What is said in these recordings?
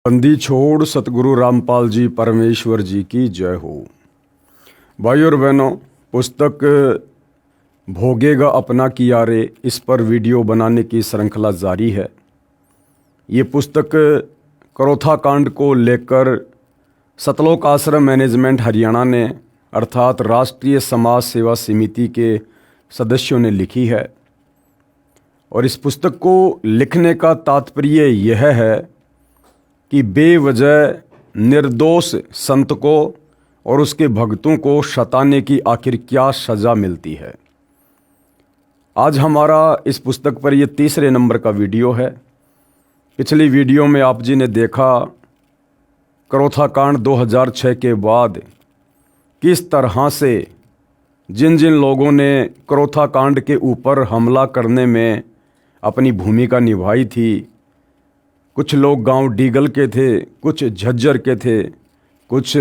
बंदी छोड़ सतगुरु रामपाल जी परमेश्वर जी की जय हो। भाइयों और बहनों, पुस्तक भोगेगा अपना किया रे, इस पर वीडियो बनाने की श्रृंखला जारी है। ये पुस्तक करोथा कांड को लेकर सतलोक आश्रम मैनेजमेंट हरियाणा ने अर्थात राष्ट्रीय समाज सेवा समिति के सदस्यों ने लिखी है। और इस पुस्तक को लिखने का तात्पर्य यह है कि बेवजह निर्दोष संत को और उसके भक्तों को सताने की आखिर क्या सज़ा मिलती है। आज हमारा इस पुस्तक पर यह तीसरे नंबर का वीडियो है। पिछली वीडियो में आप जी ने देखा करोथा कांड 2006 के बाद किस तरह से जिन जिन लोगों ने करोथा कांड के ऊपर हमला करने में अपनी भूमिका निभाई थी, कुछ लोग गांव डीगल के थे, कुछ झज्जर के थे, कुछ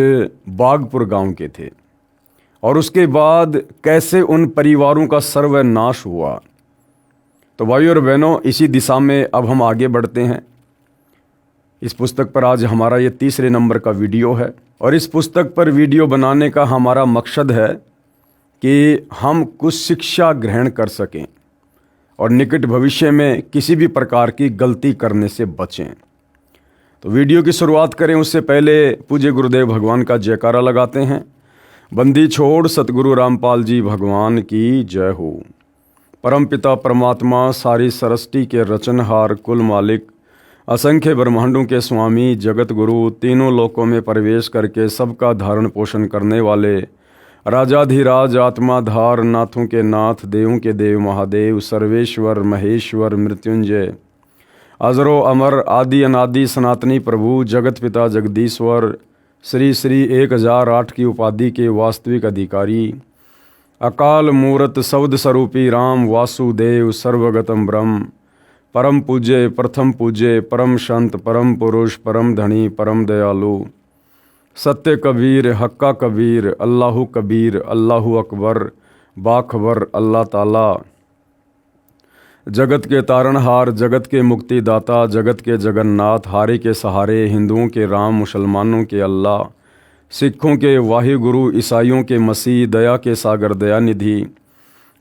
बागपुर गांव के थे, और उसके बाद कैसे उन परिवारों का सर्वनाश हुआ। तो भाइयों और बहनों, इसी दिशा में अब हम आगे बढ़ते हैं। इस पुस्तक पर आज हमारा ये तीसरे नंबर का वीडियो है और इस पुस्तक पर वीडियो बनाने का हमारा मकसद है कि हम कुछ शिक्षा ग्रहण कर सकें और निकट भविष्य में किसी भी प्रकार की गलती करने से बचें। तो वीडियो की शुरुआत करें उससे पहले पूज्य गुरुदेव भगवान का जयकारा लगाते हैं। बंदी छोड़ सतगुरु रामपाल जी भगवान की जय हो। परमपिता परमात्मा सारी सृष्टि के रचनहार, कुल मालिक, असंख्य ब्रह्मांडों के स्वामी, जगत गुरु, तीनों लोकों में प्रवेश करके सबका धारण पोषण करने वाले राजाधिराज, आत्माधार, नाथों के नाथ, देवों के देव महादेव, सर्वेश्वर महेश्वर मृत्युंजय, अजरो अमर, आदि अनादि सनातनी प्रभु, जगत पिता जगदीश्वर, श्री श्री 1008 की उपाधि के वास्तविक अधिकारी, अकाल मूरत शब्द स्वरूपी राम वासुदेव, सर्वगतम ब्रह्म, परम पूज्य, प्रथम पूज्य, परम संत, परम पुरुष, परम धनी, परम दयालु, सत्य कबीर, हक्का कबीर, अल्लाहु कबीर, अल्लाहु अकबर, बाखबर अल्लाह ताला, जगत के तारणहार, जगत के मुक्तिदाता, जगत के जगन्नाथ, हारे के सहारे, हिंदुओं के राम, मुसलमानों के अल्लाह, सिखों के वाहिगुरु, ईसाइयों के मसीह, दया के सागर दयानिधि,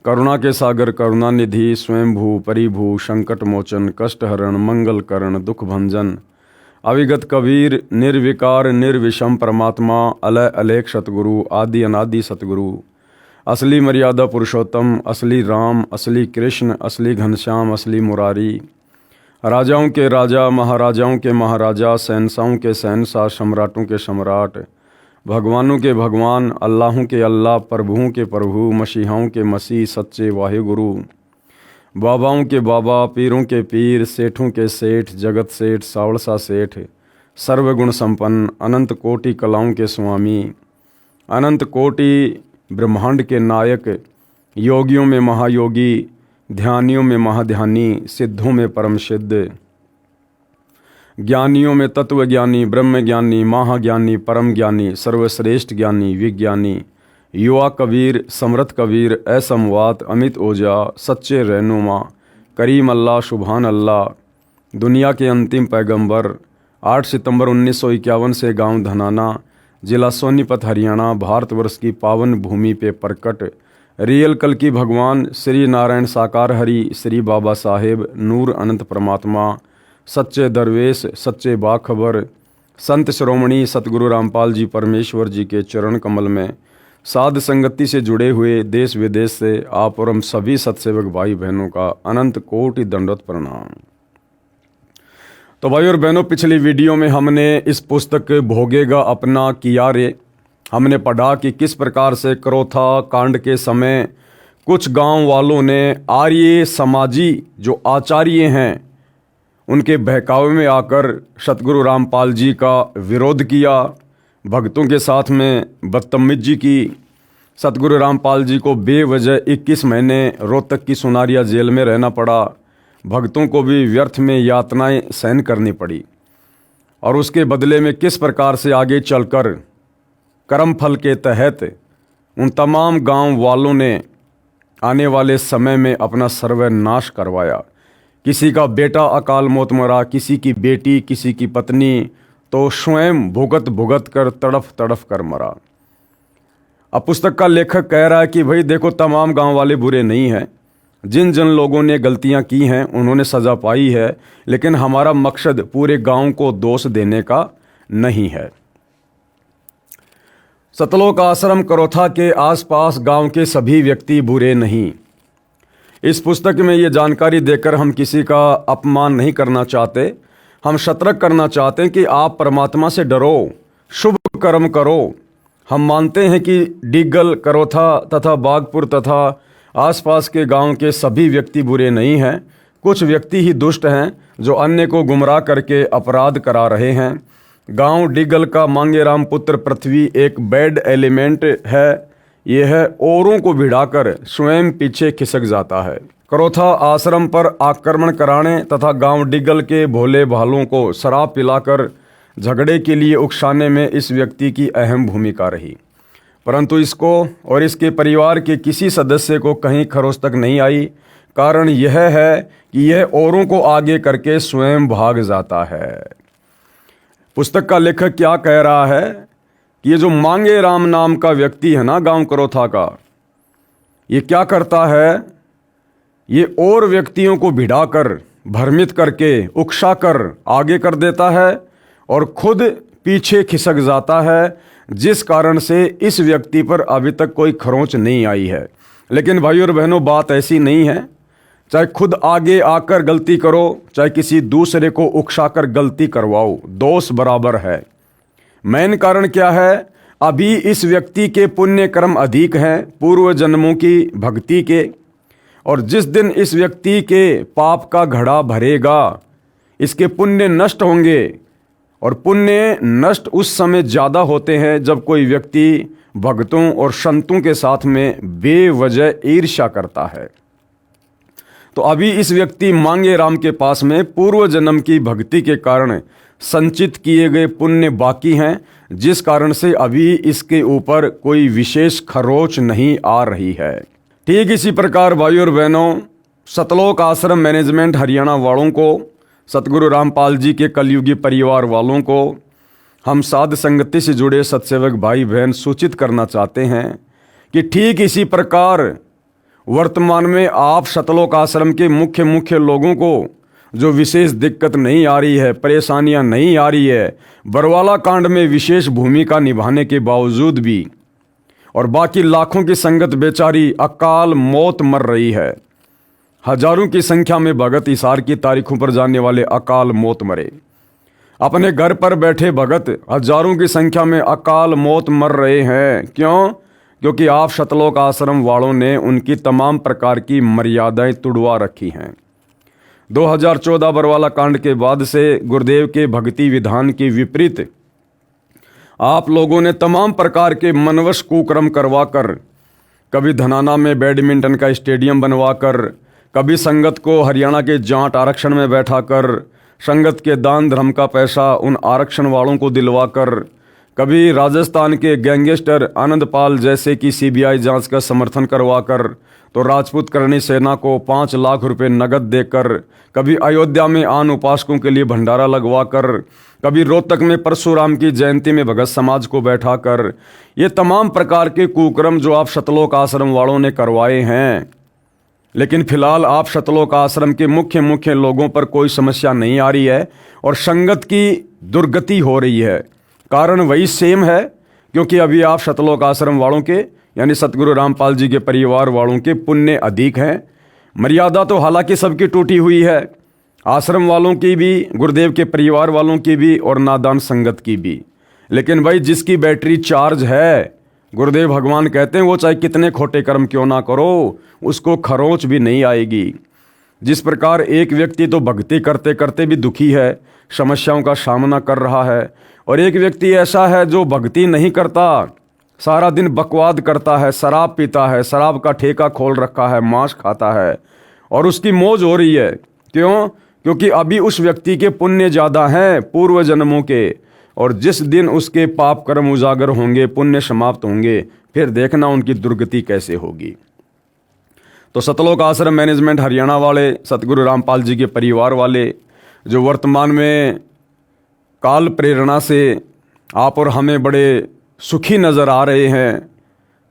करुणा के सागर करुणानिधि, स्वयंभू परिभू, संकट मोचन, कष्टहरण, मंगलकरण, दुख भंजन, अविगत कबीर, निर्विकार निर्विषम परमात्मा, अलय अलेख सतगुरु, आदि अनादि सतगुरु, असली मर्यादा पुरुषोत्तम, असली राम, असली कृष्ण, असली घनश्याम, असली मुरारी, राजाओं के राजा, महाराजाओं के महाराजा, शहंशाहों के शहंशाह, सम्राटों के सम्राट, भगवानों के भगवान, अल्लाहों के अल्लाह, प्रभुओं के प्रभु, मसीहाओं के मसीह, सच्चे वाहिगुरु, बाबाओं के बाबा, पीरों के पीर, सेठों के सेठ, जगत सेठ, सावड़सा सेठ, सर्वगुण संपन्न, अनंत कोटि कलाओं के स्वामी, अनंत कोटि ब्रह्मांड के नायक, योगियों में महायोगी, ध्यानियों में महाध्यानी, सिद्धों में परम सिद्ध, ज्ञानियों में तत्वज्ञानी, ब्रह्म ज्ञानी, महाज्ञानी, परम ज्ञानी, सर्वश्रेष्ठ ज्ञानी, विज्ञानी, युवा कबीर, समृत कबीर, असमवात, अमित ओजा, सच्चे रहनुमा, करीम अल्लाह, सुभान अल्लाह, दुनिया के अंतिम पैगंबर, 8 सितंबर 1951 से गांव धनाना, जिला सोनीपत, हरियाणा, भारतवर्ष की पावन भूमि पे प्रकट रियल कल की भगवान श्री नारायण साकार हरि, श्री बाबा साहेब, नूर अनंत परमात्मा, सच्चे दरवेश, सच्चे बाखबर, संत श्रोमणी सतगुरु रामपाल जी परमेश्वर जी के चरण कमल में साध संगति से जुड़े हुए देश विदेश से आप और हम सभी सत्सेवक भाई बहनों का अनंत कोटि दंडवत प्रणाम। तो भाई और बहनों, पिछली वीडियो में हमने इस पुस्तक भोगेगा अपना किया रे, हमने पढ़ा कि किस प्रकार से करोथा कांड के समय कुछ गांव वालों ने आर्य समाजी जो आचार्य हैं उनके बहकावे में आकर सतगुरु रामपाल जी का विरोध किया, भक्तों के साथ में बदतमीजी की। सतगुरु रामपाल जी को बेवजह 21 महीने रोहतक की सुनारिया जेल में रहना पड़ा, भक्तों को भी व्यर्थ में यातनाएं सहन करनी पड़ी। और उसके बदले में किस प्रकार से आगे चलकर कर्मफल के तहत उन तमाम गांव वालों ने आने वाले समय में अपना सर्वनाश करवाया। किसी का बेटा अकाल मौत मरा, किसी की बेटी, किसी की पत्नी, तो स्वयं भुगत भुगत कर तड़फ तड़फ कर मरा। अब पुस्तक का लेखक कह रहा है कि भाई देखो, तमाम गांव वाले बुरे नहीं हैं, जिन जिन लोगों ने गलतियां की हैं उन्होंने सज़ा पाई है, लेकिन हमारा मकसद पूरे गांव को दोष देने का नहीं है। सतलोक आश्रम करोथा के आसपास गांव के सभी व्यक्ति बुरे नहीं। इस पुस्तक में ये जानकारी देकर हम किसी का अपमान नहीं करना चाहते, हम सतर्क करना चाहते हैं कि आप परमात्मा से डरो, शुभ कर्म करो। हम मानते हैं कि डिग्गल, करोथा तथा बागपुर तथा आसपास के गांव के सभी व्यक्ति बुरे नहीं हैं। कुछ व्यक्ति ही दुष्ट हैं जो अन्य को गुमराह करके अपराध करा रहे हैं। गांव डिग्गल का मांगेराम पुत्र पृथ्वी एक बैड एलिमेंट है। यह औरों को भिड़ाकर स्वयं पीछे खिसक जाता है। करोथा आश्रम पर आक्रमण कराने तथा गांव डिग्गल के भोले भालों को शराब पिलाकर झगड़े के लिए उकसाने में इस व्यक्ति की अहम भूमिका रही, परंतु इसको और इसके परिवार के किसी सदस्य को कहीं खरोच तक नहीं आई। कारण यह है कि यह औरों को आगे करके स्वयं भाग जाता है। पुस्तक का लेखक क्या कह रहा है कि ये जो मांगेराम नाम का व्यक्ति है ना गांव करोथा का, ये क्या करता है, ये और व्यक्तियों को भिड़ाकर, भ्रमित करके, उकसाकर आगे कर देता है और खुद पीछे खिसक जाता है, जिस कारण से इस व्यक्ति पर अभी तक कोई खरोंच नहीं आई है। लेकिन भाइयों और बहनों, बात ऐसी नहीं है। चाहे खुद आगे आकर गलती करो, चाहे किसी दूसरे को उकसाकर गलती करवाओ, दोष बराबर है। मेन कारण क्या है, अभी इस व्यक्ति के पुण्य कर्म अधिक हैं पूर्व जन्मों की भक्ति के, और जिस दिन इस व्यक्ति के पाप का घड़ा भरेगा, इसके पुण्य नष्ट होंगे। और पुण्य नष्ट उस समय ज़्यादा होते हैं जब कोई व्यक्ति भक्तों और संतों के साथ में बेवजह ईर्ष्या करता है। तो अभी इस व्यक्ति मांगेराम के पास में पूर्व जन्म की भक्ति के कारण संचित किए गए पुण्य बाकी हैं, जिस कारण से अभी इसके ऊपर कोई विशेष खरोच नहीं आ रही है। ठीक इसी प्रकार भाइयों और बहनों, सतलोक आश्रम मैनेजमेंट हरियाणा वालों को, सतगुरु रामपाल जी के कलयुगी परिवार वालों को हम साध संगति से जुड़े सत्सेवक भाई बहन सूचित करना चाहते हैं कि ठीक इसी प्रकार वर्तमान में आप सतलोक आश्रम के मुख्य लोगों को जो विशेष दिक्कत नहीं आ रही है, परेशानियां नहीं आ रही है, बरवाला कांड में विशेष भूमिका निभाने के बावजूद भी, और बाकी लाखों की संगत बेचारी अकाल मौत मर रही है। हजारों की संख्या में भगत इसार की तारीखों पर जाने वाले अकाल मौत मरे। अपने घर पर बैठे भगत हजारों की संख्या में अकाल मौत मर रहे हैं। क्यों? क्योंकि आप सतलोक आश्रम वालों ने उनकी तमाम प्रकार की मर्यादाएं तुड़वा रखी हैं। 2014 बरवाला कांड के बाद से गुरुदेव के भक्ति विधान के विपरीत आप लोगों ने तमाम प्रकार के मनवश कुकर्म करवाकर, कभी धनाना में बैडमिंटन का स्टेडियम बनवाकर, कभी संगत को हरियाणा के जाट आरक्षण में बैठाकर, संगत के दान धर्म का पैसा उन आरक्षण वालों को दिलवाकर, कभी राजस्थान के गैंगस्टर आनंदपाल जैसे की सीबीआई जांच का समर्थन करवाकर, तो राजपूत करणी सेना को 5 लाख रुपए नगद देकर, कभी अयोध्या में आन उपासकों के लिए भंडारा लगवाकर, कभी रोहतक में परशुराम की जयंती में भगत समाज को बैठाकर, ये तमाम प्रकार के कुकर्म जो आप सतलोक आश्रम वालों ने करवाए हैं। लेकिन फिलहाल आप सतलोक आश्रम के मुख्य लोगों पर कोई समस्या नहीं आ रही है और संगत की दुर्गति हो रही है। कारण वही सेम है, क्योंकि अभी आप सतलोक आश्रम वालों के यानी सतगुरु रामपाल जी के परिवार वालों के पुण्य अधिक हैं। मर्यादा तो हालांकि सबकी टूटी हुई है, आश्रम वालों की भी, गुरुदेव के परिवार वालों की भी और नादान संगत की भी। लेकिन भाई जिसकी बैटरी चार्ज है, गुरुदेव भगवान कहते हैं वो चाहे कितने खोटे कर्म क्यों ना करो, उसको खरोंच भी नहीं आएगी। जिस प्रकार एक व्यक्ति तो भक्ति करते करते भी दुखी है, समस्याओं का सामना कर रहा है, और एक व्यक्ति ऐसा है जो भक्ति नहीं करता, सारा दिन बकवाद करता है, शराब पीता है, शराब का ठेका खोल रखा है, मांस खाता है और उसकी मौज हो रही है। क्यों? क्योंकि अभी उस व्यक्ति के पुण्य ज़्यादा हैं पूर्व जन्मों के, और जिस दिन उसके पाप कर्म उजागर होंगे, पुण्य समाप्त होंगे, फिर देखना उनकी दुर्गति कैसे होगी। तो सतलोक आश्रम मैनेजमेंट हरियाणा वाले, सतगुरु रामपाल जी के परिवार वाले जो वर्तमान में काल प्रेरणा से आप और हमें बड़े सुखी नज़र आ रहे हैं।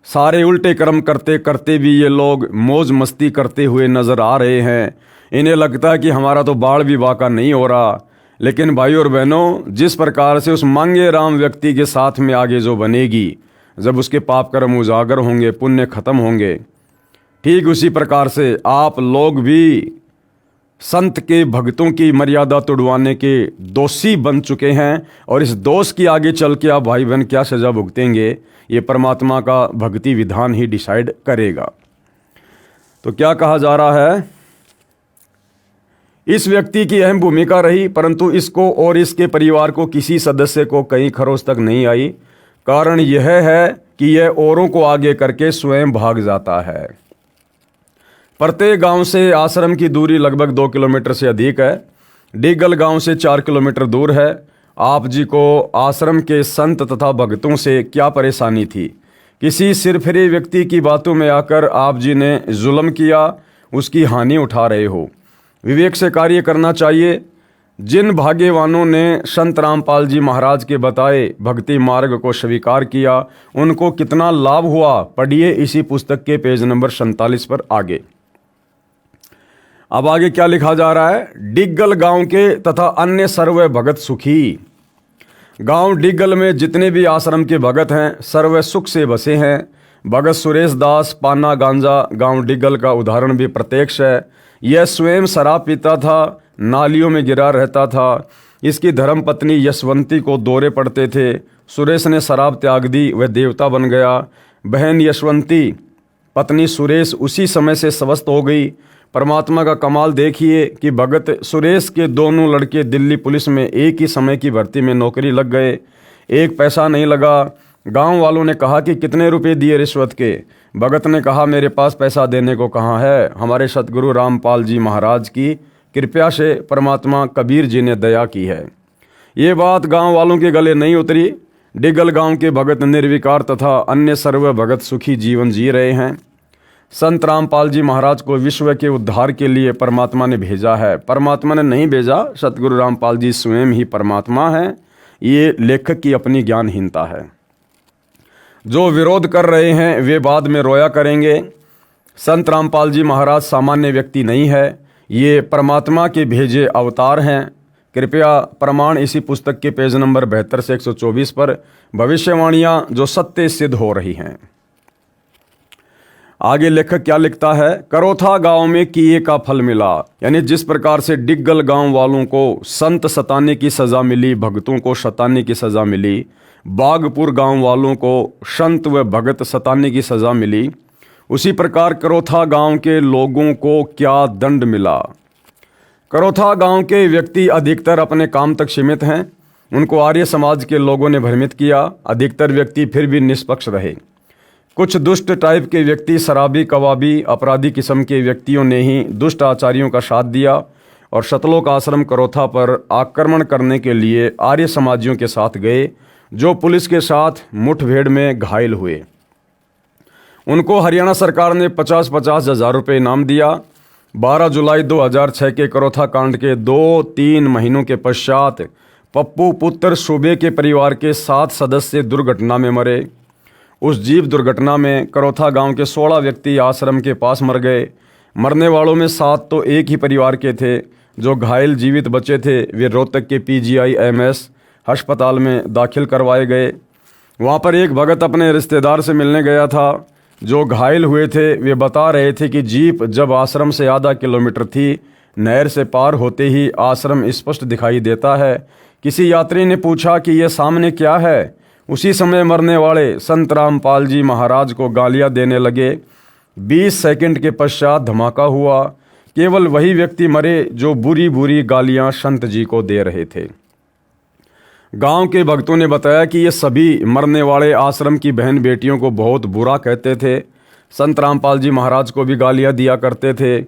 सारे उल्टे कर्म करते करते भी ये लोग मौज मस्ती करते हुए नज़र आ रहे हैं। इन्हें लगता है कि हमारा तो बाढ़ भी वाक़ा नहीं हो रहा। लेकिन भाई और बहनों, जिस प्रकार से उस मांगे राम व्यक्ति के साथ में आगे जो बनेगी, जब उसके पाप कर्म उजागर होंगे, पुण्य खत्म होंगे, ठीक उसी प्रकार से आप लोग भी संत के भक्तों की मर्यादा तोड़वाने के दोषी बन चुके हैं। और इस दोष की आगे चल के आप भाई बहन क्या सज़ा भुगतेंगे, ये परमात्मा का भक्ति विधान ही डिसाइड करेगा। तो क्या कहा जा रहा है, इस व्यक्ति की अहम भूमिका रही, परंतु इसको और इसके परिवार को किसी सदस्य को कहीं खरोच तक नहीं आई। कारण यह है कि यह औरों को आगे करके स्वयं भाग जाता है। प्रत्येक गांव से आश्रम की दूरी लगभग 2 किलोमीटर से अधिक है। डिगल गांव से 4 किलोमीटर दूर है। आप जी को आश्रम के संत तथा भक्तों से क्या परेशानी थी? किसी सिरफिरे व्यक्ति की बातों में आकर आप जी ने जुल्म किया, उसकी हानि उठा रहे हो। विवेक से कार्य करना चाहिए। जिन भाग्यवानों ने संत रामपाल जी महाराज के बताए भक्ति मार्ग को स्वीकार किया, उनको कितना लाभ हुआ, पढ़िए इसी पुस्तक के पेज नंबर 47 पर आगे। अब आगे क्या लिखा जा रहा है, डिग्गल गांव के तथा अन्य सर्व भगत सुखी। गांव डिग्गल में जितने भी आश्रम के भगत हैं, सर्व सुख से बसे हैं। भगत सुरेश दास पाना गांजा गांव डिग्गल का उदाहरण भी प्रत्यक्ष है। यह स्वयं शराब पीता था, नालियों में गिरा रहता था। इसकी धर्मपत्नी यशवंती को दौरे पड़ते थे। सुरेश ने शराब त्याग दी, वह देवता बन गया। बहन यशवंती, पत्नी सुरेश उसी समय से स्वस्थ हो गई। परमात्मा का कमाल देखिए कि भगत सुरेश के दोनों लड़के दिल्ली पुलिस में एक ही समय की भर्ती में नौकरी लग गए। एक पैसा नहीं लगा। गांव वालों ने कहा कि कितने रुपए दिए रिश्वत के? भगत ने कहा, मेरे पास पैसा देने को कहाँ है, हमारे सतगुरु रामपाल जी महाराज की कृपया से परमात्मा कबीर जी ने दया की है। ये बात गांव वालों के गले नहीं उतरी। डिगल गांव के भगत निर्विकार तथा अन्य सर्व भगत सुखी जीवन जी रहे हैं। संत रामपाल जी महाराज को विश्व के उद्धार के लिए परमात्मा ने भेजा है। परमात्मा ने नहीं भेजा, सतगुरु रामपाल जी स्वयं ही परमात्मा हैं। ये लेखक की अपनी ज्ञानहीनता है। जो विरोध कर रहे हैं वे बाद में रोया करेंगे। संत रामपाल जी महाराज सामान्य व्यक्ति नहीं है, ये परमात्मा के भेजे अवतार हैं। कृपया प्रमाण इसी पुस्तक के पेज नंबर 72 से 124 पर भविष्यवाणियां जो सत्य सिद्ध हो रही हैं। आगे लेखक क्या लिखता है, करोथा गांव में किए का फल मिला। यानी जिस प्रकार से डिग्गल गांव वालों को संत सताने की सज़ा मिली, भक्तों को सताने की सज़ा मिली, बागपुर गांव वालों को संत व भगत सताने की सज़ा मिली, उसी प्रकार करोथा गांव के लोगों को क्या दंड मिला। करोथा गांव के व्यक्ति अधिकतर अपने काम तक सीमित हैं। उनको आर्य समाज के लोगों ने भ्रमित किया। अधिकतर व्यक्ति फिर भी निष्पक्ष रहे। कुछ दुष्ट टाइप के व्यक्ति, शराबी, कवाबी, अपराधी किस्म के व्यक्तियों ने ही दुष्ट आचार्यों का साथ दिया और शतलोक आश्रम करोथा पर आक्रमण करने के लिए आर्य समाजियों के साथ गए, जो पुलिस के साथ मुठभेड़ में घायल हुए। उनको हरियाणा सरकार ने 50-50 हज़ार रुपये इनाम दिया। 12 जुलाई 2006 के करोथा कांड के 2-3 महीनों के पश्चात पप्पू पुत्र सूबे के परिवार के 7 सदस्य दुर्घटना में मरे। उस जीप दुर्घटना में करोथा गांव के 16 व्यक्ति आश्रम के पास मर गए। मरने वालों में 7 तो एक ही परिवार के थे। जो घायल जीवित बचे थे वे रोहतक के PGI-MS अस्पताल में दाखिल करवाए गए। वहाँ पर एक भगत अपने रिश्तेदार से मिलने गया था। जो घायल हुए थे वे बता रहे थे कि जीप जब आश्रम से आधा किलोमीटर थी, नहर से पार होते ही आश्रम स्पष्ट दिखाई देता है। किसी यात्री ने पूछा कि यह सामने क्या है। उसी समय मरने वाले संत रामपाल जी महाराज को गालियां देने लगे। 20 सेकंड के पश्चात धमाका हुआ। केवल वही व्यक्ति मरे जो बुरी बुरी गालियां संत जी को दे रहे थे। गांव के भक्तों ने बताया कि ये सभी मरने वाले आश्रम की बहन बेटियों को बहुत बुरा कहते थे। संत रामपाल जी महाराज को भी गालियां दिया करते थे।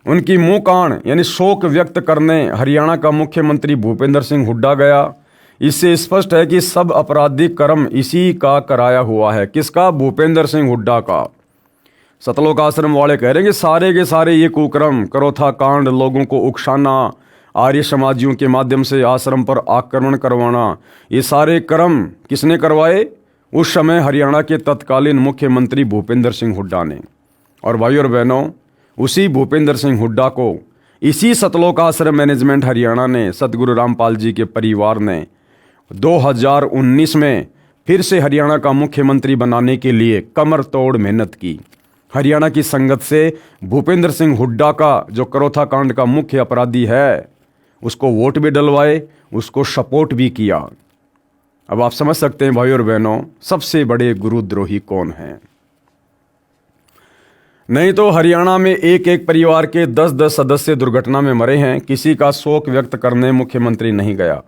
उनकी मुँह कान यानी शोक व्यक्त करने हरियाणा का मुख्यमंत्री भूपेंद्र सिंह हुड्डा गया। इससे स्पष्ट है कि सब आपराधिक कर्म इसी का कराया हुआ है। किसका? भूपेंद्र सिंह हुड्डा का। सतलोक आश्रम वाले कह रहे हैं कि सारे के सारे ये कुकर्म, करोथा कांड, लोगों को उकसाना, आर्य समाजियों के माध्यम से आश्रम पर आक्रमण करवाना, ये सारे कर्म किसने करवाए? उस समय हरियाणा के तत्कालीन मुख्यमंत्री भूपेंद्र सिंह हुड्डा ने। और भाई और बहनों, उसी भूपेंद्र सिंह हुड्डा को इसी सतलोक आश्रम मैनेजमेंट हरियाणा ने, सतगुरु रामपाल जी के परिवार ने 2019 में फिर से हरियाणा का मुख्यमंत्री बनाने के लिए कमर तोड़ मेहनत की। हरियाणा की संगत से भूपेंद्र सिंह हुड्डा का, जो करोथा कांड का मुख्य अपराधी है, उसको वोट भी डलवाए, उसको सपोर्ट भी किया। अब आप समझ सकते हैं भाई और बहनों, सबसे बड़े गुरुद्रोही कौन हैं। नहीं तो हरियाणा में एक एक परिवार के 10-10 सदस्य दुर्घटना में मरे हैं, किसी का शोक व्यक्त करने मुख्यमंत्री नहीं गया।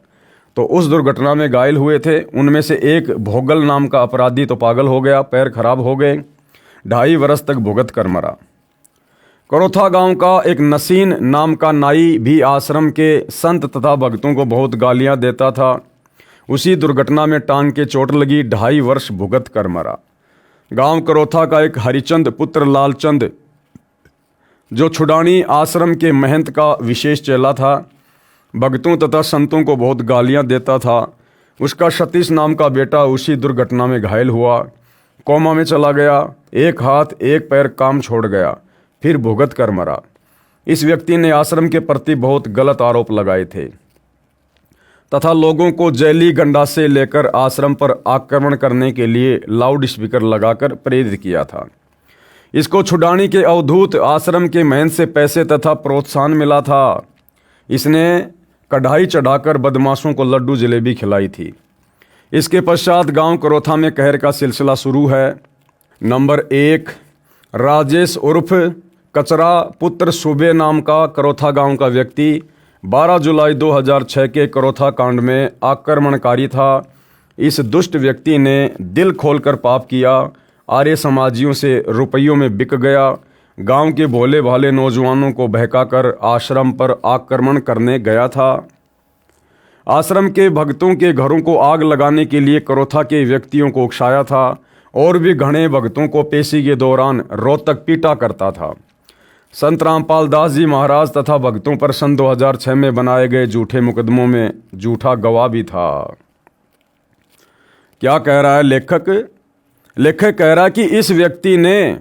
तो उस दुर्घटना में घायल हुए थे, उनमें से एक भोगल नाम का अपराधी तो पागल हो गया, पैर खराब हो गए, 2.5 वर्ष तक भुगत कर मरा। करोथा गांव का एक नसीन नाम का नाई भी आश्रम के संत तथा भक्तों को बहुत गालियां देता था। उसी दुर्घटना में टांग के चोट लगी, 2.5 वर्ष भुगत कर मरा। गांव करोथा का एक हरिचंद पुत्र लालचंद, जो छुडानी आश्रम के महंत का विशेष चेला था, भक्तों तथा संतों को बहुत गालियां देता था, उसका सतीश नाम का बेटा उसी दुर्घटना में घायल हुआ, कोमा में चला गया, एक हाथ एक पैर काम छोड़ गया, फिर भुगत कर मरा। इस व्यक्ति ने आश्रम के प्रति बहुत गलत आरोप लगाए थे तथा लोगों को जैली गंडासे लेकर आश्रम पर आक्रमण करने के लिए लाउड स्पीकर लगाकर प्रेरित किया था। इसको छुड़ाने के अवधूत आश्रम के महंत से पैसे तथा प्रोत्साहन मिला था। इसने कढ़ाई चढ़ाकर बदमाशों को लड्डू जलेबी खिलाई थी। इसके पश्चात गांव करोथा में कहर का सिलसिला शुरू है। नंबर 1, राजेश उर्फ कचरा पुत्र सुबे नाम का करोथा गांव का व्यक्ति 12 जुलाई 2006 के करोथा कांड में आक्रमणकारी था। इस दुष्ट व्यक्ति ने दिल खोलकर पाप किया, आर्य समाजियों से रुपयों में बिक गया, गांव के भोले भाले नौजवानों को बहकाकर आश्रम पर आक्रमण करने गया था। आश्रम के भक्तों के घरों को आग लगाने के लिए करोथा के व्यक्तियों को उकसाया था और भी घने भक्तों को पेशी के दौरान रोहतक पीटा करता था। संत रामपाल दास जी महाराज तथा भक्तों पर सन 2006 में बनाए गए झूठे मुकदमों में झूठा गवाह भी था। क्या कह रहा है लेखक? लेखक कह रहा है कि इस व्यक्ति ने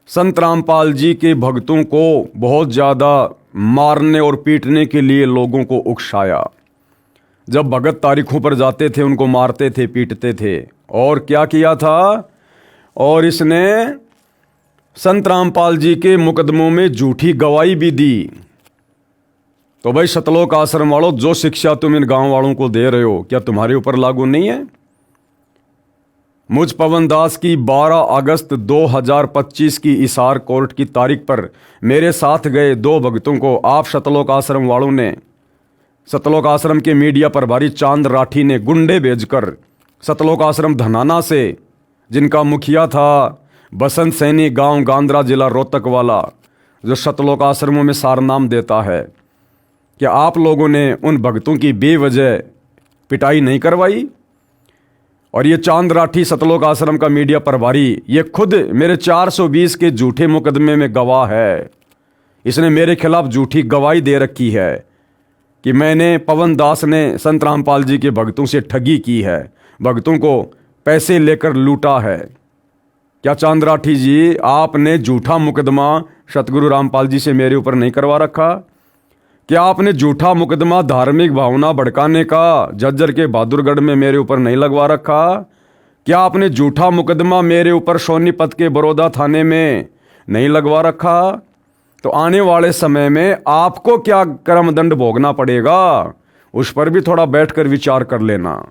संत रामपाल जी के भक्तों को बहुत ज़्यादा मारने और पीटने के लिए लोगों को उकसाया। जब भगत तारीखों पर जाते थे उनको मारते थे, पीटते थे। और क्या किया था? और इसने संत रामपाल जी के मुकदमों में झूठी गवाही भी दी। तो भाई सतलोक आश्रम वालों, जो शिक्षा तुम इन गांव वालों को दे रहे हो, क्या तुम्हारे ऊपर लागू नहीं है? मुझ पवन दास की 12 अगस्त 2025 की इसार कोर्ट की तारीख पर मेरे साथ गए 2 भक्तों को आप सतलोक आश्रम वालों ने, सतलोक आश्रम के मीडिया प्रभारी चांद राठी ने गुंडे भेजकर सतलोक आश्रम धनाना से, जिनका मुखिया था बसंत सैनी गांव गांद्रा जिला रोहतक वाला, जो सतलोक आश्रमों में सारनाम देता है, क्या आप लोगों ने उन भक्तों की बेवजह पिटाई नहीं करवाई? और ये चांद राठी सतलोक आश्रम का मीडिया प्रभारी, ये खुद मेरे 420 के झूठे मुकदमे में गवाह है। इसने मेरे खिलाफ झूठी गवाही दे रखी है कि मैंने, पवन दास ने संत रामपाल जी के भक्तों से ठगी की है, भक्तों को पैसे लेकर लूटा है। क्या चांद राठी जी, आपने झूठा मुकदमा सतगुरु रामपाल जी से मेरे ऊपर नहीं करवा रखा? क्या आपने झूठा मुकदमा धार्मिक भावना भड़काने का झज्जर के बहादुरगढ़ में मेरे ऊपर नहीं लगवा रखा? क्या आपने झूठा मुकदमा मेरे ऊपर सोनीपत के बड़ौदा थाने में नहीं लगवा रखा? तो आने वाले समय में आपको क्या कर्मदंड भोगना पड़ेगा, उस पर भी थोड़ा बैठकर विचार कर लेना।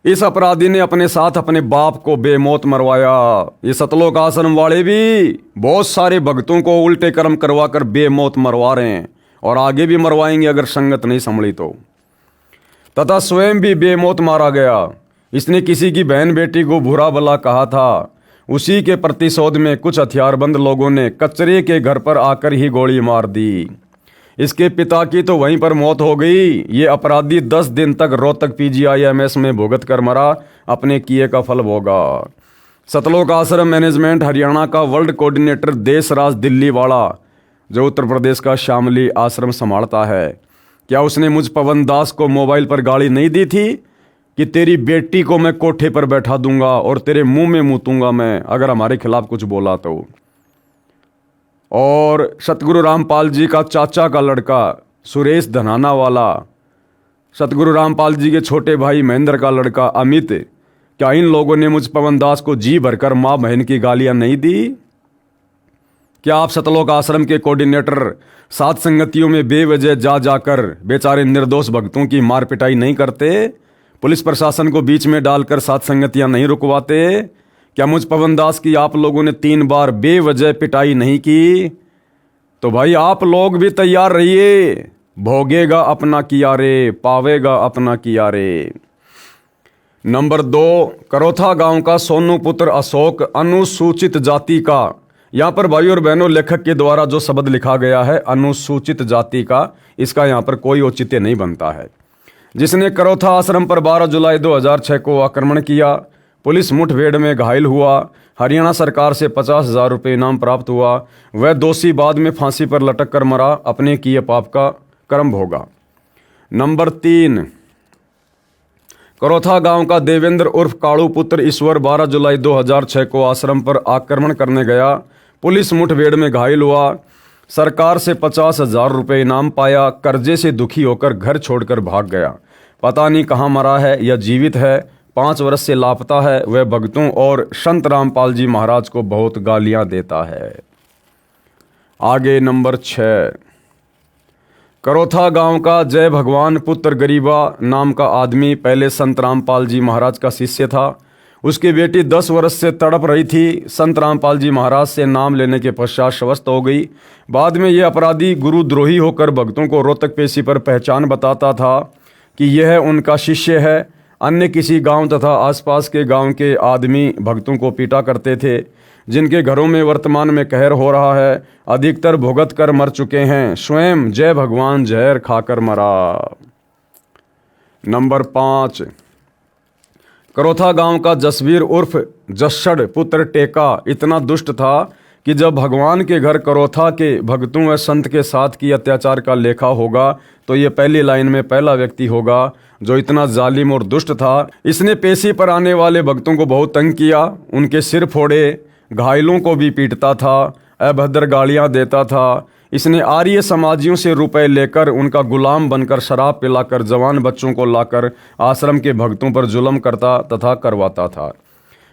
इस अपराधी ने अपने साथ अपने बाप को बेमौत मरवाया। ये सतलोक आश्रम वाले भी बहुत सारे भक्तों को उल्टे कर्म करवाकर बेमौत मरवा रहे हैं और आगे भी मरवाएंगे अगर संगत नहीं संभली तो। तथा स्वयं भी बेमौत मारा गया। इसने किसी की बहन बेटी को बुरा भला कहा था। उसी के प्रतिशोध में कुछ हथियारबंद लोगों ने कचरे के घर पर आकर ही गोली मार दी। इसके पिता की तो वहीं पर मौत हो गई। ये अपराधी 10 दिन तक रोहतक PGIMS में भुगत कर मरा, अपने किए का फल भोगा। सतलोक आश्रम मैनेजमेंट हरियाणा का वर्ल्ड कोऑर्डिनेटर देशराज दिल्ली वाला जो उत्तर प्रदेश का शामली आश्रम संभालता है, क्या उसने मुझ पवन दास को मोबाइल पर गाली नहीं दी थी कि तेरी बेटी को मैं कोठे पर बैठा दूंगा और तेरे मुंह में मूतूंगा मैं अगर हमारे खिलाफ कुछ बोला तो। और सतगुरु रामपाल जी का चाचा का लड़का सुरेश धनाना वाला, सतगुरु रामपाल जी के छोटे भाई महेंद्र का लड़का अमित, क्या इन लोगों ने मुझ पवन दास को जी भरकर माँ बहन की गालियां नहीं दी? क्या आप सतलोक आश्रम के कोऑर्डिनेटर साध संगतियों में बेवजह जा जाकर बेचारे निर्दोष भक्तों की मार पिटाई नहीं करते? पुलिस प्रशासन को बीच में डालकर साध संगतियां नहीं रुकवाते? क्या मुझ पवन दास की आप लोगों ने 3 बार बेवजह पिटाई नहीं की? तो भाई आप लोग भी तैयार रहिए, भोगेगा अपना किया रे, पावेगा अपना किया रे। नंबर 2, करोथा गांव का सोनू पुत्र अशोक अनुसूचित जाति का। यहाँ पर भाई और बहनों लेखक के द्वारा जो शब्द लिखा गया है अनुसूचित जाति का, इसका यहाँ पर कोई औचित्य नहीं बनता है। जिसने करोथा आश्रम पर 12 जुलाई 2006 को आक्रमण किया, पुलिस मुठभेड़ में घायल हुआ, हरियाणा सरकार से 50,000 रुपये इनाम प्राप्त हुआ, वह दोषी बाद में फांसी पर लटक कर मरा, अपने किए पाप का कर्म भोगा। नंबर 3, करोथा गांव का देवेंद्र उर्फ काड़ू पुत्र ईश्वर 12 जुलाई 2006 को आश्रम पर आक्रमण करने गया, पुलिस मुठभेड़ में घायल हुआ, सरकार से 50,000 रुपये इनाम पाया, कर्जे से दुखी होकर घर छोड़कर भाग गया। पता नहीं कहाँ मरा है या जीवित है, 5 वर्ष से लापता है। वह भक्तों और संत रामपाल जी महाराज को बहुत गालियां देता है। आगे नंबर 6, करोथा गांव का जय भगवान पुत्र गरीबा नाम का आदमी पहले संत रामपाल जी महाराज का शिष्य था। उसकी बेटी 10 वर्ष से तड़प रही थी। संत रामपाल जी महाराज से नाम लेने के पश्चात स्वस्थ हो गई। बाद में यह अपराधी गुरुद्रोही होकर भक्तों को रोहतक पेशी पर पहचान बताता था कि यह उनका शिष्य है। अन्य किसी गांव तथा आसपास के गांव के आदमी भक्तों को पीटा करते थे। जिनके घरों में वर्तमान में कहर हो रहा है, अधिकतर भुगत कर मर चुके हैं। स्वयं जय भगवान जहर खाकर मरा। नंबर 5, करोथा गांव का जसवीर उर्फ जस्सड़ पुत्र टेका इतना दुष्ट था कि जब भगवान के घर करोथा के भक्तों व संत के साथ की अत्याचार का लेखा होगा तो ये पहली लाइन में पहला व्यक्ति होगा जो इतना जालिम और दुष्ट था। इसने पेशी पर आने वाले भक्तों को बहुत तंग किया, उनके सिर फोड़े, घायलों को भी पीटता था, अभद्र गालियां देता था। इसने आर्य समाजियों से रुपए लेकर उनका गुलाम बनकर शराब पिलाकर जवान बच्चों को लाकर आश्रम के भक्तों पर जुल्म करता तथा करवाता था।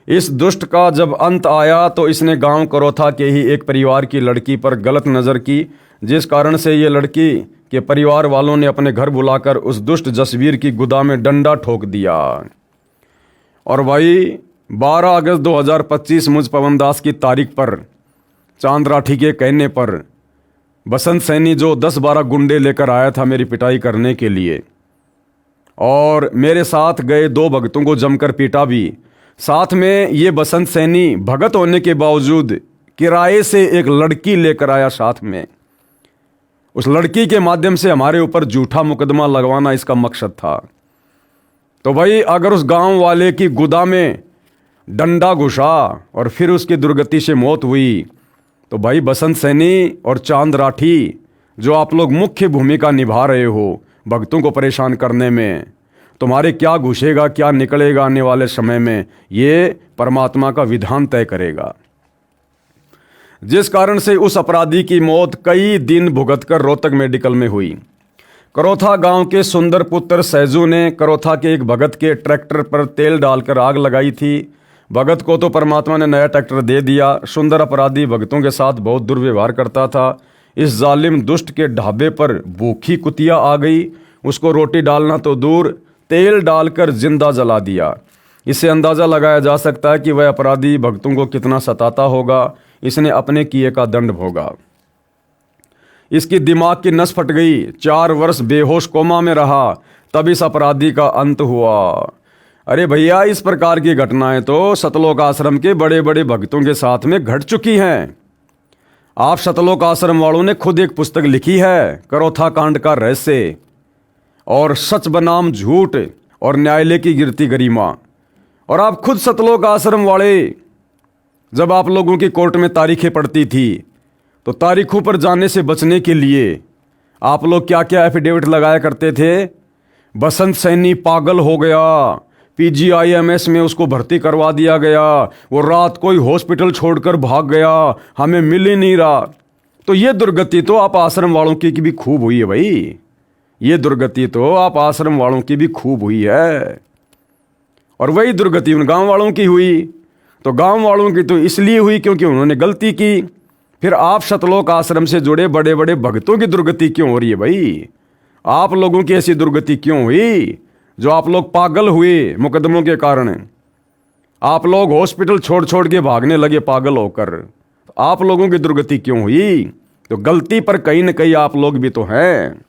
इस दुष्ट का जब अंत आया तो इसने गांव करोथा के ही एक परिवार की लड़की पर गलत नज़र की, जिस कारण से ये लड़की के परिवार वालों ने अपने घर बुलाकर उस दुष्ट जसवीर की गुदा में डंडा ठोक दिया। और भाई 12 अगस्त 2025 मुझ पवन दास की तारीख पर चांद राठी के कहने पर बसंत सैनी जो 10-12 गुंडे लेकर आया था मेरी पिटाई करने के लिए, और मेरे साथ गए 2 भक्तों को जमकर पीटा भी। साथ में ये बसंत सैनी भगत होने के बावजूद किराए से एक लड़की लेकर आया साथ में। उस लड़की के माध्यम से हमारे ऊपर झूठा मुकदमा लगवाना इसका मकसद था। तो भाई अगर उस गांव वाले की गुदा में डंडा घुसा और फिर उसकी दुर्गति से मौत हुई तो भाई बसंत सैनी और चांद राठी जो आप लोग मुख्य भूमिका निभा रहे हो भक्तों को परेशान करने में, तुम्हारे क्या घुसेगा क्या निकलेगा आने वाले समय में, ये परमात्मा का विधान तय करेगा। जिस कारण से उस अपराधी की मौत कई दिन भुगतकर रोहतक मेडिकल में हुई। करोथा गांव के सुंदर पुत्र सहजू ने करोथा के एक भगत के ट्रैक्टर पर तेल डालकर आग लगाई थी। भगत को तो परमात्मा ने नया ट्रैक्टर दे दिया। सुंदर अपराधी भक्तों के साथ बहुत दुर्व्यवहार करता था। इस जालिम दुष्ट के ढाबे पर भूखी कुतिया आ गई। उसको रोटी डालना तो दूर, तेल डालकर जिंदा जला दिया। इससे अंदाज़ा लगाया जा सकता है कि वह अपराधी भक्तों को कितना सताता होगा। इसने अपने किए का दंड भोगा। इसकी दिमाग की नस फट गई। 4 वर्ष बेहोश कोमा में रहा, तब इस अपराधी का अंत हुआ। अरे भैया, इस प्रकार की घटनाएं तो सतलोक आश्रम के बड़े बड़े भक्तों के साथ में घट चुकी हैं। आप सतलोक आश्रम वालों ने खुद एक पुस्तक लिखी है, करोथा कांड का रहस्य, और सच बनाम झूठ और न्यायालय की गिरती गरिमा। और आप खुद सतलोक आश्रम वाले, जब आप लोगों की कोर्ट में तारीखें पड़ती थी तो तारीखों पर जाने से बचने के लिए आप लोग क्या क्या एफिडेविट लगाया करते थे। बसंत सैनी पागल हो गया, पीजीआईएमएस में उसको भर्ती करवा दिया गया, वो रात को ही हॉस्पिटल छोड़कर भाग गया, हमें मिल ही नहीं रहा। तो ये दुर्गति तो आप आश्रम वालों की भी खूब हुई है भाई, ये दुर्गति तो आप आश्रम वालों की भी खूब हुई है। और वही दुर्गति उन गांव वालों की हुई। तो गांव वालों की तो इसलिए हुई क्योंकि उन्होंने गलती की। फिर आप सतलोक आश्रम से जुड़े बड़े बड़े भक्तों की दुर्गति क्यों हो रही है भाई? आप लोगों की ऐसी दुर्गति क्यों हुई जो आप लोग पागल हुए मुकदमों के कारण? आप लोग हॉस्पिटल छोड़ छोड़ के भागने लगे पागल होकर। तो आप लोगों की दुर्गति क्यों हुई? तो गलती पर कहीं न कहीं आप लोग भी तो हैं।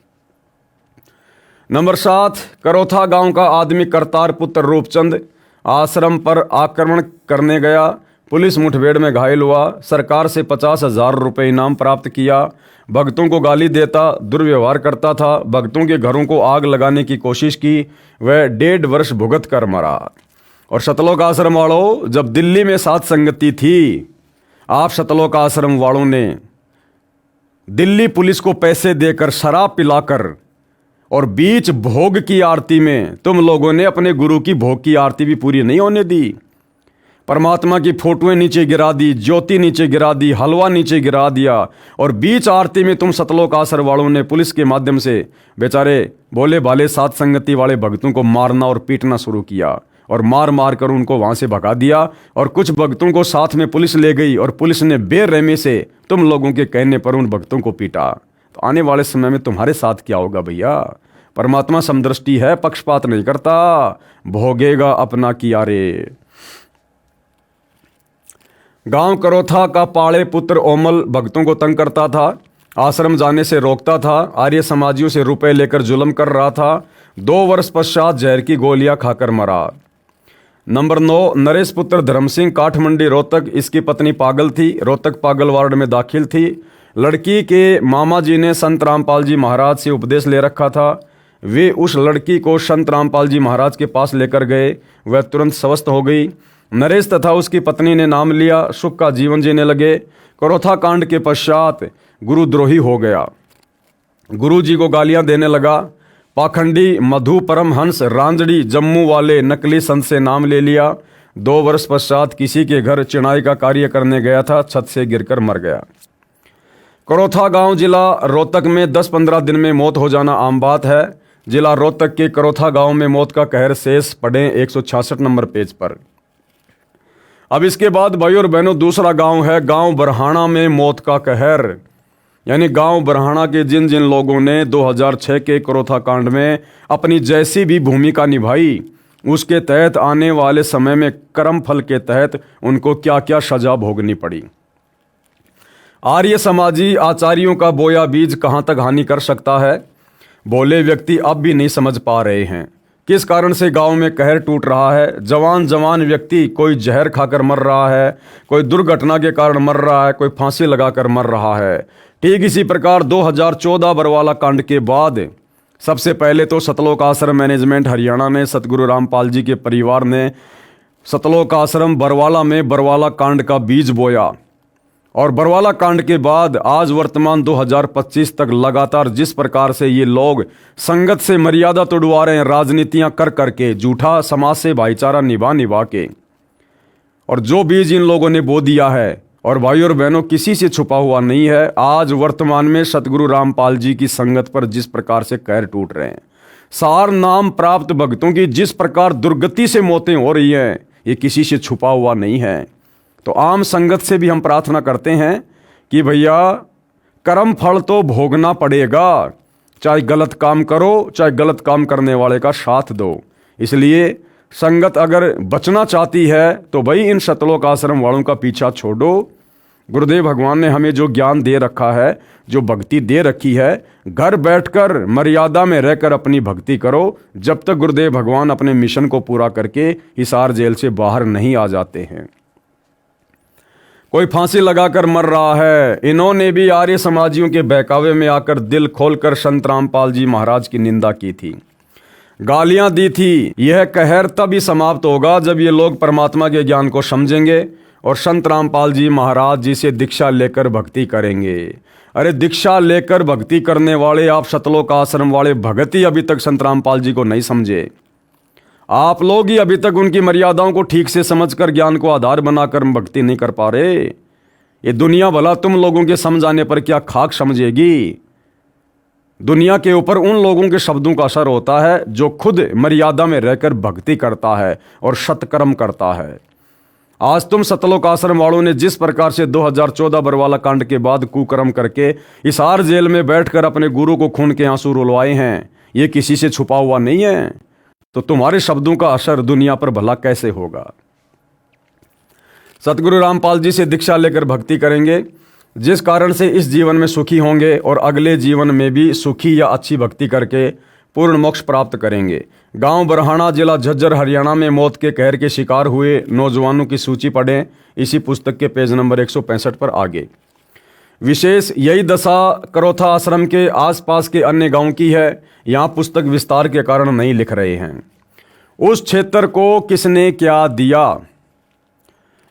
नंबर 7, करोथा गांव का आदमी करतार पुत्र रूपचंद आश्रम पर आक्रमण करने गया, पुलिस मुठभेड़ में घायल हुआ, सरकार से 50,000 रुपये इनाम प्राप्त किया, भक्तों को गाली देता, दुर्व्यवहार करता था, भक्तों के घरों को आग लगाने की कोशिश की, वह 1.5 वर्ष भुगत कर मरा। और सतलोक आश्रम वालों, जब दिल्ली में सात संगति थी, आप सतलोक आश्रम वालों ने दिल्ली पुलिस को पैसे देकर शराब पिलाकर और बीच भोग की आरती में तुम लोगों ने अपने गुरु की भोग की आरती भी पूरी नहीं होने दी। परमात्मा की फोटोएं नीचे गिरा दी, ज्योति नीचे गिरा दी, हलवा नीचे गिरा दिया, और बीच आरती में तुम सतलोक आश्रम वालों ने पुलिस के माध्यम से बेचारे बोले भाले सात संगति वाले भक्तों को मारना और पीटना शुरू किया, और मार मार कर उनको वहां से भगा दिया। और कुछ भक्तों को साथ में पुलिस ले गई और पुलिस ने बेरहमी से तुम लोगों के कहने पर उन भक्तों को पीटा। तो आने वाले समय में तुम्हारे साथ क्या होगा भैया? परमात्मा समदृष्टि है, पक्षपात नहीं करता, भोगेगा अपना किया रे। गांव करोथा का पाड़े पुत्र ओमल भक्तों को तंग करता था, आश्रम जाने से रोकता था, आर्य समाजियों से रुपए लेकर जुल्म कर रहा था। 2 वर्ष पश्चात जहर की गोलियां खाकर मरा। नंबर 9, नरेश पुत्र धर्म सिंह काठमंडी रोहतक, इसकी पत्नी पागल थी, रोहतक पागल वार्ड में दाखिल थी। लड़की के मामा जी ने संत रामपाल जी महाराज से उपदेश ले रखा था। वे उस लड़की को संत रामपाल जी महाराज के पास लेकर गए, वह तुरंत स्वस्थ हो गई। नरेश तथा उसकी पत्नी ने नाम लिया, सुख का जीवन जीने लगे। करोथा कांड के पश्चात गुरुद्रोही हो गया, गुरु जी को गालियां देने लगा। पाखंडी मधु परमहंस रांजड़ी जम्मू वाले नकली संत से नाम ले लिया। 2 वर्ष पश्चात किसी के घर चिनाई का कार्य करने गया था, छत से गिरकर मर गया। करोथा गांव जिला रोहतक में 10-15 दिन में मौत हो जाना आम बात है। जिला रोहतक के करोथा गांव में मौत का कहर शेष पढ़ें 166 नंबर पेज पर। अब इसके बाद भाइयों और बहनों दूसरा गांव है गांव बरहाना में मौत का कहर। यानी गांव बरहाना के जिन जिन लोगों ने 2006 के करोथा कांड में अपनी जैसी भी भूमिका निभाई, उसके तहत आने वाले समय में कर्म फल के तहत उनको क्या क्या सजा भोगनी पड़ी। आर्य समाजी आचार्यों का बोया बीज कहां तक हानि कर सकता है, बोले व्यक्ति अब भी नहीं समझ पा रहे हैं। किस कारण से गांव में कहर टूट रहा है। जवान जवान व्यक्ति, कोई जहर खाकर मर रहा है, कोई दुर्घटना के कारण मर रहा है, कोई फांसी लगाकर मर रहा है। ठीक इसी प्रकार 2014 बरवाला कांड के बाद सबसे पहले तो सतलोक आश्रम मैनेजमेंट हरियाणा ने, सतगुरु रामपाल जी के परिवार ने सतलोक आश्रम बरवाला में बरवाला कांड का बीज बोया। और बरवाला कांड के बाद आज वर्तमान 2025 तक लगातार जिस प्रकार से ये लोग संगत से मर्यादा तोड़वा रहे हैं, राजनीतियां कर करके, झूठा समाज से भाईचारा निभा के, और जो बीज इन लोगों ने बो दिया है, और भाइयों और बहनों किसी से छुपा हुआ नहीं है। आज वर्तमान में सतगुरु रामपाल जी की संगत पर जिस प्रकार से कहर टूट रहे हैं, सार नाम प्राप्त भक्तों की जिस प्रकार दुर्गति से मौतें हो रही हैं, ये किसी से छुपा हुआ नहीं है। तो आम संगत से भी हम प्रार्थना करते हैं कि भैया कर्म फल तो भोगना पड़ेगा, चाहे गलत काम करो, चाहे गलत काम करने वाले का साथ दो। इसलिए संगत अगर बचना चाहती है तो भाई इन सतलोक आश्रम वालों का पीछा छोड़ो। गुरुदेव भगवान ने हमें जो ज्ञान दे रखा है, जो भक्ति दे रखी है, घर बैठकर मर्यादा में रहकर अपनी भक्ति करो, जब तक गुरुदेव भगवान अपने मिशन को पूरा करके हिसार जेल से बाहर नहीं आ जाते हैं। कोई फांसी लगाकर मर रहा है। इन्होंने भी आर्य समाजियों के बहकावे में आकर दिल खोलकर संत रामपाल जी महाराज की निंदा की थी, गालियां दी थी। यह कहर तभी समाप्त होगा जब ये लोग परमात्मा के ज्ञान को समझेंगे, और संत रामपाल जी महाराज जी से दीक्षा लेकर भक्ति करेंगे। अरे दीक्षा लेकर भक्ति करने वाले आप सतलोक आश्रम वाले भगत ही अभी तक संत रामपाल जी को नहीं समझे। आप लोग ही अभी तक उनकी मर्यादाओं को ठीक से समझकर ज्ञान को आधार बनाकर भक्ति नहीं कर पा रहे। ये दुनिया भला तुम लोगों के समझाने पर क्या खाक समझेगी। दुनिया के ऊपर उन लोगों के शब्दों का असर होता है जो खुद मर्यादा में रहकर भक्ति करता है और सत्कर्म करता है। आज तुम सतलोक आश्रम वालों ने जिस प्रकार से 2014 बरवाला कांड के बाद कुकर्म करके हिसार जेल में बैठकर अपने गुरु को खून के आंसू रुलवाए हैं, ये किसी से छुपा हुआ नहीं है। तो तुम्हारे शब्दों का असर दुनिया पर भला कैसे होगा। सतगुरु रामपाल जी से दीक्षा लेकर भक्ति करेंगे, जिस कारण से इस जीवन में सुखी होंगे और अगले जीवन में भी सुखी या अच्छी भक्ति करके पूर्ण मोक्ष प्राप्त करेंगे। गांव बरहाना, जिला झज्जर, हरियाणा में मौत के कहर के शिकार हुए नौजवानों की सूची पढ़ें इसी पुस्तक के पेज नंबर 165 पर आगे। विशेष यही दशा करोथा आश्रम के आसपास के अन्य गांव की है। यहाँ पुस्तक विस्तार के कारण नहीं लिख रहे हैं। उस क्षेत्र को किसने क्या दिया,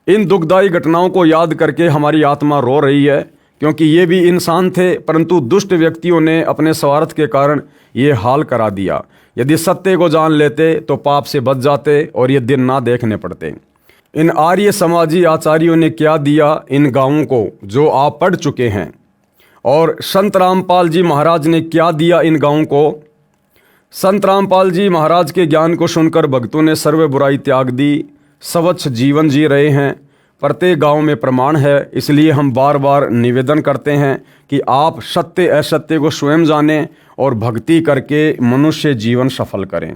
इन दुखदायी घटनाओं को याद करके हमारी आत्मा रो रही है, क्योंकि ये भी इंसान थे, परंतु दुष्ट व्यक्तियों ने अपने स्वार्थ के कारण ये हाल करा दिया। यदि सत्य को जान लेते तो पाप से बच जाते और ये दिन ना देखने पड़ते। इन आर्य समाजी आचार्यों ने क्या दिया इन गांवों को, जो आप पढ़ चुके हैं, और संत रामपाल जी महाराज ने क्या दिया इन गांवों को। संत रामपाल जी महाराज के ज्ञान को सुनकर भक्तों ने सर्व बुराई त्याग दी, स्वच्छ जीवन जी रहे हैं। प्रत्येक गांव में प्रमाण है, इसलिए हम बार बार निवेदन करते हैं कि आप सत्य असत्य को स्वयं जानें और भक्ति करके मनुष्य जीवन सफल करें।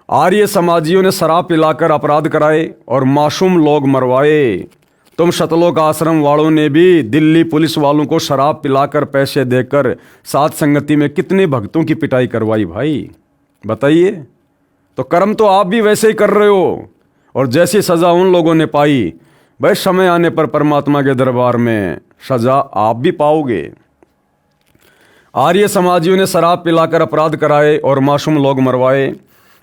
आर्य समाजियों ने शराब पिलाकर अपराध कराए और मासूम लोग मरवाए। तुम सतलोक आश्रम वालों ने भी दिल्ली पुलिस वालों को शराब पिलाकर पैसे देकर साथ संगति में कितने भक्तों की पिटाई करवाई भाई, बताइए। तो कर्म तो आप भी वैसे ही कर रहे हो, और जैसी सजा उन लोगों ने पाई, भाई समय आने पर परमात्मा के दरबार में सजा आप भी पाओगे। आर्य समाजियों ने शराब पिलाकर अपराध कराए और मासूम लोग मरवाए।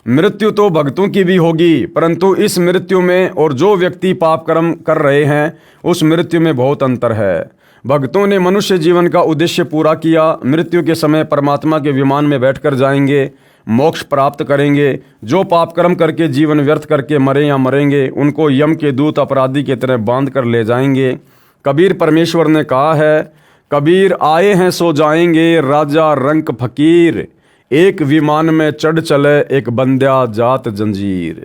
मृत्यु तो भक्तों की भी होगी, परंतु इस मृत्यु में और जो व्यक्ति पाप कर्म कर रहे हैं उस मृत्यु में बहुत अंतर है। भक्तों ने मनुष्य जीवन का उद्देश्य पूरा किया, मृत्यु के समय परमात्मा के विमान में बैठकर जाएंगे, मोक्ष प्राप्त करेंगे। जो पाप कर्म करके जीवन व्यर्थ करके मरे या मरेंगे, उनको यम के दूत अपराधी की तरह बांध कर ले जाएंगे। कबीर परमेश्वर ने कहा है, कबीर आए हैं सो जाएंगे, राजा रंक फकीर, एक विमान में चढ़ चले एक बंद्या जात जंजीर।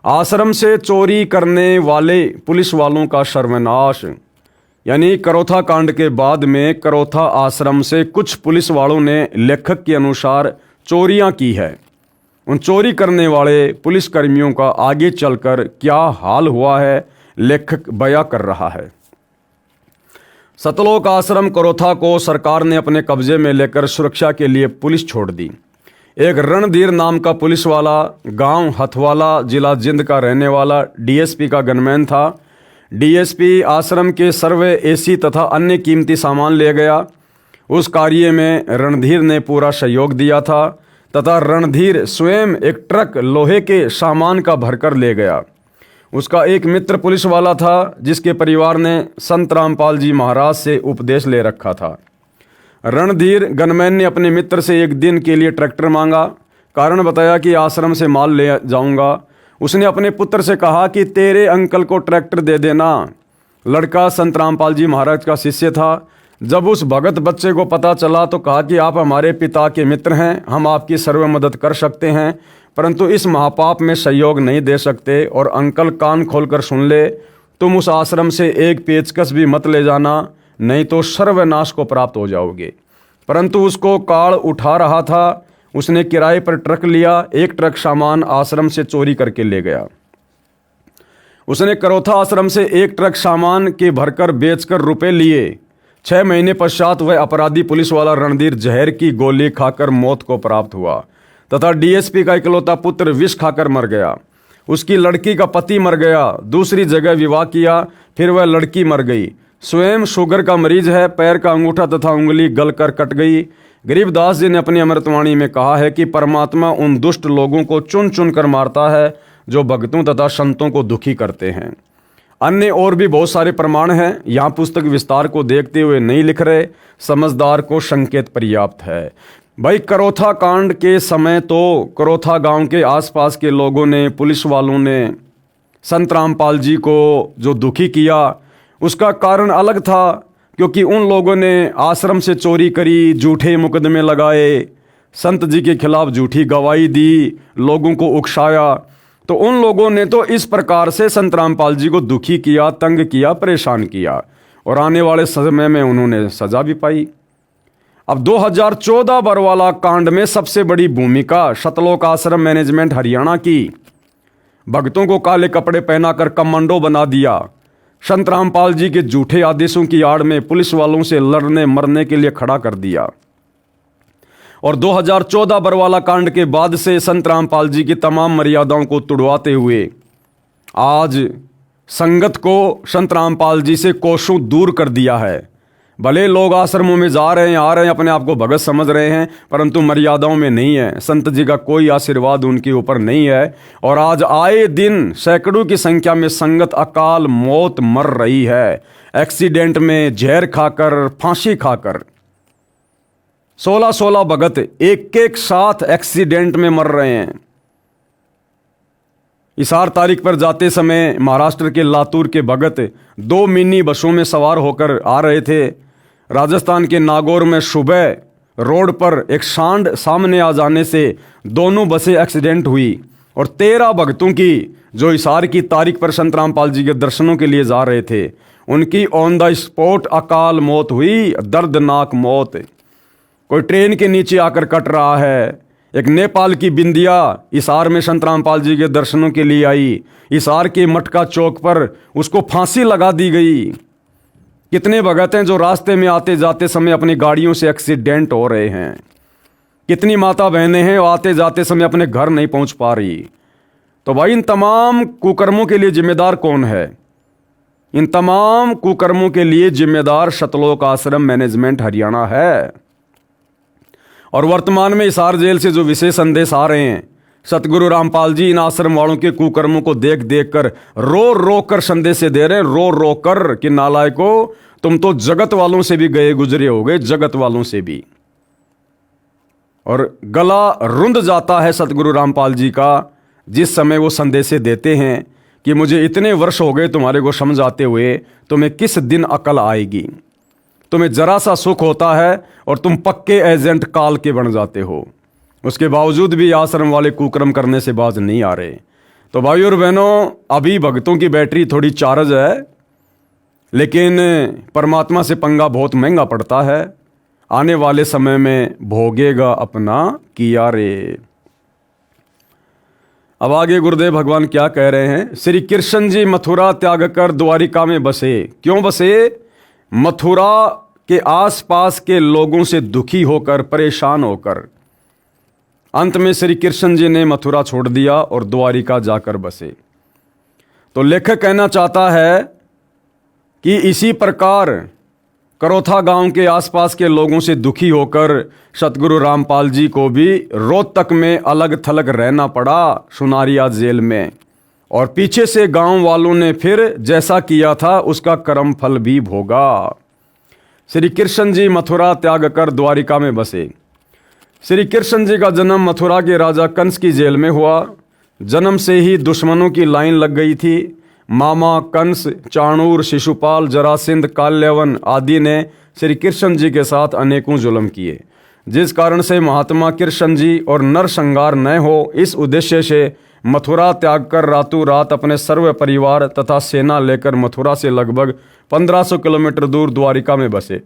आश्रम से चोरी करने वाले पुलिस वालों का सर्वनाश। यानी करोथा कांड के बाद में करोथा आश्रम से कुछ पुलिस वालों ने लेखक के अनुसार चोरियां की है। उन चोरी करने वाले पुलिस कर्मियों का आगे चलकर क्या हाल हुआ है लेखक बयां कर रहा है। सतलोक आश्रम करोथा को सरकार ने अपने कब्जे में लेकर सुरक्षा के लिए पुलिस छोड़ दी। एक रणधीर नाम का पुलिस वाला गांव हथवाला, जिला जिंद का रहने वाला डीएसपी का गनमैन था। डीएसपी आश्रम के सर्वे एसी तथा अन्य कीमती सामान ले गया। उस कार्य में रणधीर ने पूरा सहयोग दिया था तथा रणधीर स्वयं एक ट्रक लोहे के सामान का भरकर ले गया। उसका एक मित्र पुलिस वाला था, जिसके परिवार ने संत रामपाल जी महाराज से उपदेश ले रखा था। रणधीर गनमैन ने अपने मित्र से एक दिन के लिए ट्रैक्टर मांगा। कारण बताया कि आश्रम से माल ले जाऊंगा। उसने अपने पुत्र से कहा कि तेरे अंकल को ट्रैक्टर दे देना। लड़का संत रामपाल जी महाराज का शिष्य था। जब उस भगत बच्चे को पता चला तो कहा कि आप हमारे पिता के मित्र हैं, हम आपकी सर्व मदद कर सकते हैं, परंतु इस महापाप में सहयोग नहीं दे सकते। और अंकल कान खोलकर सुन ले, तुम उस आश्रम से एक पेचकस भी मत ले जाना, नहीं तो सर्वनाश को प्राप्त हो जाओगे। परंतु उसको काल उठा रहा था। उसने किराए पर ट्रक लिया, एक ट्रक सामान आश्रम से चोरी करके ले गया। उसने करोथा आश्रम से एक ट्रक सामान के भरकर बेचकर रुपए लिए। 6 महीने पश्चात वह अपराधी पुलिस वाला रणधीर जहर की गोली खाकर मौत को प्राप्त हुआ तथा डीएसपी का इकलौता पुत्र विष खाकर मर गया। उसकी लड़की का पति मर गया, दूसरी जगह विवाह किया, फिर वह लड़की मर गई। स्वयं शुगर का मरीज है, पैर का अंगूठा तथा उंगली गलकर कट गई। गरीबदास जी ने अपनी अमृतवाणी में कहा है कि परमात्मा उन दुष्ट लोगों को चुन चुन कर मारता है जो भक्तों तथा संतों को दुखी करते हैं। अन्य और भी बहुत सारे प्रमाण हैं, यहाँ पुस्तक विस्तार को देखते हुए नहीं लिख रहे, समझदार को संकेत पर्याप्त है। भाई करोथा कांड के समय तो करोथा गांव के आसपास के लोगों ने, पुलिस वालों ने संत रामपाल जी को जो दुखी किया उसका कारण अलग था, क्योंकि उन लोगों ने आश्रम से चोरी करी, झूठे मुकदमे लगाए, संत जी के खिलाफ झूठी गवाही दी, लोगों को उकसाया। तो उन लोगों ने तो इस प्रकार से संत रामपाल जी को दुखी किया, तंग किया, परेशान किया, और आने वाले समय में उन्होंने सजा भी पाई। अब 2014 बरवाला कांड में सबसे बड़ी भूमिका सतलोक आश्रम मैनेजमेंट हरियाणा की। भक्तों को काले कपड़े पहनाकर कमांडो बना दिया, संत रामपाल जी के झूठे आदेशों की आड़ में पुलिस वालों से लड़ने मरने के लिए खड़ा कर दिया। और 2014 बरवाला कांड के बाद से संत रामपाल जी की तमाम मर्यादाओं को तुड़वाते हुए आज संगत को संत रामपाल जी से कोसों दूर कर दिया है। भले लोग आश्रमों में जा रहे हैं, आ रहे हैं, अपने आप को भगत समझ रहे हैं, परंतु मर्यादाओं में नहीं है। संत जी का कोई आशीर्वाद उनके ऊपर नहीं है। और आज आए दिन सैकड़ों की संख्या में संगत अकाल मौत मर रही है, एक्सीडेंट में, जहर खाकर, फांसी खाकर। 16 भगत एक एक साथ एक्सीडेंट में मर रहे हैं। इसार तारीख पर जाते समय महाराष्ट्र के लातूर के भगत 2 मिनी बसों में सवार होकर आ रहे थे। राजस्थान के नागौर में सुबह रोड पर एक सांड सामने आ जाने से दोनों बसें एक्सीडेंट हुई और 13 भक्तों की, जो इसार की तारीख पर संत रामपाल जी के दर्शनों के लिए जा रहे थे, उनकी ऑन द स्पॉट अकाल मौत हुई। दर्दनाक मौत। कोई ट्रेन के नीचे आकर कट रहा है। एक नेपाल की बिंदिया इसार में संत रामपाल जी के दर्शनों के लिए आई। इसार के मटका चौक पर उसको फांसी लगा दी गई। कितने भगत हैं जो रास्ते में आते जाते समय अपनी गाड़ियों से एक्सीडेंट हो रहे हैं। कितनी माता बहनें हैं वो आते जाते समय अपने घर नहीं पहुंच पा रही। तो भाई इन तमाम कुकर्मों के लिए जिम्मेदार कौन है? इन तमाम कुकर्मों के लिए जिम्मेदार सतलोक आश्रम मैनेजमेंट हरियाणा है। और वर्तमान में इसार जेल से जो विशेष संदेश आ रहे हैं, सतगुरु रामपाल जी इन आश्रम वालों के कुकर्मों को देख देख कर रो कर संदेश दे रहे हैं, रो कर कि नालायको, तुम तो जगत वालों से भी गए गुजरे हो गए, जगत वालों से भी। और गला रुंध जाता है सतगुरु रामपाल जी का जिस समय वो संदेश देते हैं कि मुझे इतने वर्ष हो गए तुम्हारे को समझाते हुए, तुम्हें किस दिन अकल आएगी। तुम्हें जरा सा सुख होता है और तुम पक्के एजेंट काल के बन जाते हो। उसके बावजूद भी आश्रम वाले कुकर्म करने से बाज नहीं आ रहे। तो भाइयों और बहनों, अभी भक्तों की बैटरी थोड़ी चार्ज है, लेकिन परमात्मा से पंगा बहुत महंगा पड़ता है। आने वाले समय में भोगेगा अपना किया रे। अब आगे गुरुदेव भगवान क्या कह रहे हैं। श्री कृष्ण जी मथुरा त्याग कर द्वारिका में बसे। क्यों बसे? मथुरा के आसपास के लोगों से दुखी होकर, परेशान होकर अंत में श्री कृष्ण जी ने मथुरा छोड़ दिया और द्वारिका जाकर बसे। तो लेखक कहना चाहता है कि इसी प्रकार करोथा गांव के आसपास के लोगों से दुखी होकर सतगुरु रामपाल जी को भी रोहतक में अलग थलग रहना पड़ा, सुनारिया जेल में। और पीछे से गांव वालों ने फिर जैसा किया था उसका कर्म फल भी भोगा। श्री कृष्ण जी मथुरा त्याग कर द्वारिका में बसे। श्री कृष्ण जी का जन्म मथुरा के राजा कंस की जेल में हुआ। जन्म से ही दुश्मनों की लाइन लग गई थी। मामा कंस, चाणूर, शिशुपाल, जरासिंध, काल्यवन आदि ने श्री कृष्ण जी के साथ अनेकों जुल्म किए, जिस कारण से महात्मा कृष्ण जी और नरसंहार न हो, इस उद्देश्य से मथुरा त्याग कर रातों रात अपने सर्व परिवार तथा सेना लेकर मथुरा से लगभग 1500 किलोमीटर दूर द्वारिका में बसे।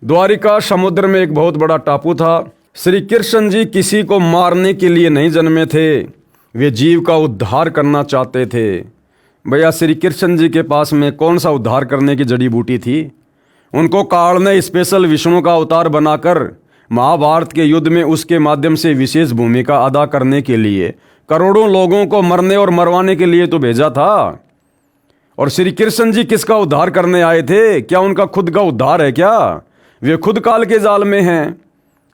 द्वारिका समुद्र में एक बहुत बड़ा टापू था। श्री कृष्ण जी किसी को मारने के लिए नहीं जन्मे थे, वे जीव का उद्धार करना चाहते थे। भैया श्री कृष्ण जी के पास में कौन सा उद्धार करने की जड़ी बूटी थी? उनको काल ने स्पेशल विष्णु का अवतार बनाकर महाभारत के युद्ध में उसके माध्यम से विशेष भूमिका अदा करने के लिए करोड़ों लोगों को मरने और मरवाने के लिए तो भेजा था। और श्री कृष्ण जी किसका उद्धार करने आए थे? क्या उनका खुद का उद्धार है क्या? वे खुद काल के जाल में हैं।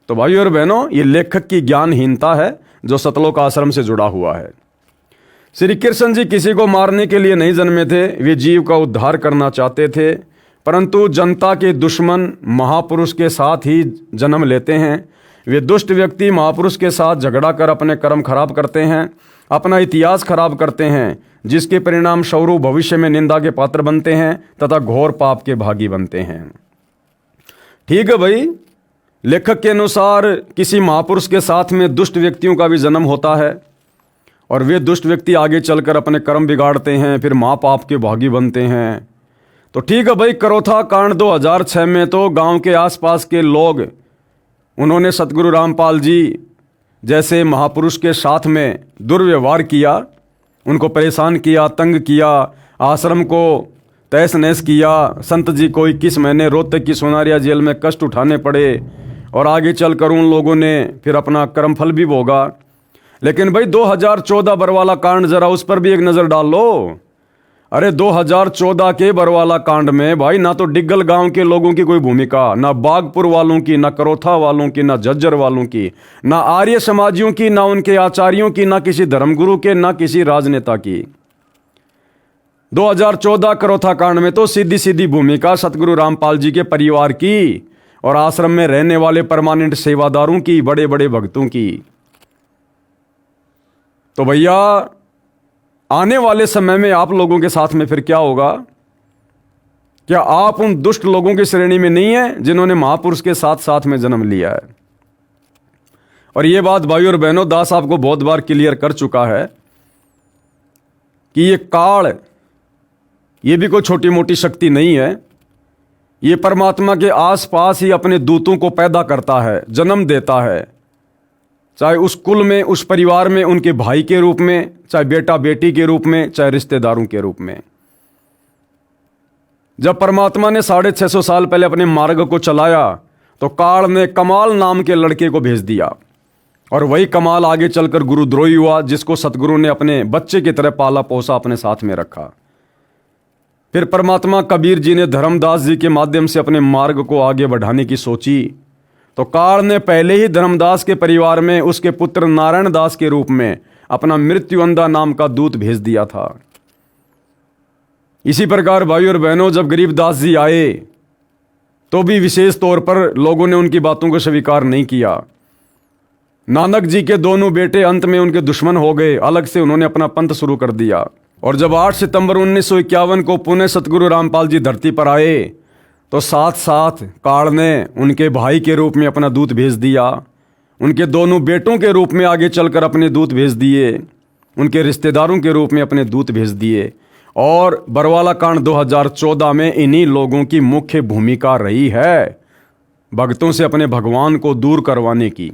तो भाइयों और बहनों, ये लेखक की ज्ञानहीनता है जो सतलोक आश्रम से जुड़ा हुआ है। श्री कृष्ण जी किसी को मारने के लिए नहीं जन्मे थे, वे जीव का उद्धार करना चाहते थे। परंतु जनता के दुश्मन महापुरुष के साथ ही जन्म लेते हैं। वे दुष्ट व्यक्ति महापुरुष के साथ झगड़ा कर अपने कर्म खराब करते हैं, अपना इतिहास खराब करते हैं, जिसके परिणाम स्वरूप भविष्य में निंदा के पात्र बनते हैं तथा घोर पाप के भागी बनते हैं। ठीक है भाई, लेखक के अनुसार किसी महापुरुष के साथ में दुष्ट व्यक्तियों का भी जन्म होता है और वे दुष्ट व्यक्ति आगे चलकर अपने कर्म बिगाड़ते हैं, फिर महापाप के भागी बनते हैं। तो ठीक है भाई, करोथा कांड 2006 में तो गांव के आसपास के लोग उन्होंने सतगुरु रामपाल जी जैसे महापुरुष के साथ में दुर्व्यवहार किया, उनको परेशान किया, तंग किया, आश्रम को तहस नहस किया। संत जी को 21 महीने रोहतक की सोनारिया जेल में कष्ट उठाने पड़े और आगे चलकर उन लोगों ने फिर अपना कर्मफल भी भोगा। लेकिन भाई 2014 बरवाला कांड, जरा उस पर भी एक नज़र डाल लो। अरे 2014 के बरवाला कांड में भाई ना तो डिग्गल गांव के लोगों की कोई भूमिका, ना बागपुर वालों की, ना करोथा वालों की, ना झज्जर वालों की, ना आर्य समाजियों की, ना उनके आचार्यों की, ना किसी धर्मगुरु के, ना किसी राजनेता की। 2014 करोथा कांड में तो सीधी सीधी भूमिका सतगुरु रामपाल जी के परिवार की और आश्रम में रहने वाले परमानेंट सेवादारों की, बड़े बड़े भक्तों की। तो भैया आने वाले समय में आप लोगों के साथ में फिर क्या होगा? क्या आप उन दुष्ट लोगों की श्रेणी में नहीं है जिन्होंने महापुरुष के साथ साथ में जन्म लिया है? और ये बात भाई और बहनों दास आपको बहुत बार क्लियर कर चुका है कि ये काल, ये भी कोई छोटी मोटी शक्ति नहीं है। ये परमात्मा के आसपास ही अपने दूतों को पैदा करता है, जन्म देता है, चाहे उस कुल में, उस परिवार में उनके भाई के रूप में, चाहे बेटा बेटी के रूप में, चाहे रिश्तेदारों के रूप में। जब परमात्मा ने 650 साल पहले अपने मार्ग को चलाया तो काल ने कमाल नाम के लड़के को भेज दिया और वही कमाल आगे चलकर गुरुद्रोही हुआ, जिसको सतगुरु ने अपने बच्चे की तरह पाला पोसा, अपने साथ में रखा। फिर परमात्मा कबीर जी ने धर्मदास जी के माध्यम से अपने मार्ग को आगे बढ़ाने की सोची तो काल ने पहले ही धर्मदास के परिवार में उसके पुत्र नारायण दास के रूप में अपना मृत्युअंधा नाम का दूत भेज दिया था। इसी प्रकार भाई और बहनों, जब गरीबदास जी आए तो भी विशेष तौर पर लोगों ने उनकी बातों को स्वीकार नहीं किया। नानक जी के दोनों बेटे अंत में उनके दुश्मन हो गए, अलग से उन्होंने अपना पंथ शुरू कर दिया। और जब 8 सितंबर 1951 को पुणे सतगुरु रामपाल जी धरती पर आए तो साथ साथ काल ने उनके भाई के रूप में अपना दूत भेज दिया, उनके दोनों बेटों के रूप में आगे चलकर अपने दूत भेज दिए, उनके रिश्तेदारों के रूप में अपने दूत भेज दिए। और बरवाला कांड 2014 में इन्हीं लोगों की मुख्य भूमिका रही है भक्तों से अपने भगवान को दूर करवाने की।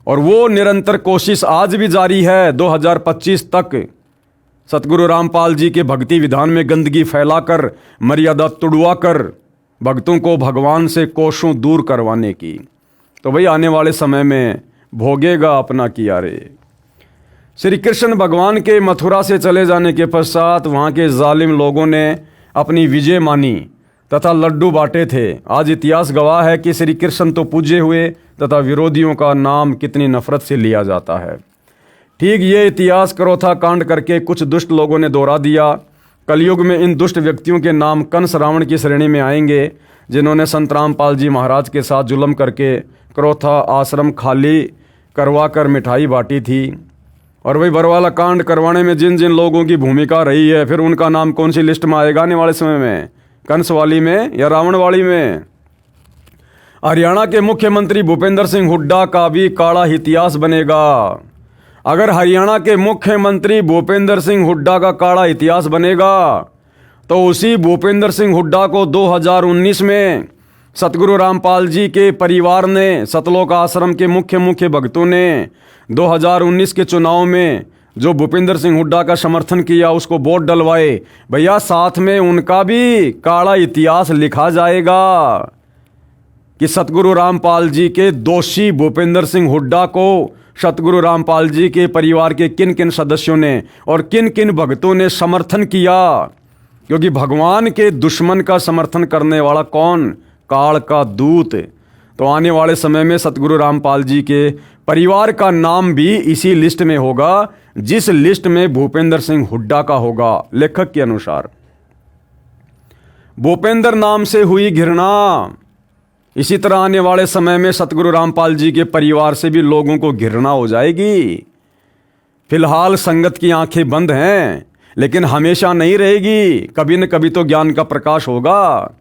और वो निरंतर कोशिश आज भी जारी है। 2025 तक सतगुरु रामपाल जी के भक्ति विधान में गंदगी फैलाकर, मर्यादा तुड़वाकर भक्तों को भगवान से कोसों दूर करवाने की। तो भाई आने वाले समय में भोगेगा अपना किया रे। श्री कृष्ण भगवान के मथुरा से चले जाने के पश्चात वहाँ के जालिम लोगों ने अपनी विजय मानी तथा लड्डू बांटे थे। आज इतिहास गवाह है कि श्री कृष्ण तो पूजे हुए तथा विरोधियों का नाम कितनी नफरत से लिया जाता है। ठीक ये इतिहास करोथा कांड करके कुछ दुष्ट लोगों ने दोहरा दिया। कलयुग में इन दुष्ट व्यक्तियों के नाम कंस रावण की श्रेणी में आएंगे, जिन्होंने संत रामपाल जी महाराज के साथ जुल्म करके करोथा आश्रम खाली करवा कर मिठाई बांटी थी। और वही बरवाला कांड करवाने में जिन जिन लोगों की भूमिका रही है, फिर उनका नाम कौन सी लिस्ट में आएगा आने वाले समय में? कंस वाली में या रावण वाली में? हरियाणा के मुख्यमंत्री भूपेंद्र सिंह हुड्डा का भी काला इतिहास बनेगा। अगर हरियाणा के मुख्यमंत्री भूपेंद्र सिंह हुड्डा का काला इतिहास बनेगा तो उसी भूपेंद्र सिंह हुड्डा को 2019 में सतगुरु रामपाल जी के परिवार ने, सतलोक आश्रम के मुख्य भक्तों ने 2019 के चुनाव में जो भूपेंद्र सिंह हुड्डा का समर्थन किया, उसको वोट डलवाए। भैया साथ में उनका भी काला इतिहास लिखा जाएगा कि सतगुरु रामपाल जी के दोषी भूपेंद्र सिंह हुड्डा को सतगुरु रामपाल जी के परिवार के किन किन सदस्यों ने और किन किन भक्तों ने समर्थन किया। क्योंकि भगवान के दुश्मन का समर्थन करने वाला कौन? काल का दूत। तो आने वाले समय में सतगुरु रामपाल जी के परिवार का नाम भी इसी लिस्ट में होगा, जिस लिस्ट में भूपेंद्र सिंह हुड्डा का होगा। लेखक के अनुसार भूपेंद्र नाम से हुई घृणा, इसी तरह आने वाले समय में सतगुरु रामपाल जी के परिवार से भी लोगों को घृणा हो जाएगी। फिलहाल संगत की आंखें बंद हैं, लेकिन हमेशा नहीं रहेगी, कभी न कभी तो ज्ञान का प्रकाश होगा।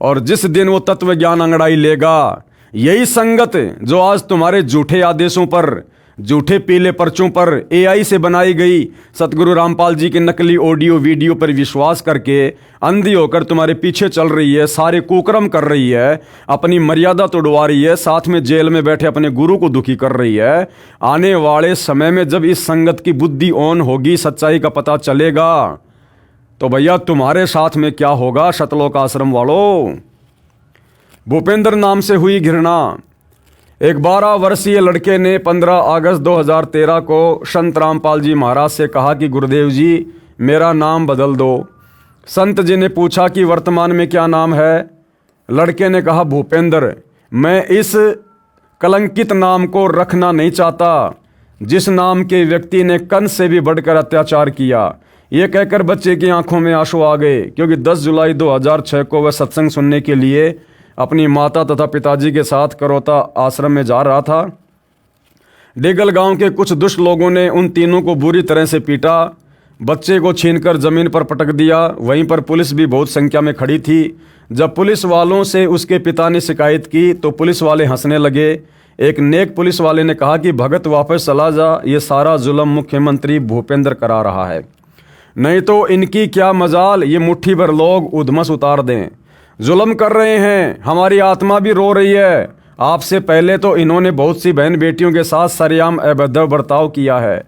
और जिस दिन वो तत्व ज्ञान अंगड़ाई लेगा, यही संगत जो आज तुम्हारे झूठे आदेशों पर, झूठे पीले पर्चों पर एआई से बनाई गई सतगुरु रामपाल जी के नकली ऑडियो वीडियो पर विश्वास करके अंधी होकर तुम्हारे पीछे चल रही है, सारे कुकर्म कर रही है, अपनी मर्यादा तोड़वा रही है, साथ में जेल में बैठे अपने गुरु को दुखी कर रही है। आने वाले समय में जब इस संगत की बुद्धि ऑन होगी, सच्चाई का पता चलेगा, तो भैया तुम्हारे साथ में क्या होगा सतलोक आश्रम वालों। भूपेंद्र नाम से हुई घृणा। एक 12 वर्षीय लड़के ने 15 अगस्त 2013 को संत रामपाल जी महाराज से कहा कि गुरुदेव जी मेरा नाम बदल दो। संत जी ने पूछा कि वर्तमान में क्या नाम है। लड़के ने कहा भूपेंद्र। मैं इस कलंकित नाम को रखना नहीं चाहता जिस नाम के व्यक्ति ने कंस से भी बढ़कर अत्याचार किया। ये कहकर बच्चे की आंखों में आंसू आ गए, क्योंकि 10 जुलाई 2006 को वह सत्संग सुनने के लिए अपनी माता तथा पिताजी के साथ करोता आश्रम में जा रहा था। डेगल गांव के कुछ दुष्ट लोगों ने उन तीनों को बुरी तरह से पीटा, बच्चे को छीनकर जमीन पर पटक दिया। वहीं पर पुलिस भी बहुत संख्या में खड़ी थी। जब पुलिस वालों से उसके पिता ने शिकायत की तो पुलिस वाले हंसने लगे। एक नेक पुलिस वाले ने कहा कि भगत वापस चला जा, ये सारा जुल्म मुख्यमंत्री भूपेंद्र करा रहा है, नहीं तो इनकी क्या मजाल ये मुट्ठी भर लोग उधमस उतार दें। जुल्म कर रहे हैं, हमारी आत्मा भी रो रही है। आपसे पहले तो इन्होंने बहुत सी बहन बेटियों के साथ सरेआम अभद्र बर्ताव किया है,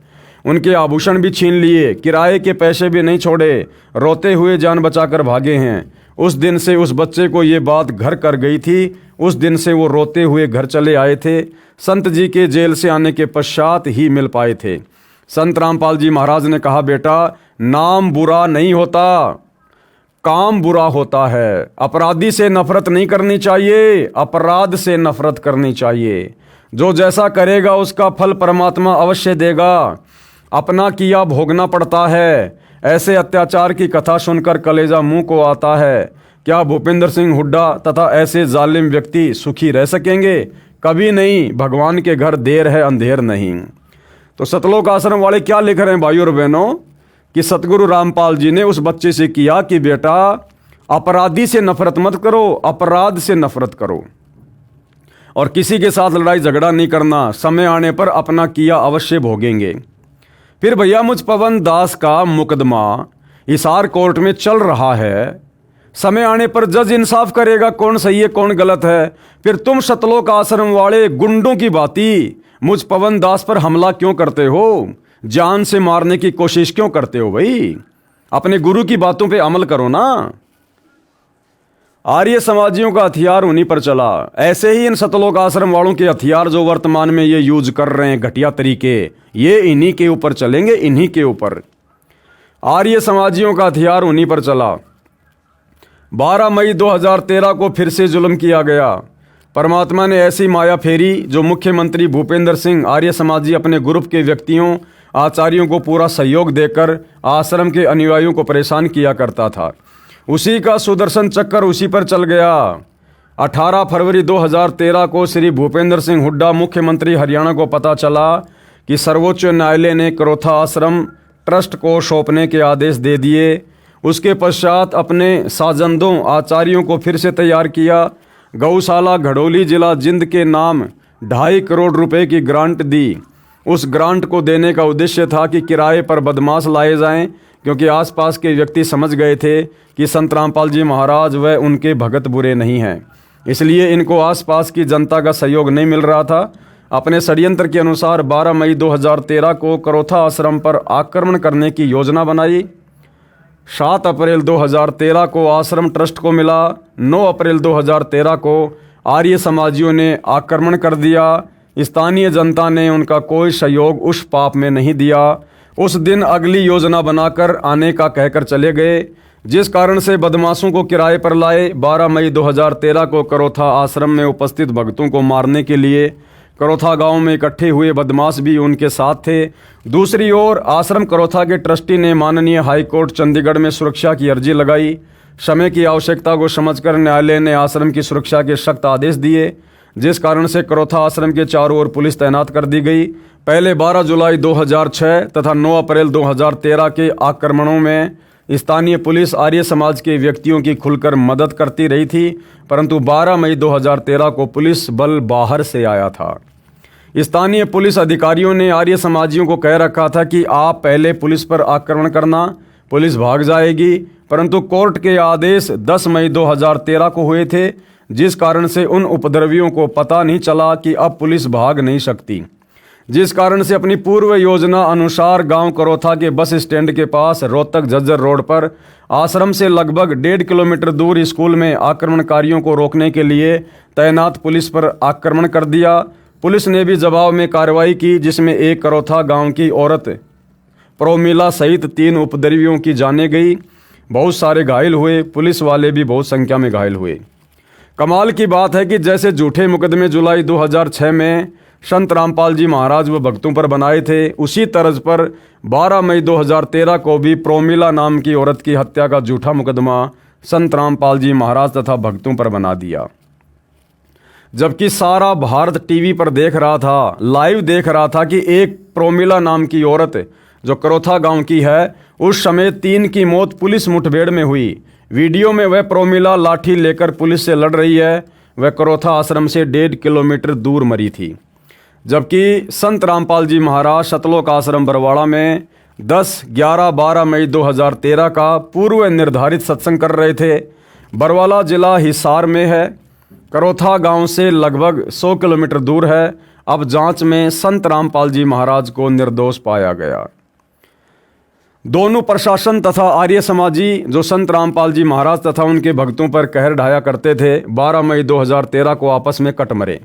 उनके आभूषण भी छीन लिए, किराए के पैसे भी नहीं छोड़े, रोते हुए जान बचाकर भागे हैं। उस दिन से उस बच्चे को ये बात घर कर गई थी। उस दिन से वो रोते हुए घर चले आए थे। संत जी के जेल से आने के पश्चात ही मिल पाए थे। संत रामपाल जी महाराज ने कहा बेटा, नाम बुरा नहीं होता, काम बुरा होता है। अपराधी से नफरत नहीं करनी चाहिए, अपराध से नफरत करनी चाहिए। जो जैसा करेगा उसका फल परमात्मा अवश्य देगा। अपना किया भोगना पड़ता है। ऐसे अत्याचार की कथा सुनकर कलेजा मुंह को आता है। क्या भूपेंद्र सिंह हुड्डा तथा ऐसे जालिम व्यक्ति सुखी रह सकेंगे? कभी नहीं। भगवान के घर देर है अंधेर नहीं। तो सतलोक आश्रम वाले क्या लिख रहे हैं भाइयों और बहनों कि सतगुरु रामपाल जी ने उस बच्चे से किया कि बेटा अपराधी से नफरत मत करो, अपराध से नफरत करो, और किसी के साथ लड़ाई झगड़ा नहीं करना। समय आने पर अपना किया अवश्य भोगेंगे। फिर भैया मुझ पवन दास का मुकदमा हिसार कोर्ट में चल रहा है। समय आने पर जज इंसाफ करेगा कौन सही है कौन गलत है। फिर तुम सतलोक आश्रम वाले गुंडों की भांति मुझ पवन दास पर हमला क्यों करते हो? जान से मारने की कोशिश क्यों करते हो भाई? अपने गुरु की बातों पे अमल करो ना। आर्य समाजियों का हथियार उन्हीं पर चला। ऐसे ही इन सतलोक आश्रम वालों के हथियार जो वर्तमान में ये यूज कर रहे हैं घटिया तरीके, ये इन्हीं के ऊपर चलेंगे, इन्हीं के ऊपर। आर्य समाजियों का हथियार उन्हीं पर चला। 12 मई 2013 को फिर से जुल्म किया गया। परमात्मा ने ऐसी माया फेरी जो मुख्यमंत्री भूपेंद्र सिंह आर्य समाजी अपने ग्रुप के व्यक्तियों आचार्यों को पूरा सहयोग देकर आश्रम के अनुयायियों को परेशान किया करता था। उसी का सुदर्शन चक्कर उसी पर चल गया। 18 फरवरी 2013 को श्री भूपेंद्र सिंह हुड्डा मुख्यमंत्री हरियाणा को पता चला कि सर्वोच्च न्यायालय ने करोथा आश्रम ट्रस्ट को सौंपने के आदेश दे दिए। उसके पश्चात अपने साजंदों आचार्यों को फिर से तैयार किया। गौशाला घड़ोली जिला जिंद के नाम 2.5 करोड़ रुपए की ग्रांट दी। उस ग्रांट को देने का उद्देश्य था कि किराए पर बदमाश लाए जाएं, क्योंकि आसपास के व्यक्ति समझ गए थे कि संत रामपाल जी महाराज व उनके भगत बुरे नहीं हैं, इसलिए इनको आसपास की जनता का सहयोग नहीं मिल रहा था। अपने षड्यंत्र के अनुसार 12 मई 2013 को करोथा आश्रम पर आक्रमण करने की योजना बनाई। 7 अप्रैल 2013 को आश्रम ट्रस्ट को मिला। 9 अप्रैल 2013 को आर्य समाजियों ने आक्रमण कर दिया। स्थानीय जनता ने उनका कोई सहयोग उस पाप में नहीं दिया। उस दिन अगली योजना बनाकर आने का कहकर चले गए, जिस कारण से बदमाशों को किराए पर लाए। 12 मई 2013 को करोथा आश्रम में उपस्थित भक्तों को मारने के लिए करोथा गांव में इकट्ठे हुए बदमाश भी उनके साथ थे। दूसरी ओर आश्रम करोथा के ट्रस्टी ने माननीय हाई कोर्ट चंडीगढ़ में सुरक्षा की अर्जी लगाई। समय की आवश्यकता को समझकर न्यायालय ने आश्रम की सुरक्षा के सख्त आदेश दिए, जिस कारण से करोथा आश्रम के चारों ओर पुलिस तैनात कर दी गई। पहले 12 जुलाई 2006 तथा 9 अप्रैल 2013 के आक्रमणों में स्थानीय पुलिस आर्य समाज के व्यक्तियों की खुलकर मदद करती रही थी, परंतु 12 मई 2013 को पुलिस बल बाहर से आया था। स्थानीय पुलिस अधिकारियों ने आर्य समाजियों को कह रखा था कि आप पहले पुलिस पर आक्रमण करना, पुलिस भाग जाएगी, परंतु कोर्ट के आदेश 10 मई 2013 को हुए थे, जिस कारण से उन उपद्रवियों को पता नहीं चला कि अब पुलिस भाग नहीं सकती, जिस कारण से अपनी पूर्व योजना अनुसार गांव करोथा के बस स्टैंड के पास रोहतक झज्जर रोड पर आश्रम से लगभग 1.5 किलोमीटर दूर स्कूल में आक्रमणकारियों को रोकने के लिए तैनात पुलिस पर आक्रमण कर दिया। पुलिस ने भी जवाब में कार्रवाई की, जिसमें एक करोथा गांव की औरत प्रोमिला सहित 3 उपद्रवियों की जानें गई। बहुत सारे घायल हुए, पुलिस वाले भी बहुत संख्या में घायल हुए। कमाल की बात है कि जैसे झूठे मुकदमे जुलाई 2006 में संत रामपाल जी महाराज व भक्तों पर बनाए थे, उसी तर्ज पर 12 मई 2013 को भी प्रोमिला नाम की औरत की हत्या का झूठा मुकदमा संत रामपाल जी महाराज तथा भक्तों पर बना दिया। जबकि सारा भारत टीवी पर देख रहा था, लाइव देख रहा था कि एक प्रोमिला नाम की औरत जो करोथा गांव की है, उस समय 3 की मौत पुलिस मुठभेड़ में हुई। वीडियो में वह प्रोमिला लाठी लेकर पुलिस से लड़ रही है। वह करोथा आश्रम से 1.5 किलोमीटर दूर मरी थी। जबकि संत रामपाल जी महाराज सतलोक आश्रम बरवाड़ा में 10, 11, 12 मई 2013 का पूर्व निर्धारित सत्संग कर रहे थे। बरवाला जिला हिसार में है, करोथा गांव से लगभग 100 किलोमीटर दूर है। अब जांच में संत रामपाल जी महाराज को निर्दोष पाया गया। दोनों प्रशासन तथा आर्य समाजी जो संत रामपाल जी महाराज तथा उनके भक्तों पर कहर ढाया करते थे, 12 मई 2013 को आपस में कट मरे।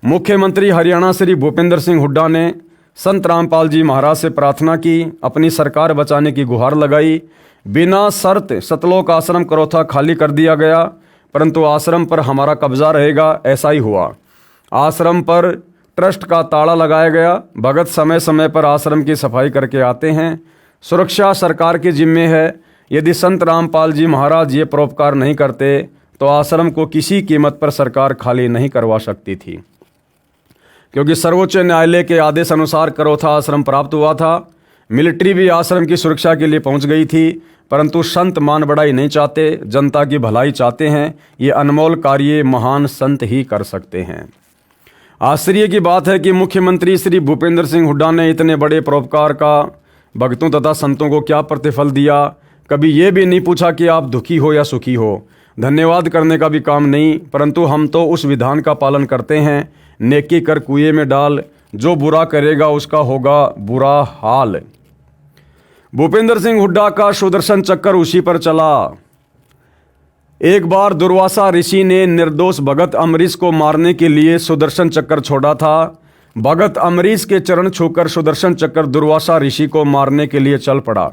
मुख्यमंत्री हरियाणा श्री भूपेंद्र सिंह हुड्डा ने संत रामपाल जी महाराज से प्रार्थना की, अपनी सरकार बचाने की गुहार लगाई। बिना शर्त सतलोक आश्रम करोथा खाली कर दिया गया, परंतु आश्रम पर हमारा कब्जा रहेगा, ऐसा ही हुआ। आश्रम पर ट्रस्ट का ताला लगाया गया। भगत समय समय पर आश्रम की सफाई करके आते हैं। सुरक्षा सरकार के जिम्मे है। यदि संत रामपाल जी महाराज ये परोपकार नहीं करते तो आश्रम को किसी कीमत पर सरकार खाली नहीं करवा सकती थी, क्योंकि सर्वोच्च न्यायालय के आदेश अनुसार करोथा आश्रम प्राप्त हुआ था। मिलिट्री भी आश्रम की सुरक्षा के लिए पहुंच गई थी, परंतु संत मान बढ़ाई नहीं चाहते, जनता की भलाई चाहते हैं। ये अनमोल कार्य महान संत ही कर सकते हैं। आश्चर्य की बात है कि मुख्यमंत्री श्री भूपेंद्र सिंह हुड्डा ने इतने बड़े परोपकार का भक्तों तथा संतों को क्या प्रतिफल दिया। कभी ये भी नहीं पूछा कि आप दुखी हो या सुखी हो। धन्यवाद करने का भी काम नहीं, परंतु हम तो उस विधान का पालन करते हैं, नेकी कर कुएं में डाल, जो बुरा करेगा उसका होगा बुरा हाल। भूपेंद्र सिंह हुड्डा का सुदर्शन चक्कर उसी पर चला। एक बार दुर्वासा ऋषि ने निर्दोष भगत अम्बरीश को मारने के लिए सुदर्शन चक्कर छोड़ा था। भगत अम्बरीश के चरण छूकर सुदर्शन चक्कर दुर्वासा ऋषि को मारने के लिए चल पड़ा।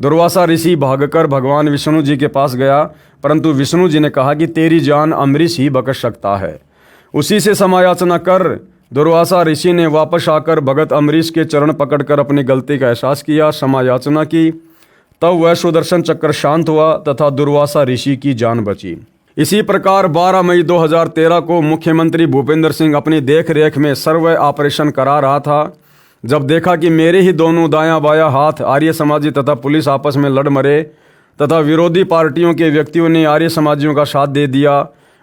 दुर्वासा ऋषि भागकर भगवान विष्णु जी के पास गया, परंतु विष्णु जी ने कहा कि तेरी जान अम्बरीश ही बख्श सकता है। उसी से क्षमायाचना कर दुर्वासा ऋषि ने वापस आकर भगत अम्बरीश के चरण पकड़कर अपनी गलती का एहसास किया, क्षमायाचना की। तब वह सुदर्शन चक्कर शांत हुआ तथा दुर्वासा ऋषि की जान बची। इसी प्रकार 12 मई 2013 को मुख्यमंत्री भूपेंद्र सिंह अपनी देखरेख में सर्वे ऑपरेशन करा रहा था। जब देखा कि मेरे ही दोनों दायां बायां हाथ आर्य समाजी तथा पुलिस आपस में लड़ मरे तथा विरोधी पार्टियों के व्यक्तियों ने आर्य समाजियों का साथ दे दिया,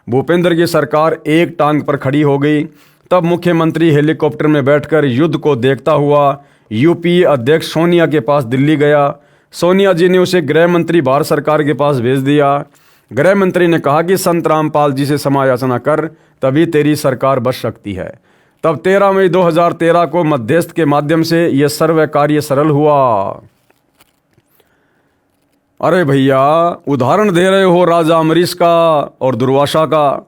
भूपेंद्र की सरकार एक टांग पर खड़ी हो गई। तब मुख्यमंत्री हेलीकॉप्टर में बैठकर युद्ध को देखता हुआ यूपीए अध्यक्ष सोनिया के पास दिल्ली गया। सोनिया जी ने उसे गृह मंत्री भारत सरकार के पास भेज दिया। गृह मंत्री ने कहा कि संत रामपाल जी से क्षमायाचना कर, तभी तेरी सरकार बच सकती है। तब 13 मई 2013 को मध्यस्थ के माध्यम से यह सर्व कार्य सरल हुआ। अरे भैया, उदाहरण दे रहे हो राजा अम्बरीश का और दुर्वासा का,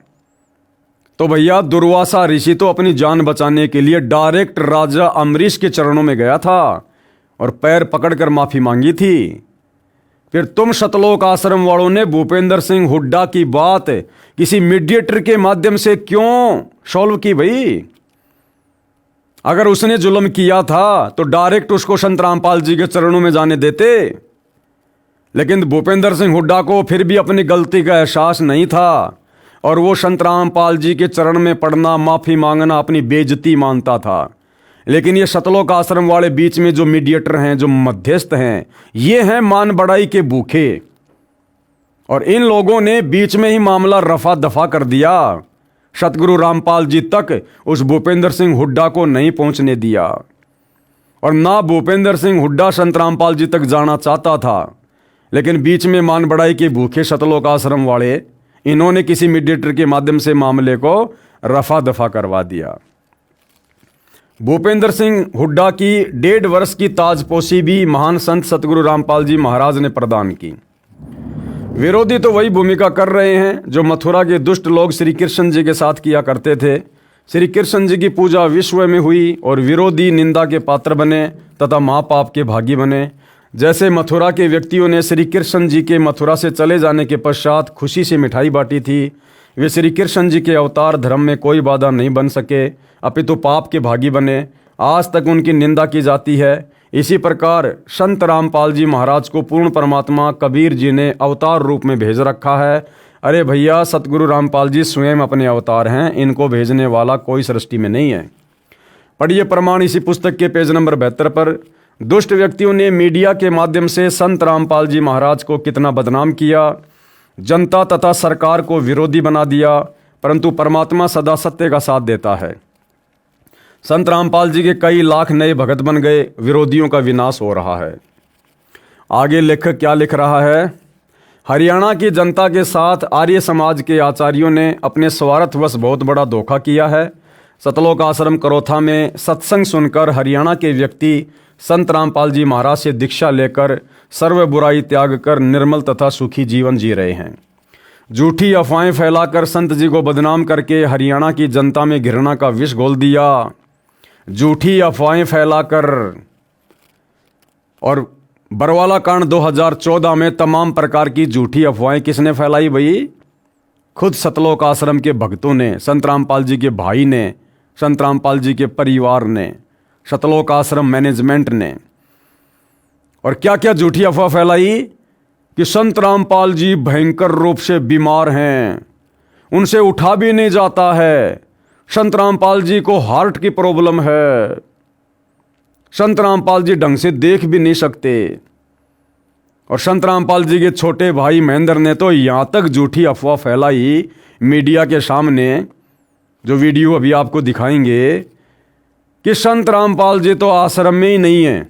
तो भैया दुर्वासा ऋषि तो अपनी जान बचाने के लिए डायरेक्ट राजा अम्बरीश के चरणों में गया था और पैर पकड़कर माफी मांगी थी। फिर तुम सतलोक आश्रम वालों ने भूपेंद्र सिंह हुड्डा की बात किसी मीडिएटर के माध्यम से क्यों सॉल्व की भाई? अगर उसने जुल्म किया था तो डायरेक्ट उसको संत रामपाल जी के चरणों में जाने देते। लेकिन भूपेंद्र सिंह हुड्डा को फिर भी अपनी गलती का एहसास नहीं था और वो संत रामपाल जी के चरण में पड़ना, माफी मांगना अपनी बेइज्जती मानता था। लेकिन ये सतलोक आश्रम वाले बीच में जो मीडिएटर हैं, जो मध्यस्थ हैं, ये हैं मान बढ़ाई के भूखे, और इन लोगों ने बीच में ही मामला रफा दफा कर दिया। सतगुरु रामपाल जी तक उस भूपेंद्र सिंह हुड्डा को नहीं पहुंचने दिया और ना भूपेंद्र सिंह हुड्डा संत रामपाल जी तक जाना चाहता था। लेकिन बीच में मान बढ़ाई के भूखे सतलोक आश्रम वाले, इन्होंने किसी मीडिएटर के माध्यम से मामले को रफा दफा करवा दिया। भूपेंद्र सिंह हुड्डा की 1.5 वर्ष की ताजपोशी भी महान संत सतगुरु रामपाल जी महाराज ने प्रदान की। विरोधी तो वही भूमिका कर रहे हैं जो मथुरा के दुष्ट लोग श्री कृष्ण जी के साथ किया करते थे। श्री कृष्ण जी की पूजा विश्व में हुई और विरोधी निंदा के पात्र बने तथा महापाप के भागी बने। जैसे मथुरा के व्यक्तियों ने श्री कृष्ण जी के मथुरा से चले जाने के पश्चात खुशी से मिठाई बांटी थी, वे श्री कृष्ण जी के अवतार धर्म में कोई बाधा नहीं बन सके, अपितु पाप के भागी बने। आज तक उनकी निंदा की जाती है। इसी प्रकार संत रामपाल जी महाराज को पूर्ण परमात्मा कबीर जी ने अवतार रूप में भेज रखा है। अरे भैया, सतगुरु रामपाल जी स्वयं अपने अवतार हैं, इनको भेजने वाला कोई सृष्टि में नहीं है। पढ़िए प्रमाण इसी पुस्तक के पेज नंबर 72 पर। दुष्ट व्यक्तियों ने मीडिया के माध्यम से संत रामपाल जी महाराज को कितना बदनाम किया, जनता तथा सरकार को विरोधी बना दिया, परंतु परमात्मा सदा सत्य का साथ देता है। संत रामपाल जी के कई लाख नए भगत बन गए, विरोधियों का विनाश हो रहा है। आगे लेखक क्या लिख रहा है? हरियाणा की जनता के साथ आर्य समाज के आचार्यों ने अपने स्वार्थवश बहुत बड़ा धोखा किया है। सतलोक आश्रम करोथा में सत्संग सुनकर हरियाणा के व्यक्ति संत रामपाल जी महाराज से दीक्षा लेकर सर्व बुराई त्याग कर निर्मल तथा सुखी जीवन जी रहे हैं। झूठी अफवाहें फैलाकर संत जी को बदनाम करके हरियाणा की जनता में घृणा का विष घोल दिया। झूठी अफवाहें फैलाकर। और बरवाला कांड 2014 में तमाम प्रकार की झूठी अफवाहें किसने फैलाई भाई? खुद सतलोक आश्रम के भक्तों ने, संत रामपाल जी के भाई ने, संत रामपाल जी के परिवार ने, सतलोक आश्रम मैनेजमेंट ने। और क्या क्या झूठी अफवाह फैलाई कि संत रामपाल जी भयंकर रूप से बीमार हैं, उनसे उठा भी नहीं जाता है, संत रामपाल जी को हार्ट की प्रॉब्लम है, संत रामपाल जी ढंग से देख भी नहीं सकते। और संत रामपाल जी के छोटे भाई महेंद्र ने तो यहाँ तक झूठी अफवाह फैलाई मीडिया के सामने, जो वीडियो अभी आपको दिखाएंगे, कि संत रामपाल जी तो आश्रम में ही नहीं है,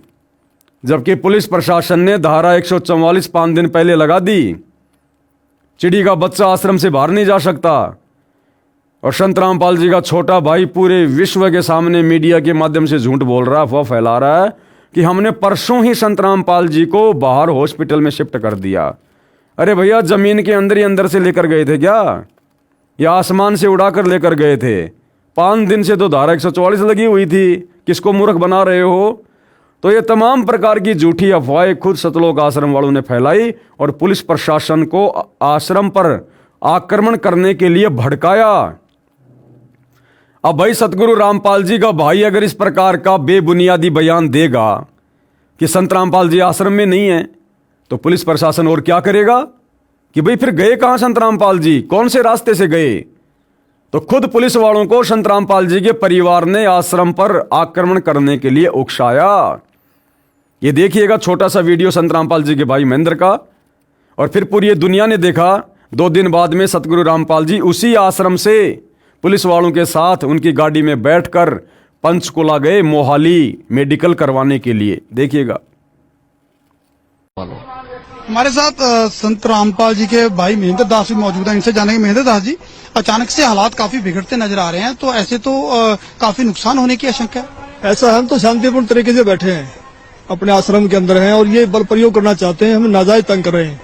जबकि पुलिस प्रशासन ने धारा 144 5 दिन पहले लगा दी। चिड़ी का बच्चा आश्रम से बाहर नहीं जा सकता। और संत रामपाल जी का छोटा भाई पूरे विश्व के सामने मीडिया के माध्यम से झूठ बोल रहा है, अफवाह फैला रहा है कि हमने परसों ही संत रामपाल जी को बाहर हॉस्पिटल में शिफ्ट कर दिया। अरे भैया, जमीन के अंदर ही अंदर से लेकर गए थे क्या, या आसमान से उड़ाकर लेकर गए थे? 5 दिन से तो धारा 144 लगी हुई थी, किसको मूर्ख बना रहे हो? तो ये तमाम प्रकार की झूठी अफवाहें खुद सतलोक आश्रम वालों ने फैलाई और पुलिस प्रशासन को आश्रम पर आक्रमण करने के लिए भड़काया। अब भाई, सतगुरु रामपाल जी का भाई अगर इस प्रकार का बेबुनियादी बयान देगा कि संत रामपाल जी आश्रम में नहीं है, तो पुलिस प्रशासन और क्या करेगा कि भाई फिर गए कहां संत रामपाल जी, कौन से रास्ते से गए? तो खुद पुलिस वालों को संत रामपाल जी के परिवार ने आश्रम पर आक्रमण करने के लिए उकसाया। ये देखिएगा छोटा सा वीडियो संत रामपाल जी के भाई महेंद्र का। और फिर पूरी दुनिया ने देखा 2 दिन बाद में सतगुरु रामपाल जी उसी आश्रम से पुलिस वालों के साथ उनकी गाड़ी में बैठकर पंचकुला गए मोहाली मेडिकल करवाने के लिए। देखिएगा। हमारे साथ संत रामपाल जी के भाई महेंद्र दास भी मौजूद हैं। इनसे जानेंगे, महेंद्र दास जी, अचानक से हालात काफी बिगड़ते नजर आ रहे हैं, तो ऐसे तो काफी नुकसान होने की आशंका है। ऐसा हम तो शांतिपूर्ण तरीके से बैठे हैं, अपने आश्रम के अंदर हैं और ये बल प्रयोग करना चाहते हैं, हमें नाजायज तंग कर रहे हैं।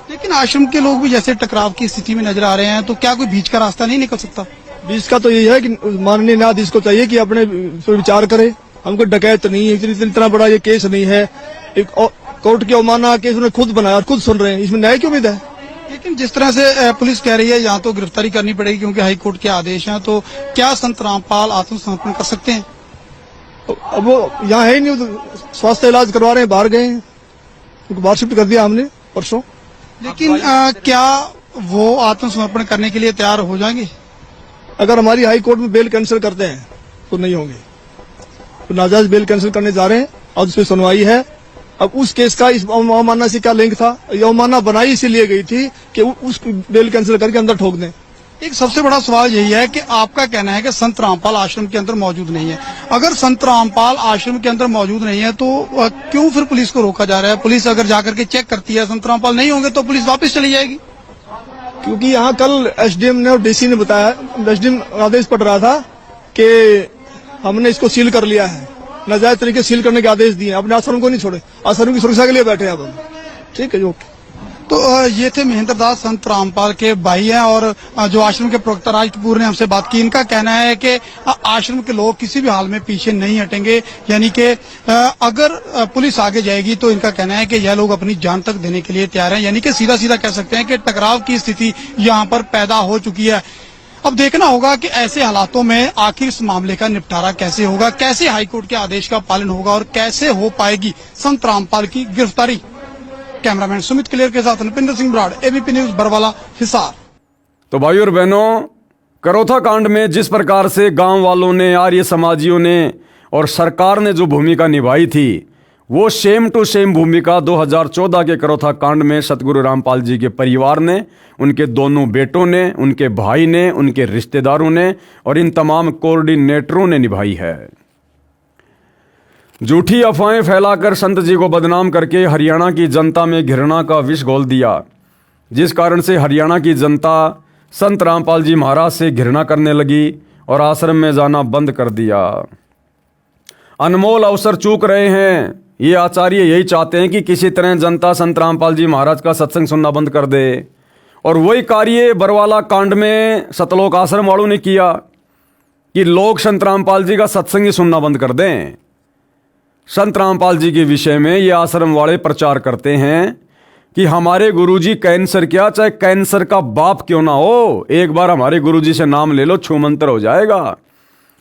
लेकिन आश्रम के लोग भी जैसे टकराव की स्थिति में नजर आ रहे हैं, तो क्या कोई बीच का रास्ता नहीं निकल सकता? बीच का तो यही है कि माननीय न्यायाधीश को चाहिए कि अपने पर विचार करे। हमको डकैत नहीं है, इतना बड़ा ये केस नहीं है, एक कोर्ट की अवमानना केस उन्होंने खुद बनाया और खुद सुन रहे हैं, इसमें न्याय की उम्मीद है। लेकिन जिस तरह से पुलिस कह रही है यहाँ तो गिरफ्तारी करनी पड़ेगी क्योंकि हाईकोर्ट के आदेश हैं, तो क्या संत रामपाल आत्मसमर्पण कर सकते हैं? अब वो यहाँ है ही नहीं, तो स्वास्थ्य इलाज करवा रहे हैं, बाहर गए हैं, उनको बाहर शिफ्ट कर दिया हमने परसों। लेकिन क्या वो आत्मसमर्पण करने के लिए तैयार हो जाएंगे? अगर हमारी हाई कोर्ट में बेल कैंसिल करते हैं तो नहीं होंगे, तो नाजायज बेल कैंसिल करने जा रहे हैं। आज उस पर सुनवाई है। अब उस केस का इस अवमानना से क्या लिंक था? ये अवमानना बनाई इसीलिए गई थी कि उस बेल कैंसिल करके अंदर ठोक दें। एक सबसे बड़ा सवाल यही है कि आपका कहना है कि संत रामपाल आश्रम के अंदर मौजूद नहीं है। अगर संत रामपाल आश्रम के अंदर मौजूद नहीं है तो क्यों फिर पुलिस को रोका जा रहा है? पुलिस अगर जाकर के चेक करती है संत रामपाल नहीं होंगे तो पुलिस वापस चली जाएगी। क्योंकि यहाँ कल एसडीएम ने और डीसी ने बताया, एसडीएम आदेश पड़ रहा था कि हमने इसको सील कर लिया है, नाजायज तरीके से सील करने के आदेश दिए। अपने आश्रम को नहीं छोड़े, आश्रम की सुरक्षा के लिए बैठे हैं अब हम। ठीक है, ओके। तो ये थे महेंद्र दास, संत रामपाल के भाई हैं और जो आश्रम के प्रवक्ता राज कपूर ने हमसे बात की। इनका कहना है कि आश्रम के लोग किसी भी हाल में पीछे नहीं हटेंगे, यानी कि अगर पुलिस आगे जाएगी तो इनका कहना है कि यह लोग अपनी जान तक देने के लिए तैयार हैं। यानी कि सीधा सीधा कह सकते हैं कि टकराव की स्थिति यहाँ पर पैदा हो चुकी है। अब देखना होगा कि ऐसे हालातों में आखिर इस मामले का निपटारा कैसे होगा, कैसे हाईकोर्ट के आदेश का पालन होगा और कैसे हो पाएगी संत रामपाल की गिरफ्तारी। कैमरामैन सुमित क्लियर के साथ नृपिंदर सिंह ब्राड़, एबीपी न्यूज बरवाला, हिसार। तो भाइयों और बहनों, करोथा कांड में जिस प्रकार से गांव वालों ने, आर्य समाजियों ने और सरकार ने जो भूमिका निभाई थी, वो सेम टू सेम भूमिका 2014 के करोथा कांड में सतगुरु रामपाल जी के परिवार ने, उनके दोनों बेटों ने, उनके भाई ने, उनके रिश्तेदारों ने और इन तमाम कोऑर्डिनेटरों ने निभाई है। झूठी अफवाहें फैलाकर संत जी को बदनाम करके हरियाणा की जनता में घृणा का विष घोल दिया, जिस कारण से हरियाणा की जनता संत रामपाल जी महाराज से घृणा करने लगी और आश्रम में जाना बंद कर दिया। अनमोल अवसर चूक रहे हैं। ये आचार्य यही चाहते हैं कि किसी तरह जनता संत रामपाल जी महाराज का सत्संग सुनना बंद कर दे, और वही कार्य बरवाला कांड में सतलोक आश्रम वालों ने किया कि लोग संत रामपाल जी का सत्संग ही सुनना बंद कर दें। संत रामपाल जी के विषय में ये आश्रम वाले प्रचार करते हैं कि हमारे गुरुजी कैंसर क्या, चाहे कैंसर का बाप क्यों ना हो, एक बार हमारे गुरुजी से नाम ले लो, छूमंतर हो जाएगा।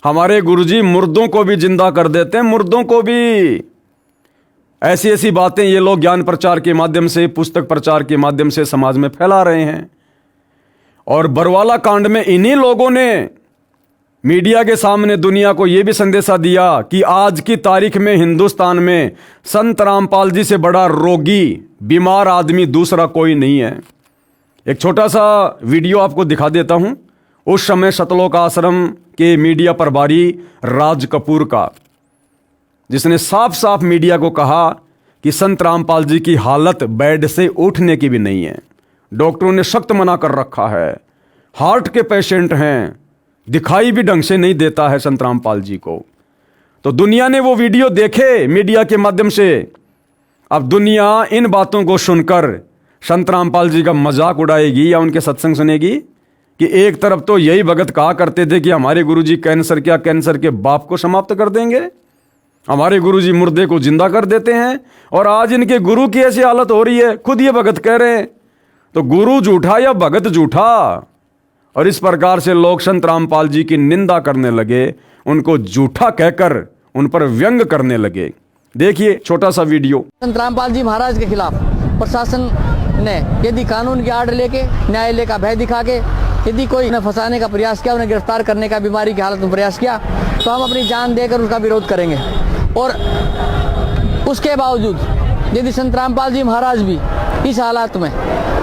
हमारे गुरुजी मुर्दों को भी जिंदा कर देते हैं, मुर्दों को भी। ऐसी ऐसी बातें ये लोग ज्ञान प्रचार के माध्यम से, पुस्तक प्रचार के माध्यम से समाज में फैला रहे हैं। और बरवाला कांड में इन्हीं लोगों ने मीडिया के सामने दुनिया को यह भी संदेशा दिया कि आज की तारीख में हिंदुस्तान में संत रामपाल जी से बड़ा रोगी, बीमार आदमी दूसरा कोई नहीं है। एक छोटा सा वीडियो आपको दिखा देता हूं। उस समय सतलोक आश्रम के मीडिया प्रभारी राज कपूर का, जिसने साफ साफ मीडिया को कहा कि संत रामपाल जी की हालत बेड से उठने की भी नहीं है। डॉक्टरों ने सख्त मना कर रखा है, हार्ट के पेशेंट हैं, दिखाई भी ढंग से नहीं देता है संत रामपाल जी को। तो दुनिया ने वो वीडियो देखे मीडिया के माध्यम से। अब दुनिया इन बातों को सुनकर संत रामपाल जी का मजाक उड़ाएगी या उनके सत्संग सुनेगी कि एक तरफ तो यही भगत कहा करते थे कि हमारे गुरुजी कैंसर क्या, कैंसर के बाप को समाप्त कर देंगे, हमारे गुरुजी मुर्दे को जिंदा कर देते हैं, और आज इनके गुरु की ऐसी हालत हो रही है। खुद ये भगत कह रहे हैं। तो गुरु झूठा या भगत झूठा? और इस प्रकार से लोग संत रामपाल जी की निंदा करने लगे, उनको झूठा कहकर उन पर व्यंग करने लगे। देखिए छोटा सा वीडियो। संत रामपाल जी महाराज के खिलाफ प्रशासन ने यदि कानून की आड़ लेके, न्यायालय का भय दिखा के यदि कोई उन्हें फंसाने का प्रयास किया, उन्हें गिरफ्तार करने का बीमारी की हालत में प्रयास किया, तो हम अपनी जान देकर उसका विरोध करेंगे। और उसके बावजूद यदि संत रामपाल जी महाराज भी इस हालात में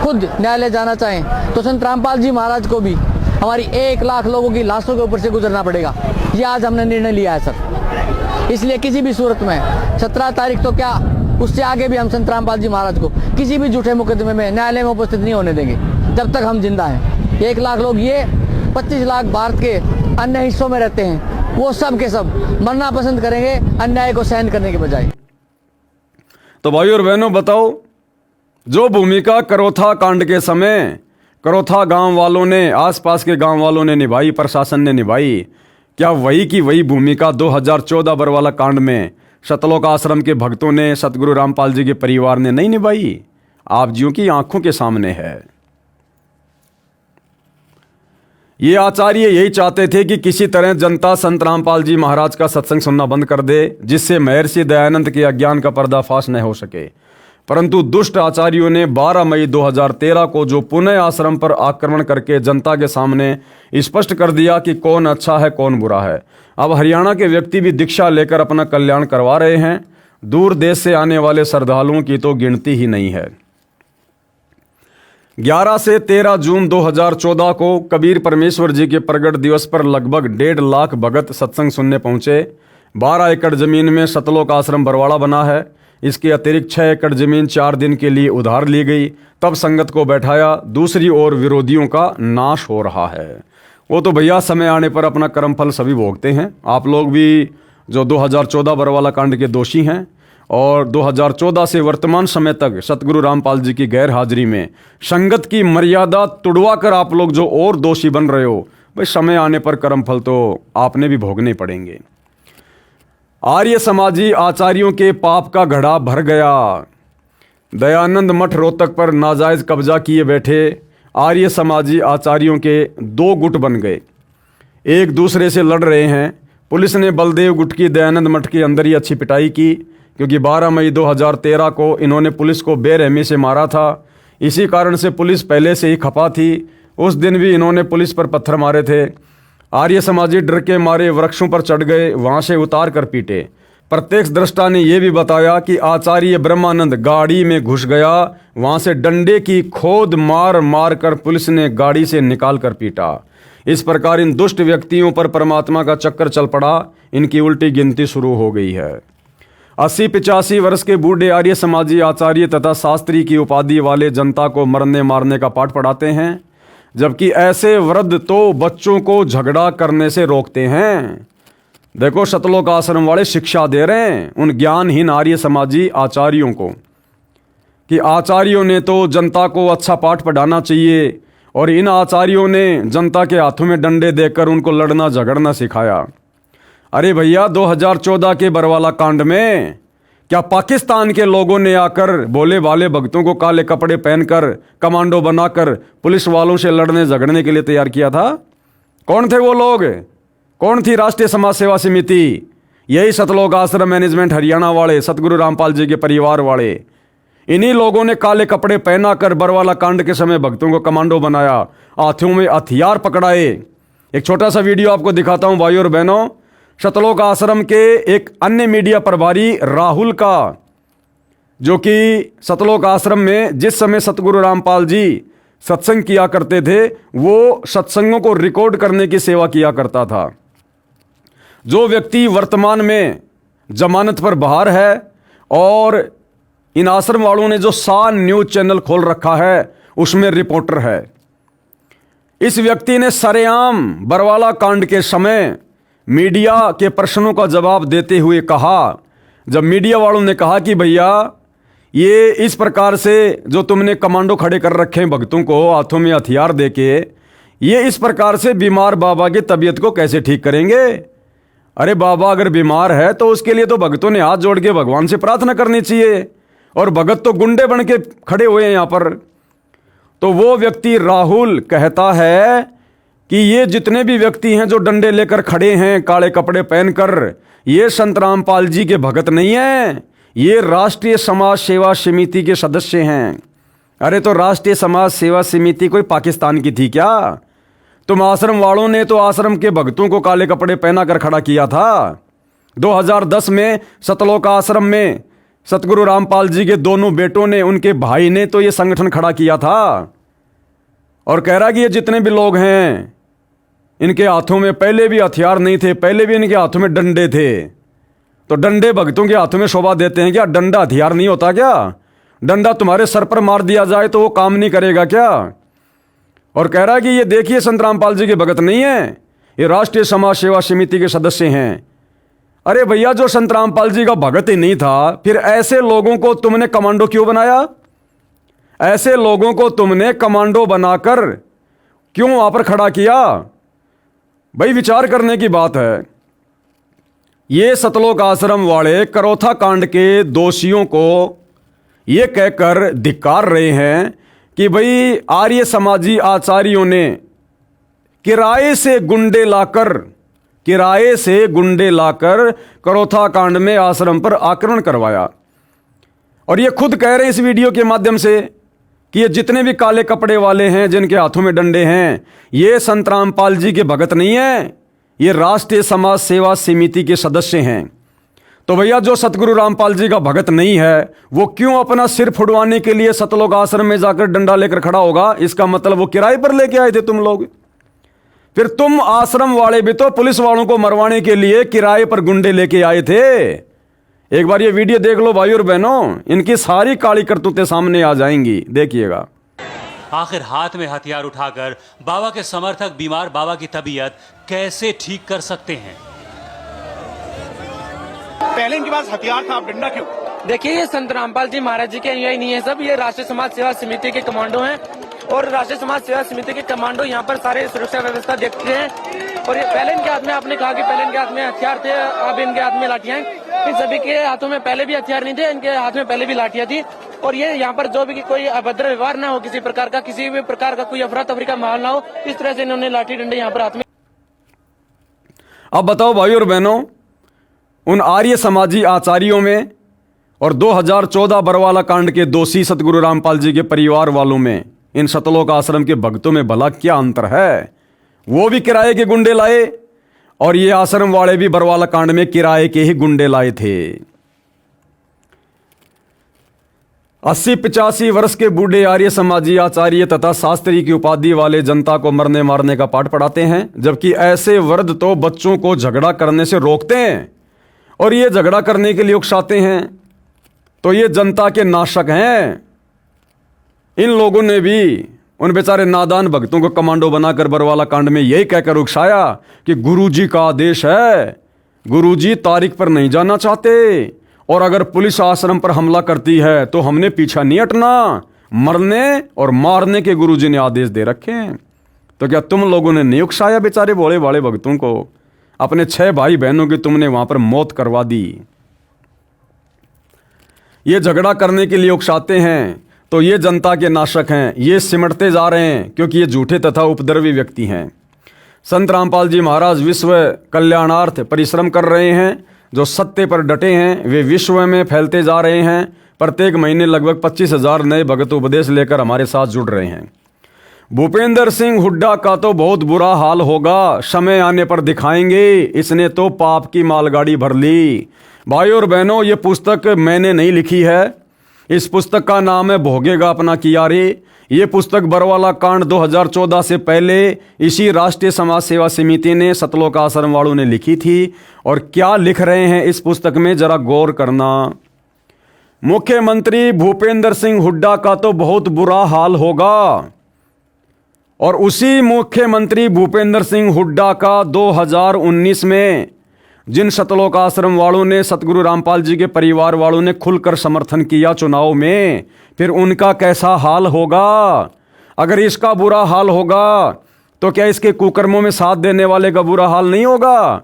खुद न्यायालय जाना चाहें तो संत रामपाल जी महाराज को भी हमारी 1 लाख लोगों की लाशों के ऊपर से गुजरना पड़ेगा। ये आज हमने निर्णय लिया है सर। इसलिए किसी भी सूरत में 17 तारीख तो क्या, उससे आगे भी हम संत रामपाल जी महाराज को किसी भी झूठे मुकदमे में न्यायालय में उपस्थित नहीं होने देंगे जब तक हम जिंदा हैं। 1 लाख लोग, ये 25 लाख भारत के अन्य हिस्सों में रहते हैं, वो सब के सब मरना पसंद करेंगे अन्याय को सहन करने के बजाय। तो भाई और बहनों, बताओ, जो भूमिका करोथा कांड के समय करोथा गांव वालों ने, आसपास के गांव वालों ने निभाई, प्रशासन ने निभाई, क्या वही की वही भूमिका 2014 बरवाला कांड में सतलोक आश्रम के भक्तों ने, सतगुरु रामपाल जी के परिवार ने नहीं निभाई? आप जियों की आंखों के सामने है। ये आचार्य यही चाहते थे कि किसी तरह जनता संत रामपाल जी महाराज का सत्संग सुनना बंद कर दे, जिससे महर्षि दयानंद के अज्ञान का पर्दाफाश न हो सके। परंतु दुष्ट आचार्यों ने 12 मई 2013 को जो पुनः आश्रम पर आक्रमण करके जनता के सामने स्पष्ट कर दिया कि कौन अच्छा है कौन बुरा है। अब हरियाणा के व्यक्ति भी दीक्षा लेकर अपना कल्याण करवा रहे हैं। दूर देश से आने वाले श्रद्धालुओं की तो गिनती ही नहीं है। 11 से 13 जून 2014 को कबीर परमेश्वर जी के प्रगट दिवस पर लगभग 1.5 लाख भगत सत्संग सुनने पहुंचे। 12 एकड़ जमीन में सतलोक आश्रम बरवाड़ा बना है। इसके अतिरिक्त 6 एकड़ जमीन 4 दिन के लिए उधार ली गई। तब संगत को बैठाया। दूसरी ओर विरोधियों का नाश हो रहा है। वो तो भैया समय आने पर अपना कर्मफल सभी भोगते हैं। आप लोग भी जो 2014 बरवाला कांड के दोषी हैं और 2014 से वर्तमान समय तक सतगुरु रामपाल जी की गैर हाजिरी में संगत की मर्यादा तुड़वा कर आप लोग जो और दोषी बन रहे हो, भाई समय आने पर कर्मफल तो आपने भी भोगने पड़ेंगे। आर्य समाजी आचार्यों के पाप का घड़ा भर गया। दयानंद मठ रोहतक पर नाजायज कब्जा किए बैठे आर्य समाजी आचार्यों के 2 गुट बन गए, एक दूसरे से लड़ रहे हैं। पुलिस ने बलदेव गुट की दयानंद मठ के अंदर ही अच्छी पिटाई की, क्योंकि 12 मई 2013 को इन्होंने पुलिस को बेरहमी से मारा था। इसी कारण से पुलिस पहले से ही खपा थी। उस दिन भी इन्होंने पुलिस पर पत्थर मारे थे। आर्य समाजी डर के मारे वृक्षों पर चढ़ गए, वहां से उतार कर पीटे। प्रत्यक्ष दृष्टा ने यह भी बताया कि आचार्य ब्रह्मानंद गाड़ी में घुस गया, वहां से डंडे की खोद मार मार कर पुलिस ने गाड़ी से निकाल कर पीटा। इस प्रकार इन दुष्ट व्यक्तियों पर परमात्मा का चक्कर चल पड़ा। इनकी उल्टी गिनती शुरू हो गई है। 80-85 वर्ष के बूढ़े आर्य समाजी आचार्य तथा शास्त्री की उपाधि वाले जनता को मरने मारने का पाठ पढ़ाते हैं, जबकि ऐसे वृद्ध तो बच्चों को झगड़ा करने से रोकते हैं। देखो, सतलोक आश्रम वाले शिक्षा दे रहे हैं उन ज्ञानहीन आर्य समाजी आचार्यों को कि आचार्यों ने तो जनता को अच्छा पाठ पढ़ाना चाहिए, और इन आचार्यों ने जनता के हाथों में डंडे देकर उनको लड़ना झगड़ना सिखाया। अरे भैया, 2014 के बरवाला कांड में क्या पाकिस्तान के लोगों ने आकर भोले भाले भक्तों को काले कपड़े पहनकर कमांडो बनाकर पुलिस वालों से लड़ने झगड़ने के लिए तैयार किया था? कौन थे वो लोग? कौन थी राष्ट्रीय समाज सेवा समिति? यही सतलोक आश्रम मैनेजमेंट हरियाणा वाले, सतगुरु रामपाल जी के परिवार वाले। इन्हीं लोगों ने काले कपड़े पहना कर बरवाला कांड के समय भक्तों को कमांडो बनाया, हाथों में हथियार पकड़ाए। एक छोटा सा वीडियो आपको दिखाता हूं भाइयों और बहनों। सतलोक आश्रम के एक अन्य मीडिया प्रभारी राहुल का, जो कि सतलोक आश्रम में जिस समय सतगुरु रामपाल जी सत्संग किया करते थे, वो सत्संगों को रिकॉर्ड करने की सेवा किया करता था। जो व्यक्ति वर्तमान में जमानत पर बाहर है, और इन आश्रम वालों ने जो सान न्यूज चैनल खोल रखा है उसमें रिपोर्टर है। इस व्यक्ति ने सरेआम बरवाला कांड के समय मीडिया के प्रश्नों का जवाब देते हुए कहा, जब मीडिया वालों ने कहा कि भैया ये इस प्रकार से जो तुमने कमांडो खड़े कर रखे हैं भक्तों को हाथों में हथियार देके, ये इस प्रकार से बीमार बाबा की तबीयत को कैसे ठीक करेंगे? अरे बाबा अगर बीमार है तो उसके लिए तो भक्तों ने हाथ जोड़ के भगवान से प्रार्थना करनी चाहिए, और भगत तो गुंडे बन के खड़े हुए हैं यहां पर। तो वो व्यक्ति राहुल कहता है कि ये जितने भी व्यक्ति हैं जो डंडे लेकर खड़े हैं काले कपड़े पहनकर, ये संत रामपाल जी के भगत नहीं हैं, ये राष्ट्रीय समाज सेवा समिति के सदस्य हैं। अरे तो राष्ट्रीय समाज सेवा समिति कोई पाकिस्तान की थी क्या? तुम आश्रम वालों ने तो आश्रम के भक्तों को काले कपड़े पहना कर खड़ा किया था। 2010 में सतलोक आश्रम में सतगुरु रामपाल जी के दोनों बेटों ने, उनके भाई ने तो ये संगठन खड़ा किया था, और कह रहा कि ये जितने भी लोग हैं इनके हाथों में पहले भी हथियार नहीं थे, पहले भी इनके हाथों में डंडे थे। तो डंडे भक्तों के हाथों में शोभा देते हैं क्या? डंडा हथियार नहीं होता क्या? डंडा तुम्हारे सर पर मार दिया जाए तो वो काम नहीं करेगा क्या? और कह रहा है कि ये देखिए संत रामपाल जी के भगत नहीं है, ये राष्ट्रीय समाज सेवा समिति के सदस्य हैं। अरे भैया, जो संत रामपाल जी का भगत ही नहीं था, फिर ऐसे लोगों को तुमने कमांडो क्यों बनाया? ऐसे लोगों को तुमने कमांडो बनाकर क्यों वहां पर खड़ा किया? भाई विचार करने की बात है। ये सतलोक आश्रम वाले करोथा कांड के दोषियों को ये कहकर धिक्कार रहे हैं कि भाई आर्य समाजी आचार्यों ने किराए से गुंडे लाकर करोथा कांड में आश्रम पर आक्रमण करवाया। और ये खुद कह रहे हैं इस वीडियो के माध्यम से कि ये जितने भी काले कपड़े वाले हैं जिनके हाथों में डंडे हैं, ये संत रामपाल जी के भगत नहीं है, ये राष्ट्रीय समाज सेवा समिति के सदस्य हैं। तो भैया जो सतगुरु रामपाल जी का भगत नहीं है वो क्यों अपना सिर फुड़वाने के लिए सतलोक आश्रम में जाकर डंडा लेकर खड़ा होगा? इसका मतलब वो किराए पर लेके आए थे तुम लोग। फिर तुम आश्रम वाले भी तो पुलिस वालों को मरवाने के लिए किराए पर गुंडे लेके आए थे। एक बार ये वीडियो देख लो भाई और बहनों, इनकी सारी काली करतूतें सामने आ जाएंगी, देखिएगा। आखिर हाथ में हथियार उठाकर बाबा के समर्थक बीमार बाबा की तबीयत कैसे ठीक कर सकते हैं? पहले इनके पास हथियार था, अब डंडा क्यों? देखिए, ये संत रामपाल जी महाराज जी के अनुयायी नहीं है सब, ये राष्ट्रीय समाज सेवा समिति के कमांडो हैं। और राष्ट्रीय समाज सेवा समिति के कमांडो यहाँ पर सारे सुरक्षा व्यवस्था देखते हैं। और ये पहले इनके हाथ में, आपने कहा कि पहले इनके हाथ में हथियार थे, अब इनके हाथ में लाठियां हैं। इन सभी के हाथों में पहले भी हथियार नहीं थे, इनके हाथ में पहले भी लाठियां थी। और ये यहाँ पर जो भी कोई अभद्र व्यवहार ना हो, किसी प्रकार का, किसी भी प्रकार का कोई अफरा तफरी का माहौल ना हो, इस तरह से इन्होंने लाठी डंडे यहाँ पर हाथ में। अब बताओ भाई और बहनों, उन आर्य समाजी आचार्यों में और 2014 बरवाला कांड के दोषी सतगुरु रामपाल जी के परिवार वालों में, इन सतलोक आश्रम के भक्तों में भला क्या अंतर है? वो भी किराए के गुंडे लाए और ये आश्रम वाले भी बरवाला कांड में किराए के ही गुंडे लाए थे। 80-85 वर्ष के बूढ़े आर्य समाजी आचार्य तथा शास्त्री की उपाधि वाले जनता को मरने मारने का पाठ पढ़ाते हैं, जबकि ऐसे वृद्ध तो बच्चों को झगड़ा करने से रोकते हैं और ये झगड़ा करने के लिए उकसाते हैं। तो ये जनता के नाशक हैं। इन लोगों ने भी उन बेचारे नादान भक्तों को कमांडो बनाकर बरवाला कांड में यही कहकर उकसाया कि गुरुजी का आदेश है, गुरुजी तारीख पर नहीं जाना चाहते, और अगर पुलिस आश्रम पर हमला करती है तो हमने पीछा नहीं हटना, मरने और मारने के गुरुजी ने आदेश दे रखे हैं। तो क्या तुम लोगों ने नहीं उकसाया बेचारे भोले भाले भक्तों को? अपने 6 भाई बहनों की तुमने वहां पर मौत करवा दी। ये झगड़ा करने के लिए उकसाते हैं तो ये जनता के नाशक हैं, ये सिमटते जा रहे हैं क्योंकि ये झूठे तथा उपद्रवी व्यक्ति हैं। संत रामपाल जी महाराज विश्व कल्याणार्थ परिश्रम कर रहे हैं, जो सत्य पर डटे हैं वे विश्व में फैलते जा रहे हैं। प्रत्येक महीने लगभग 25,000 नए भगत उपदेश लेकर हमारे साथ जुड़ रहे हैं। भूपेंद्र सिंह हुड्डा का तो बहुत बुरा हाल होगा, समय आने पर दिखाएंगे, इसने तो पाप की मालगाड़ी भर ली। भाई और बहनों, ये पुस्तक मैंने नहीं लिखी है, इस पुस्तक का नाम है भोगेगा अपना किया रे। ये पुस्तक बरवाला कांड 2014 से पहले इसी राष्ट्रीय समाज सेवा समिति ने सतलोक आश्रम वालों ने लिखी थी। और क्या लिख रहे हैं इस पुस्तक में जरा गौर करना। मुख्यमंत्री भूपेंद्र सिंह हुड्डा का तो बहुत बुरा हाल होगा, और उसी मुख्यमंत्री भूपेंद्र सिंह हुड्डा का 2019 में जिन सतलोक आश्रम वालों ने, सतगुरु रामपाल जी के परिवार वालों ने खुलकर समर्थन किया चुनाव में, फिर उनका कैसा हाल होगा? अगर इसका बुरा हाल होगा तो क्या इसके कुकर्मों में साथ देने वाले का बुरा हाल नहीं होगा?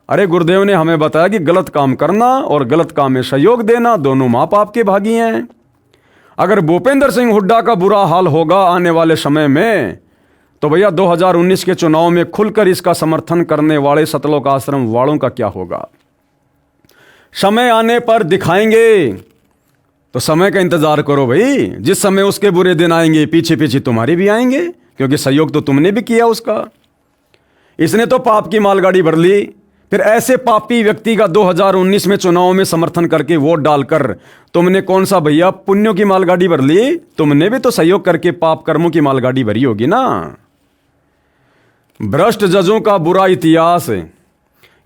अरे गुरुदेव ने हमें बताया कि गलत काम करना और गलत काम में सहयोग देना दोनों माँ बाप के भागी हैं। अगर भूपेंद्र सिंह हुड्डा का बुरा हाल होगा आने वाले समय में, तो भैया 2019 के चुनाव में खुलकर इसका समर्थन करने वाले सतलोक आश्रम वालों का क्या होगा? समय आने पर दिखाएंगे। तो समय का इंतजार करो भाई, जिस समय उसके बुरे दिन आएंगे पीछे पीछे तुम्हारे भी आएंगे, क्योंकि सहयोग तो तुमने भी किया उसका। इसने तो पाप की मालगाड़ी भर ली। फिर ऐसे पापी व्यक्ति का 2019 में चुनाव में समर्थन करके वोट डालकर तुमने कौन सा भैया पुण्यों की मालगाड़ी भर ली? तुमने भी तो सहयोग करके पाप कर्मों की मालगाड़ी भरी होगी ना। भ्रष्ट जजों का बुरा इतिहास।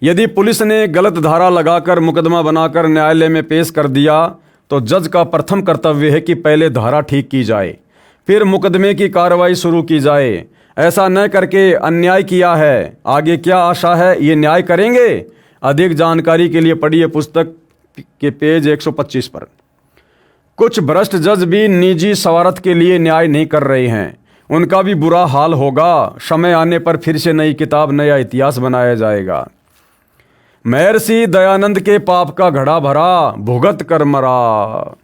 यदि पुलिस ने गलत धारा लगाकर मुकदमा बनाकर न्यायालय में पेश कर दिया तो जज का प्रथम कर्तव्य है कि पहले धारा ठीक की जाए, फिर मुकदमे की कार्रवाई शुरू की जाए। ऐसा न करके अन्याय किया है, आगे क्या आशा है ये न्याय करेंगे? अधिक जानकारी के लिए पढ़िए पुस्तक के पेज 125 पर। कुछ भ्रष्ट जज भी निजी स्वार्थ के लिए न्याय नहीं कर रहे हैं, उनका भी बुरा हाल होगा। समय आने पर फिर से नई किताब, नया इतिहास बनाया जाएगा। महर्षि दयानंद के पाप का घड़ा भरा, भुगत कर मरा।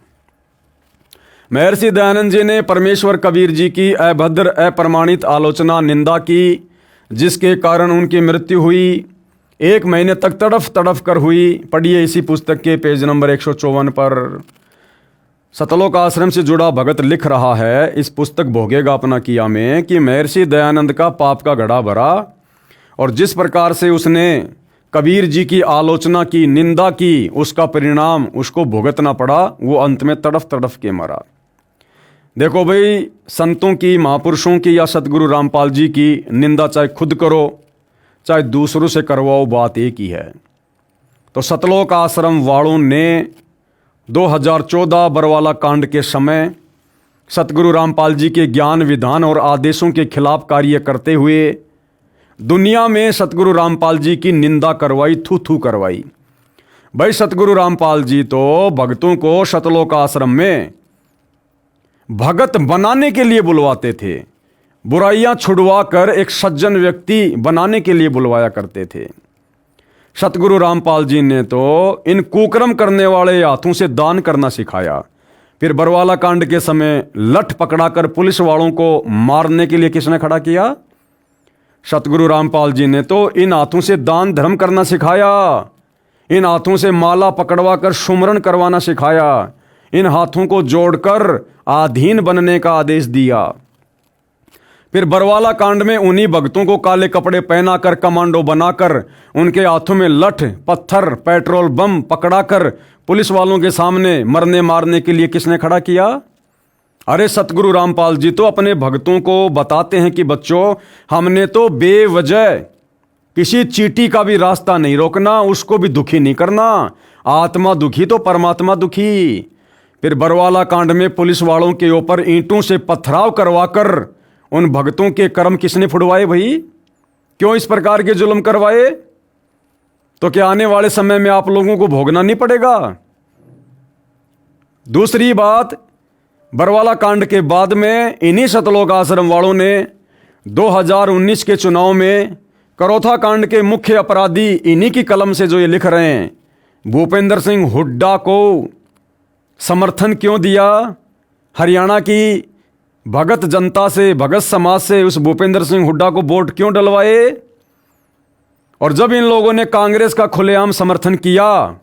महर्षि दयानंद जी ने परमेश्वर कबीर जी की अभद्र अप्रमाणित आलोचना, निंदा की, जिसके कारण उनकी मृत्यु हुई। 1 महीने तक तड़फ तड़फ कर हुई। पढ़िए इसी पुस्तक के पेज नंबर 154 पर। सतलोक आश्रम से जुड़ा भगत लिख रहा है इस पुस्तक भोगेगा अपना किया में कि महर्षि दयानंद का पाप का घड़ा भरा और जिस प्रकार से उसने कबीर जी की आलोचना की, निंदा की, उसका परिणाम उसको भुगतना पड़ा। वो अंत में तड़फ तड़फ के मरा। देखो भाई, संतों की, महापुरुषों की या सतगुरु रामपाल जी की निंदा चाहे खुद करो चाहे दूसरों से करवाओ, बात एक ही है। तो सतलोक आश्रम वालों ने 2014 बरवाला कांड के समय सतगुरु रामपाल जी के ज्ञान, विधान और आदेशों के खिलाफ कार्य करते हुए दुनिया में सतगुरु रामपाल जी की निंदा करवाई, थू थू करवाई। भाई सतगुरु रामपाल जी तो भक्तों को सतलोक आश्रम में भगत बनाने के लिए बुलवाते थे, बुराइयां छुड़वा कर एक सज्जन व्यक्ति बनाने के लिए बुलवाया करते थे। सतगुरु रामपाल जी ने तो इन कुकर्म करने वाले हाथों से दान करना सिखाया। फिर बरवाला कांड के समय लठ पकड़ाकर पुलिस वालों को मारने के लिए किसने खड़ा किया? सतगुरु रामपाल जी ने तो इन हाथों से दान धर्म करना सिखाया। इन हाथों से माला पकड़वा कर सुमरण करवाना सिखाया। इन हाथों को जोड़कर अधीन बनने का आदेश दिया। फिर बरवाला कांड में उन्हीं भक्तों को काले कपड़े पहनाकर, कमांडो बनाकर, उनके हाथों में लठ, पत्थर, पेट्रोल बम पकड़ाकर पुलिस वालों के सामने मरने मारने के लिए किसने खड़ा किया? अरे सतगुरु रामपाल जी तो अपने भक्तों को बताते हैं कि बच्चों, हमने तो बेवजह किसी चींटी का भी रास्ता नहीं रोकना, उसको भी दुखी नहीं करना। आत्मा दुखी तो परमात्मा दुखी। फिर बरवाला कांड में पुलिस वालों के ऊपर ईंटों से पथराव करवाकर उन भक्तों के कर्म किसने फुड़वाए भाई? क्यों इस प्रकार के जुल्म करवाए? तो क्या आने वाले समय में आप लोगों को भोगना नहीं पड़ेगा? दूसरी बात, बरवाला कांड के बाद में इन्हीं सतलोक आश्रम वालों ने 2019 के चुनाव में करोथा कांड के मुख्य अपराधी इन्हीं की कलम से जो ये लिख रहे हैं, भूपेंद्र सिंह हुड्डा को समर्थन क्यों दिया? हरियाणा की भगत जनता से, भगत समाज से उस भूपेंद्र सिंह हुड्डा को वोट क्यों डलवाए? और जब इन लोगों ने कांग्रेस का खुलेआम समर्थन किया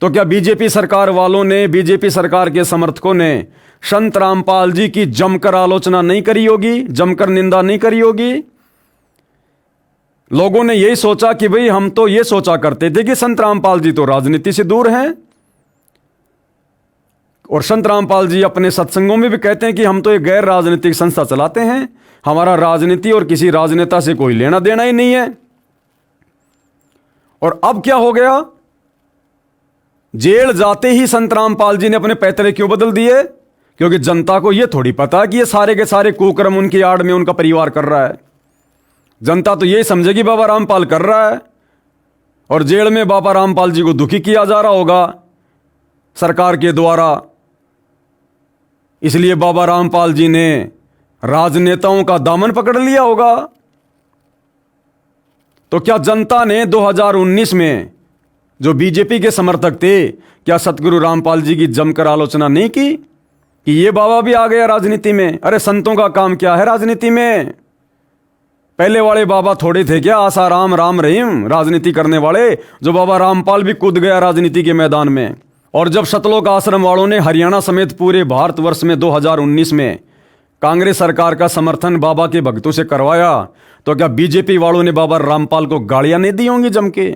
तो क्या बीजेपी सरकार वालों ने, बीजेपी सरकार के समर्थकों ने संत रामपाल जी की जमकर आलोचना नहीं करी होगी, जमकर निंदा नहीं करी होगी? लोगों ने यही सोचा कि भाई, हम तो ये सोचा करते थे कि संत रामपाल जी तो राजनीति से दूर हैं, और संत रामपाल जी अपने सत्संगों में भी कहते हैं कि हम तो एक गैर राजनीतिक संस्था चलाते हैं, हमारा राजनीति और किसी राजनेता से कोई लेना देना ही नहीं है। और अब क्या हो गया? जेल जाते ही संत रामपाल जी ने अपने पैतरे क्यों बदल दिए? क्योंकि जनता को यह थोड़ी पता कि ये सारे के सारे कुकर्म उनकी आड़ में उनका परिवार कर रहा है। जनता तो यही समझेगी बाबा रामपाल कर रहा है, और जेल में बाबा रामपाल जी को दुखी किया जा रहा होगा सरकार के द्वारा। इसलिए बाबा रामपाल जी ने राजनेताओं का दामन पकड़ लिया होगा। तो क्या जनता ने 2019 में जो बीजेपी के समर्थक थे, क्या सतगुरु रामपाल जी की जमकर आलोचना नहीं की कि ये बाबा भी आ गया राजनीति में? अरे संतों का काम क्या है राजनीति में? पहले वाले बाबा थोड़े थे क्या? आसाराम, राम रहीम राजनीति करने वाले, जो बाबा रामपाल भी कूद गया राजनीति के मैदान में। और जब सतलोक आश्रम वालों ने हरियाणा समेत पूरे भारतवर्ष में 2019 में कांग्रेस सरकार का समर्थन बाबा के भक्तों से करवाया, तो क्या बीजेपी वालों ने बाबा रामपाल को गालियां नहीं दी होंगी जम के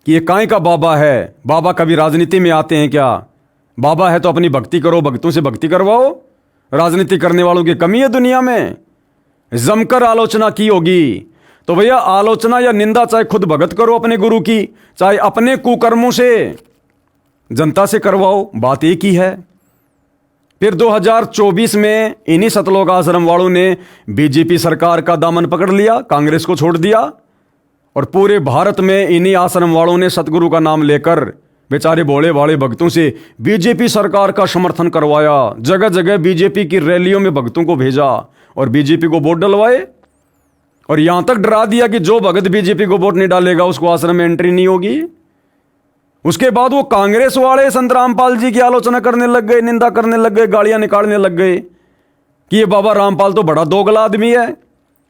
कि ये काहे का बाबा है? बाबा कभी राजनीति में आते हैं क्या? बाबा है तो अपनी भक्ति करो, भक्तों से भक्ति करवाओ। राजनीति करने वालों की कमी है दुनिया में। जमकर आलोचना की होगी तो भैया, आलोचना या निंदा चाहे खुद भगत करो अपने गुरु की, चाहे अपने कुकर्मों से जनता से करवाओ, बात एक ही है। फिर 2024 में इन्हीं सतलोक आश्रम वालों ने बीजेपी सरकार का दामन पकड़ लिया, कांग्रेस को छोड़ दिया, और पूरे भारत में इन्हीं आश्रम वालों ने सतगुरु का नाम लेकर बेचारे भोले भाले भक्तों से बीजेपी सरकार का समर्थन करवाया। जगह जगह बीजेपी की रैलियों में भक्तों को भेजा और बीजेपी को वोट डलवाए, और यहां तक डरा दिया कि जो भगत बीजेपी को वोट नहीं डालेगा उसको आश्रम में एंट्री नहीं होगी। उसके बाद वो कांग्रेस वाले संत रामपाल जी की आलोचना करने लग गए, निंदा करने लग गए, गालियां निकालने लग गए कि ये बाबा रामपाल तो बड़ा दोगला आदमी है,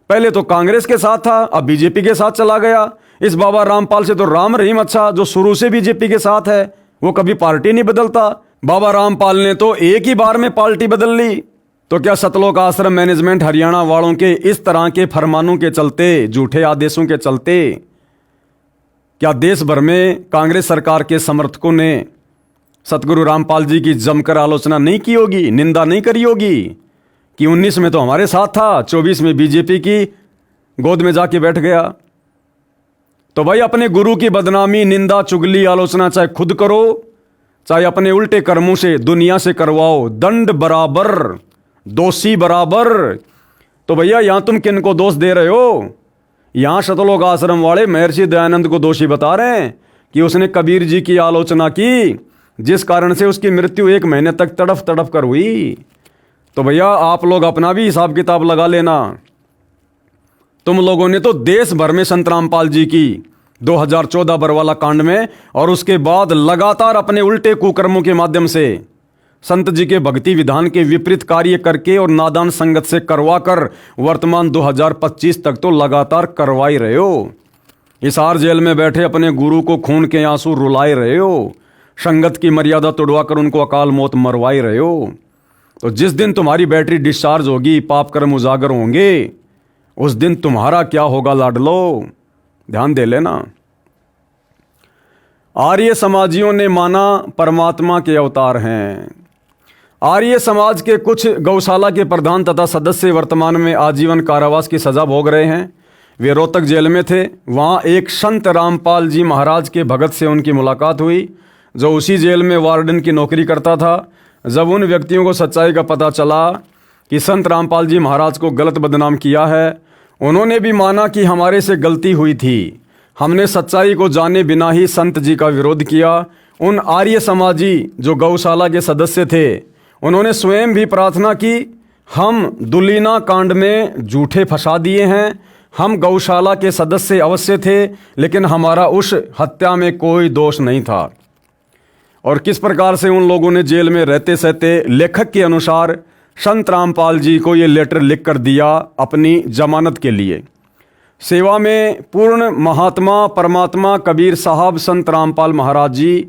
पहले तो कांग्रेस के साथ था, अब बीजेपी के साथ चला गया। इस बाबा रामपाल से तो राम रहीम अच्छा, जो शुरू से बीजेपी के साथ है, वो कभी पार्टी नहीं बदलता। बाबा रामपाल ने तो एक ही बार में पार्टी बदल ली। तो क्या सतलोक आश्रम मैनेजमेंट हरियाणा वालों के इस तरह के फरमानों के चलते, झूठे आदेशों के चलते, क्या देश भर में कांग्रेस सरकार के समर्थकों ने सतगुरु रामपाल जी की जमकर आलोचना नहीं की होगी, निंदा नहीं करी होगी कि 19 में तो हमारे साथ था, 24 में बीजेपी की गोद में जाके बैठ गया? तो भाई अपने गुरु की बदनामी, निंदा, चुगली, आलोचना चाहे खुद करो, चाहे अपने उल्टे कर्मों से दुनिया से करवाओ, दंड बराबर, दोषी बराबर। तो भैया यहां तुम किन को दोष दे रहे हो? यहां सतलोक आश्रम वाले महर्षि दयानंद को दोषी बता रहे हैं कि उसने कबीर जी की आलोचना की, जिस कारण से उसकी मृत्यु 1 महीने तक तड़फ तड़फ कर हुई। तो भैया आप लोग अपना भी हिसाब किताब लगा लेना। तुम लोगों ने तो देश भर में संत रामपाल जी की 2014 बरवाला कांड में और उसके बाद लगातार अपने उल्टे कुकर्मों के माध्यम से संत जी के भक्ति विधान के विपरीत कार्य करके और नादान संगत से करवाकर वर्तमान 2025 तक तो लगातार करवाई रहे हो। हिसार जेल में बैठे अपने गुरु को खून के आंसू रुलाए रहे हो, संगत की मर्यादा तोड़वाकर उनको अकाल मौत मरवाई रहे हो। तो जिस दिन तुम्हारी बैटरी डिस्चार्ज होगी, पाप कर्म उजागर होंगे, उस दिन तुम्हारा क्या होगा लाडलो, ध्यान दे लेना। आर्य समाजियों ने माना परमात्मा के अवतार हैं। आर्य समाज के कुछ गौशाला के प्रधान तथा सदस्य वर्तमान में आजीवन कारावास की सजा भोग रहे हैं। वे रोहतक जेल में थे। वहाँ एक संत रामपाल जी महाराज के भगत से उनकी मुलाकात हुई, जो उसी जेल में वार्डन की नौकरी करता था। जब उन व्यक्तियों को सच्चाई का पता चला कि संत रामपाल जी महाराज को गलत बदनाम किया है, उन्होंने भी माना कि हमारे से गलती हुई थी, हमने सच्चाई को जाने बिना ही संत जी का विरोध किया। उन आर्य समाजी जो गौशाला के सदस्य थे, उन्होंने स्वयं भी प्रार्थना की, हम दुलीना कांड में झूठे फंसा दिए हैं, हम गौशाला के सदस्य अवश्य थे, लेकिन हमारा उस हत्या में कोई दोष नहीं था। और किस प्रकार से उन लोगों ने जेल में रहते सहते लेखक के अनुसार संत रामपाल जी को ये लेटर लिख कर दिया अपनी जमानत के लिए। सेवा में पूर्ण महात्मा परमात्मा कबीर साहब संत रामपाल महाराज जी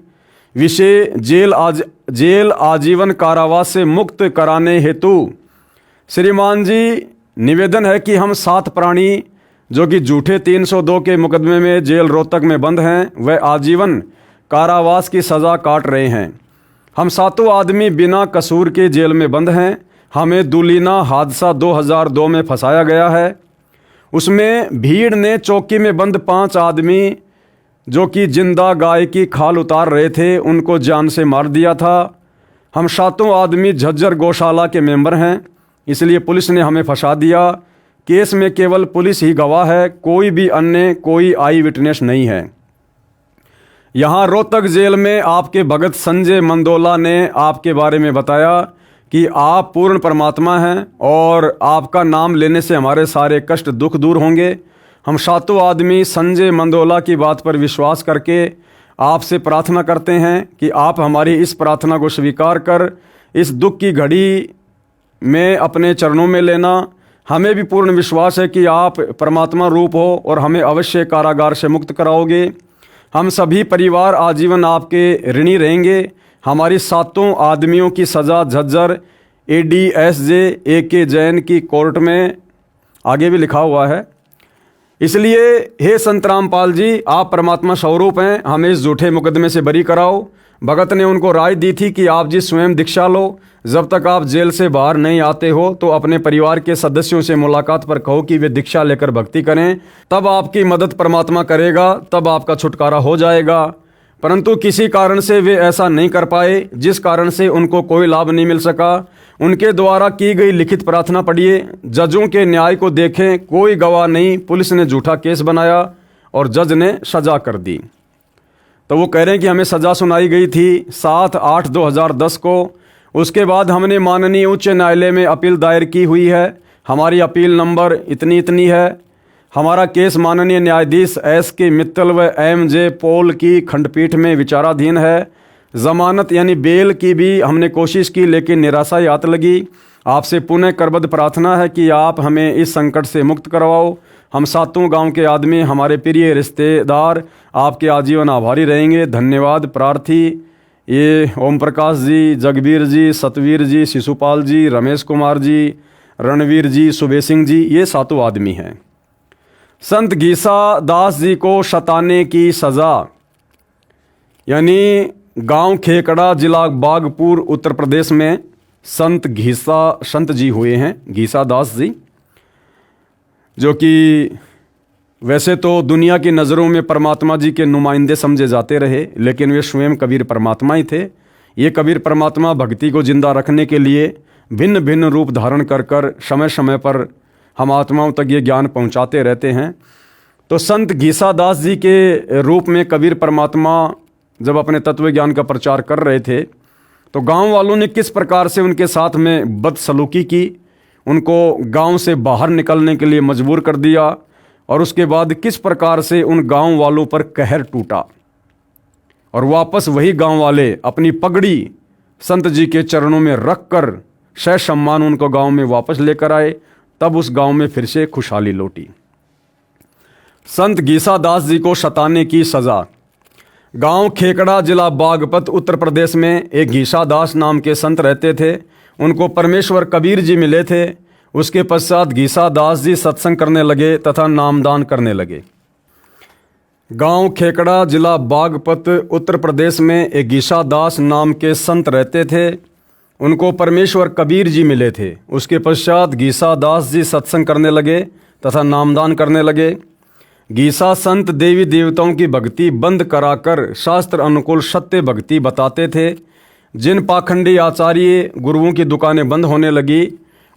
विषय जेल आजीवन कारावास से मुक्त कराने हेतु श्रीमान जी निवेदन है कि हम 7 प्राणी जो कि झूठे 302 के मुकदमे में जेल रोहतक में बंद हैं, वह आजीवन कारावास की सज़ा काट रहे हैं। हम 7 आदमी बिना कसूर के जेल में बंद हैं। हमें दुलीना हादसा 2002 में फंसाया गया है। उसमें भीड़ ने चौकी में बंद 5 आदमी जो कि जिंदा गाय की खाल उतार रहे थे, उनको जान से मार दिया था। हम 7 आदमी झज्जर गौशाला के मेंबर हैं, इसलिए पुलिस ने हमें फंसा दिया। केस में केवल पुलिस ही गवाह है, कोई भी अन्य कोई आई विटनेस नहीं है। यहाँ रोहतक जेल में आपके भगत संजय मंदोला ने आपके बारे में बताया कि आप पूर्ण परमात्मा हैं और आपका नाम लेने से हमारे सारे कष्ट दुख दूर होंगे। हम 7 आदमी संजय मंदोला की बात पर विश्वास करके आपसे प्रार्थना करते हैं कि आप हमारी इस प्रार्थना को स्वीकार कर इस दुख की घड़ी में अपने चरणों में लेना। हमें भी पूर्ण विश्वास है कि आप परमात्मा रूप हो और हमें अवश्य कारागार से मुक्त कराओगे। हम सभी परिवार आजीवन आपके ऋणी रहेंगे। हमारी 7 आदमियों की सज़ा झज्जर ADSJ AK जैन की कोर्ट में आगे भी लिखा हुआ है। इसलिए हे संत रामपाल जी, आप परमात्मा स्वरूप हैं, हमें इस झूठे मुकदमे से बरी कराओ। भगत ने उनको राय दी थी कि आप जी स्वयं दीक्षा लो, जब तक आप जेल से बाहर नहीं आते हो तो अपने परिवार के सदस्यों से मुलाकात पर कहो कि वे दीक्षा लेकर भक्ति करें, तब आपकी मदद परमात्मा करेगा, तब आपका छुटकारा हो जाएगा। परंतु किसी कारण से वे ऐसा नहीं कर पाए, जिस कारण से उनको कोई लाभ नहीं मिल सका। उनके द्वारा की गई लिखित प्रार्थना पढ़िए, जजों के न्याय को देखें, कोई गवाह नहीं, पुलिस ने झूठा केस बनाया और जज ने सजा कर दी। तो वो कह रहे हैं कि हमें सज़ा सुनाई गई थी 7/8/2010 को। उसके बाद हमने माननीय उच्च न्यायालय में अपील दायर की हुई है। हमारी अपील नंबर इतनी है। हमारा केस माननीय न्यायाधीश SK मित्तल व MJ पॉल की खंडपीठ में विचाराधीन है। जमानत यानी बेल की भी हमने कोशिश की लेकिन निराशा ही हाथ लगी। आपसे पुनः करबद्ध प्रार्थना है कि आप हमें इस संकट से मुक्त करवाओ। हम सातों गांव के आदमी, हमारे प्रिय रिश्तेदार आपके आजीवन आभारी रहेंगे। धन्यवाद। प्रार्थी ये ओम प्रकाश जी, जगबीर जी, सतवीर जी, शिशुपाल जी, रमेश कुमार जी, रणवीर जी, सुबे सिंह जी, ये सातों आदमी हैं। संत घीसा दास जी को शताने की सज़ा, यानी गांव खेकड़ा, जिला बागपुर, उत्तर प्रदेश में संत जी हुए हैं, घीसा दास जी, जो कि वैसे तो दुनिया की नज़रों में परमात्मा जी के नुमाइंदे समझे जाते रहे, लेकिन वे स्वयं कबीर परमात्मा ही थे। ये कबीर परमात्मा भक्ति को जिंदा रखने के लिए भिन्न भिन्न रूप धारण कर कर समय समय पर हम आत्माओं तक ये ज्ञान पहुंचाते रहते हैं। तो संत घीसा दास जी के रूप में कबीर परमात्मा जब अपने तत्व ज्ञान का प्रचार कर रहे थे तो गांव वालों ने किस प्रकार से उनके साथ में बदसलूकी की, उनको गांव से बाहर निकलने के लिए मजबूर कर दिया, और उसके बाद किस प्रकार से उन गांव वालों पर कहर टूटा और वापस वही गांव वाले अपनी पगड़ी संत जी के चरणों में रखकर सह सम्मान उनको गांव में वापस लेकर आए। तब उस गांव में फिर से खुशहाली लौटी। संत घीसा दास जी को शताने की सजा। गांव खेकड़ा, जिला बागपत, उत्तर प्रदेश में एक घीसा दास नाम के संत रहते थे। उनको परमेश्वर कबीर जी मिले थे। उसके पश्चात घीसा दास जी सत्संग करने लगे तथा नामदान करने लगे। गांव खेकड़ा, जिला बागपत, उत्तर प्रदेश में एक घीसा दास नाम के संत रहते थे। उनको परमेश्वर कबीर जी मिले थे। उसके पश्चात घीसा दास जी सत्संग करने लगे तथा नामदान करने लगे। घीसा संत देवी देवताओं की भक्ति बंद कराकर शास्त्र अनुकूल सत्य भक्ति बताते थे। जिन पाखंडी आचार्य गुरुओं की दुकानें बंद होने लगी,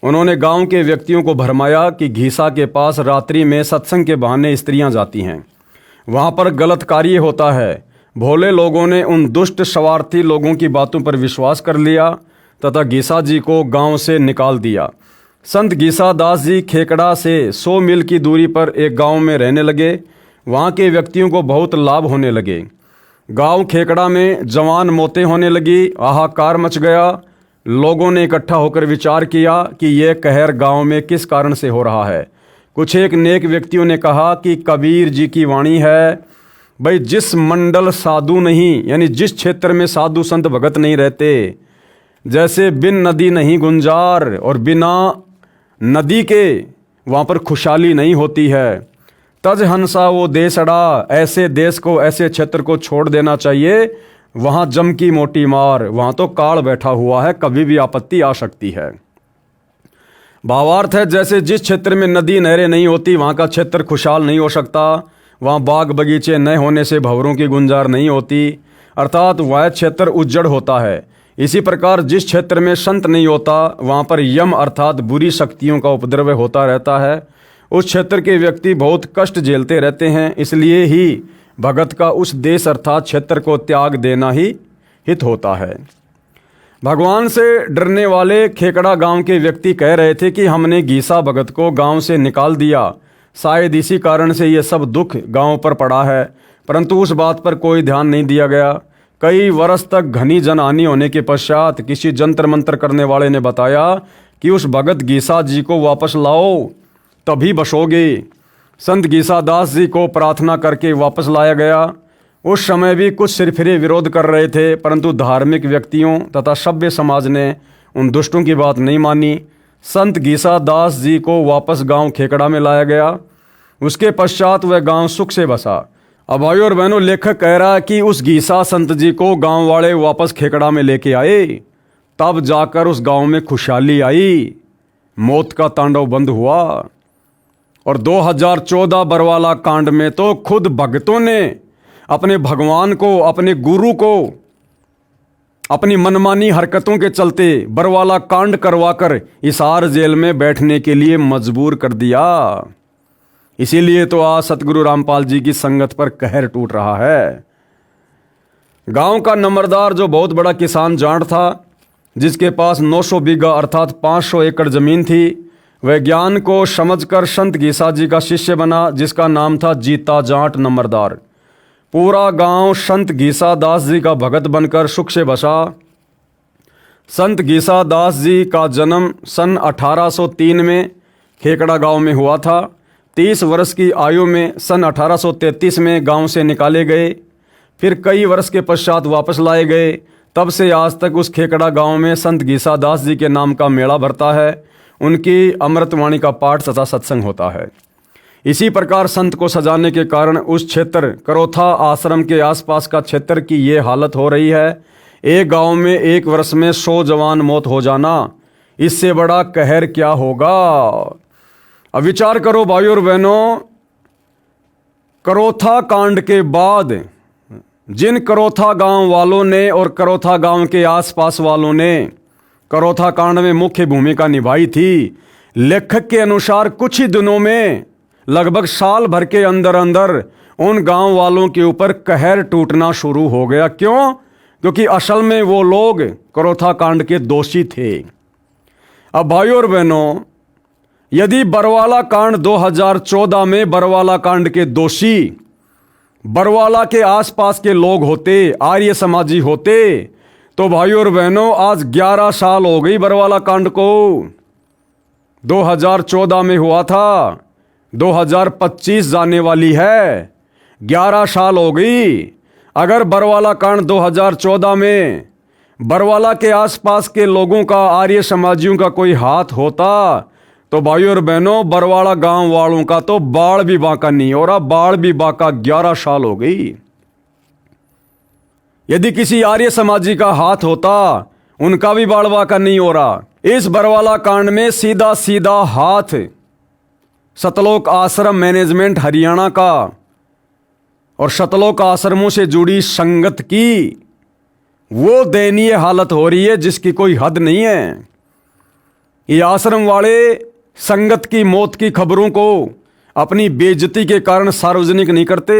उन्होंने गांव के व्यक्तियों को भरमाया कि घीसा के पास रात्रि में सत्संग के बहाने स्त्रियां जाती हैं, वहां पर गलत कार्य होता है। भोले लोगों ने उन दुष्ट स्वार्थी लोगों की बातों पर विश्वास कर लिया तथा घीसा जी को गांव से निकाल दिया। संत घीसा दास जी खेकड़ा से 100 मील की दूरी पर एक गांव में रहने लगे। वहां के व्यक्तियों को बहुत लाभ होने लगे। गांव खेकड़ा में जवान मौतें होने लगी, हाहाकार मच गया। लोगों ने इकट्ठा होकर विचार किया कि यह कहर गांव में किस कारण से हो रहा है। कुछ एक नेक व्यक्तियों ने कहा कि कबीर जी की वाणी है, भाई जिस मंडल साधु नहीं, यानी जिस क्षेत्र में साधु संत भगत नहीं रहते, जैसे बिन नदी नहीं गुंजार और बिना नदी के वहाँ पर खुशहाली नहीं होती है। तज हंसा वो देश अड़ा, ऐसे देश को, ऐसे क्षेत्र को छोड़ देना चाहिए। वहाँ जम की मोटी मार, वहाँ तो काल बैठा हुआ है, कभी भी आपत्ति आ सकती है। भावार्थ है, जैसे जिस क्षेत्र में नदी नहरें नहीं होती वहाँ का क्षेत्र खुशहाल नहीं हो सकता। वहाँ बाग बगीचे न होने से भंवरों की गुंजार नहीं होती, अर्थात वह क्षेत्र उज्जड़ होता है। इसी प्रकार जिस क्षेत्र में संत नहीं होता वहाँ पर यम अर्थात बुरी शक्तियों का उपद्रव होता रहता है। उस क्षेत्र के व्यक्ति बहुत कष्ट झेलते रहते हैं। इसलिए ही भगत का उस देश अर्थात क्षेत्र को त्याग देना ही हित होता है। भगवान से डरने वाले खेकड़ा गांव के व्यक्ति कह रहे थे कि हमने घीसा भगत को गांव से निकाल दिया, शायद इसी कारण से ये सब दुख गांव पर पड़ा है। परंतु उस बात पर कोई ध्यान नहीं दिया गया। कई वर्ष तक घनी जनहानि होने के पश्चात किसी जंतर मंत्र करने वाले ने बताया कि उस भगत घीसा जी को वापस लाओ, तभी बसोगे। संत घीसा दास जी को प्रार्थना करके वापस लाया गया। उस समय भी कुछ सिरफिरे विरोध कर रहे थे, परंतु धार्मिक व्यक्तियों तथा सभ्य समाज ने उन दुष्टों की बात नहीं मानी। संत घीसा दास जी को वापस गांव खेकड़ा में लाया गया। उसके पश्चात वह गांव सुख से बसा। अब भाइयों और बहनों, लेखक कह रहा है कि उस घीसा संत जी को गांव वाले वापस खेकड़ा में लेके आए, तब जाकर उस गांव में खुशहाली आई, मौत का तांडव बंद हुआ। और 2014 बरवाला कांड में तो खुद भक्तों ने अपने भगवान को, अपने गुरु को अपनी मनमानी हरकतों के चलते बरवाला कांड करवाकर हिसार जेल में बैठने के लिए मजबूर कर दिया। इसीलिए तो आज सतगुरु रामपाल जी की संगत पर कहर टूट रहा है। गांव का नंबरदार जो बहुत बड़ा किसान जाट था, जिसके पास 900 बीघा अर्थात 500 एकड़ जमीन थी, वह ज्ञान को समझकर संत घीसा जी का शिष्य बना, जिसका नाम था जीता जाट नंबरदार। पूरा गांव संत गीसा दास जी का भगत बनकर सुख से बसा। संत गीसा दास जी का जन्म सन 1803 में खेकड़ा गांव में हुआ था। 30 वर्ष की आयु में सन 1833 में गांव से निकाले गए, फिर कई वर्ष के पश्चात वापस लाए गए। तब से आज तक उस खेकड़ा गांव में संत गीसा दास जी के नाम का मेला भरता है। उनकी अमृतवाणी का पाठ तथा सत्संग होता है। इसी प्रकार संत को सजाने के कारण उस क्षेत्र करोथा आश्रम के आसपास का क्षेत्र की ये हालत हो रही है। एक गांव में एक वर्ष में 100 जवान मौत हो जाना, इससे बड़ा कहर क्या होगा। अब विचार करो भाइयों और बहनों, करोथा कांड के बाद जिन करोथा गांव वालों ने और करोथा गांव के आसपास वालों ने करोथा कांड में मुख्य भूमिका निभाई थी, लेखक के अनुसार कुछ ही दिनों में लगभग साल भर के अंदर अंदर उन गांव वालों के ऊपर कहर टूटना शुरू हो गया। क्यों? क्योंकि असल में वो लोग करोथा कांड के दोषी थे। अब भाइयों और बहनों, यदि बरवाला कांड 2014 में बरवाला कांड के दोषी बरवाला के आसपास के लोग होते, आर्य समाजी होते, तो भाइयों और बहनों आज 11 साल हो गई बरवाला कांड को। 2014 में हुआ था, 2025 जाने वाली है, 11 साल हो गई। अगर बरवाला कांड 2014 में बरवाला के आसपास के लोगों का, आर्य समाजियों का कोई हाथ होता, तो भाइयों और बहनों बरवाला गांव वालों का तो बाढ़ भी बांका नहीं हो रहा। बाढ़ भी बांका 11 साल हो गई। यदि किसी आर्य समाजी का हाथ होता, उनका भी बाढ़ बांका नहीं हो रहा। इस बरवाला कांड में सीधा सीधा हाथ सतलोक आश्रम मैनेजमेंट हरियाणा का और सतलोक आश्रमों से जुड़ी संगत की वो दयनीय हालत हो रही है जिसकी कोई हद नहीं है। ये आश्रम वाले संगत की मौत की खबरों को अपनी बेइज्जती के कारण सार्वजनिक नहीं करते।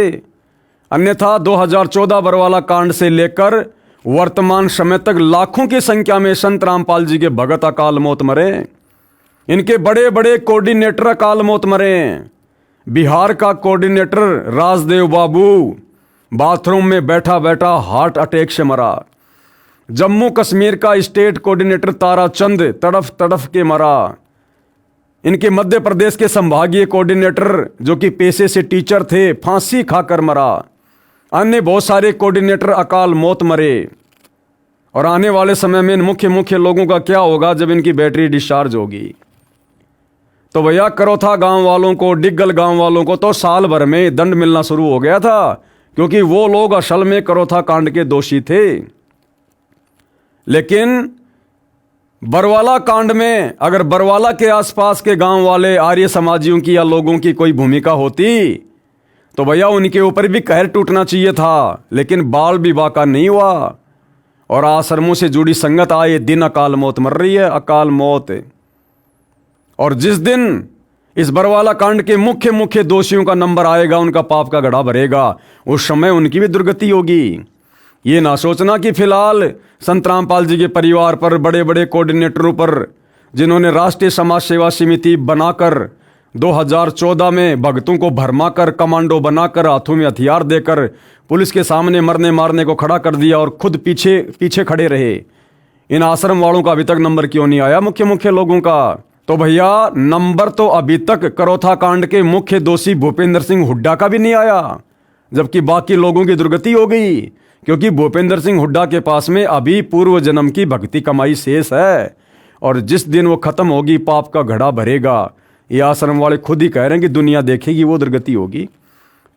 अन्यथा 2014 बरवाला कांड से लेकर वर्तमान समय तक लाखों की संख्या में संत रामपाल जी के भगत अकाल मौत मरे। इनके बड़े बड़े कोऑर्डिनेटर अकाल मौत मरे। बिहार का कोऑर्डिनेटर राजदेव बाबू बाथरूम में बैठा बैठा हार्ट अटैक से मरा। जम्मू कश्मीर का स्टेट कोऑर्डिनेटर ताराचंद तड़फ तड़फ के मरा। इनके मध्य प्रदेश के संभागीय कोऑर्डिनेटर जो कि पेशे से टीचर थे, फांसी खाकर मरा। अन्य बहुत सारे कोऑर्डिनेटर अकाल मौत मरे। और आने वाले समय में इन मुख्य लोगों का क्या होगा जब इनकी बैटरी डिस्चार्ज होगी। तो भैया करोथा गांव वालों को, डिग्गल गांव वालों को तो साल भर में दंड मिलना शुरू हो गया था, क्योंकि वो लोग असल में करोथा कांड के दोषी थे। लेकिन बरवाला कांड में अगर बरवाला के आसपास के गांव वाले आर्य समाजियों की या लोगों की कोई भूमिका होती, तो भैया उनके ऊपर भी कहर टूटना चाहिए था। लेकिन बाल भी बाका नहीं हुआ और आश्रमों से जुड़ी संगत आए दिन अकाल मौत मर रही है, अकाल मौत। और जिस दिन इस बरवाला कांड के मुख्य दोषियों का नंबर आएगा, उनका पाप का घड़ा भरेगा, उस समय उनकी भी दुर्गति होगी। ये ना सोचना कि फिलहाल संत रामपाल जी के परिवार पर, बड़े बड़े कोऑर्डिनेटरों पर, जिन्होंने राष्ट्रीय समाज सेवा समिति बनाकर 2014 में भक्तों को भरमाकर, कमांडो बनाकर, हाथों में हथियार देकर पुलिस के सामने मरने मारने को खड़ा कर दिया और खुद पीछे खड़े रहे। इन आश्रम वालों का अभी तक नंबर क्यों नहीं आया मुख्य लोगों का? तो भैया नंबर तो अभी तक करोथा कांड के मुख्य दोषी भूपेंद्र सिंह हुड्डा का भी नहीं आया, जबकि बाकी लोगों की दुर्गति हो गई। क्योंकि भूपेंद्र सिंह हुड्डा के पास में अभी पूर्व जन्म की भक्ति कमाई शेष है, और जिस दिन वो खत्म होगी, पाप का घड़ा भरेगा। ये आश्रम वाले खुद ही कह रहे हैं कि दुनिया देखेगी, वो दुर्गति होगी।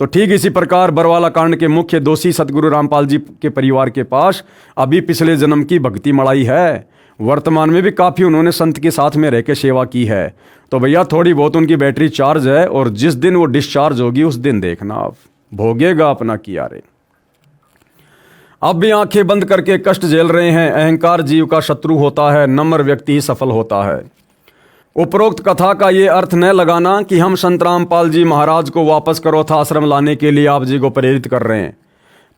तो ठीक इसी प्रकार बरवाला कांड के मुख्य दोषी सतगुरु रामपाल जी के परिवार के पास अभी पिछले जन्म की भक्ति मड़ाई है। वर्तमान में भी काफ़ी उन्होंने संत के साथ में रह के सेवा की है। तो भैया थोड़ी बहुत उनकी बैटरी चार्ज है, और जिस दिन वो डिस्चार्ज होगी उस दिन देखना आप भोगेगा अपना किया रे। अब भी आंखें बंद करके कष्ट झेल रहे हैं। अहंकार जीव का शत्रु होता है, नम्र व्यक्ति ही सफल होता है। उपरोक्त कथा का ये अर्थ न लगाना कि हम संत रामपाल जी महाराज को वापस करोथा आश्रम लाने के लिए आप जी को प्रेरित कर रहे हैं।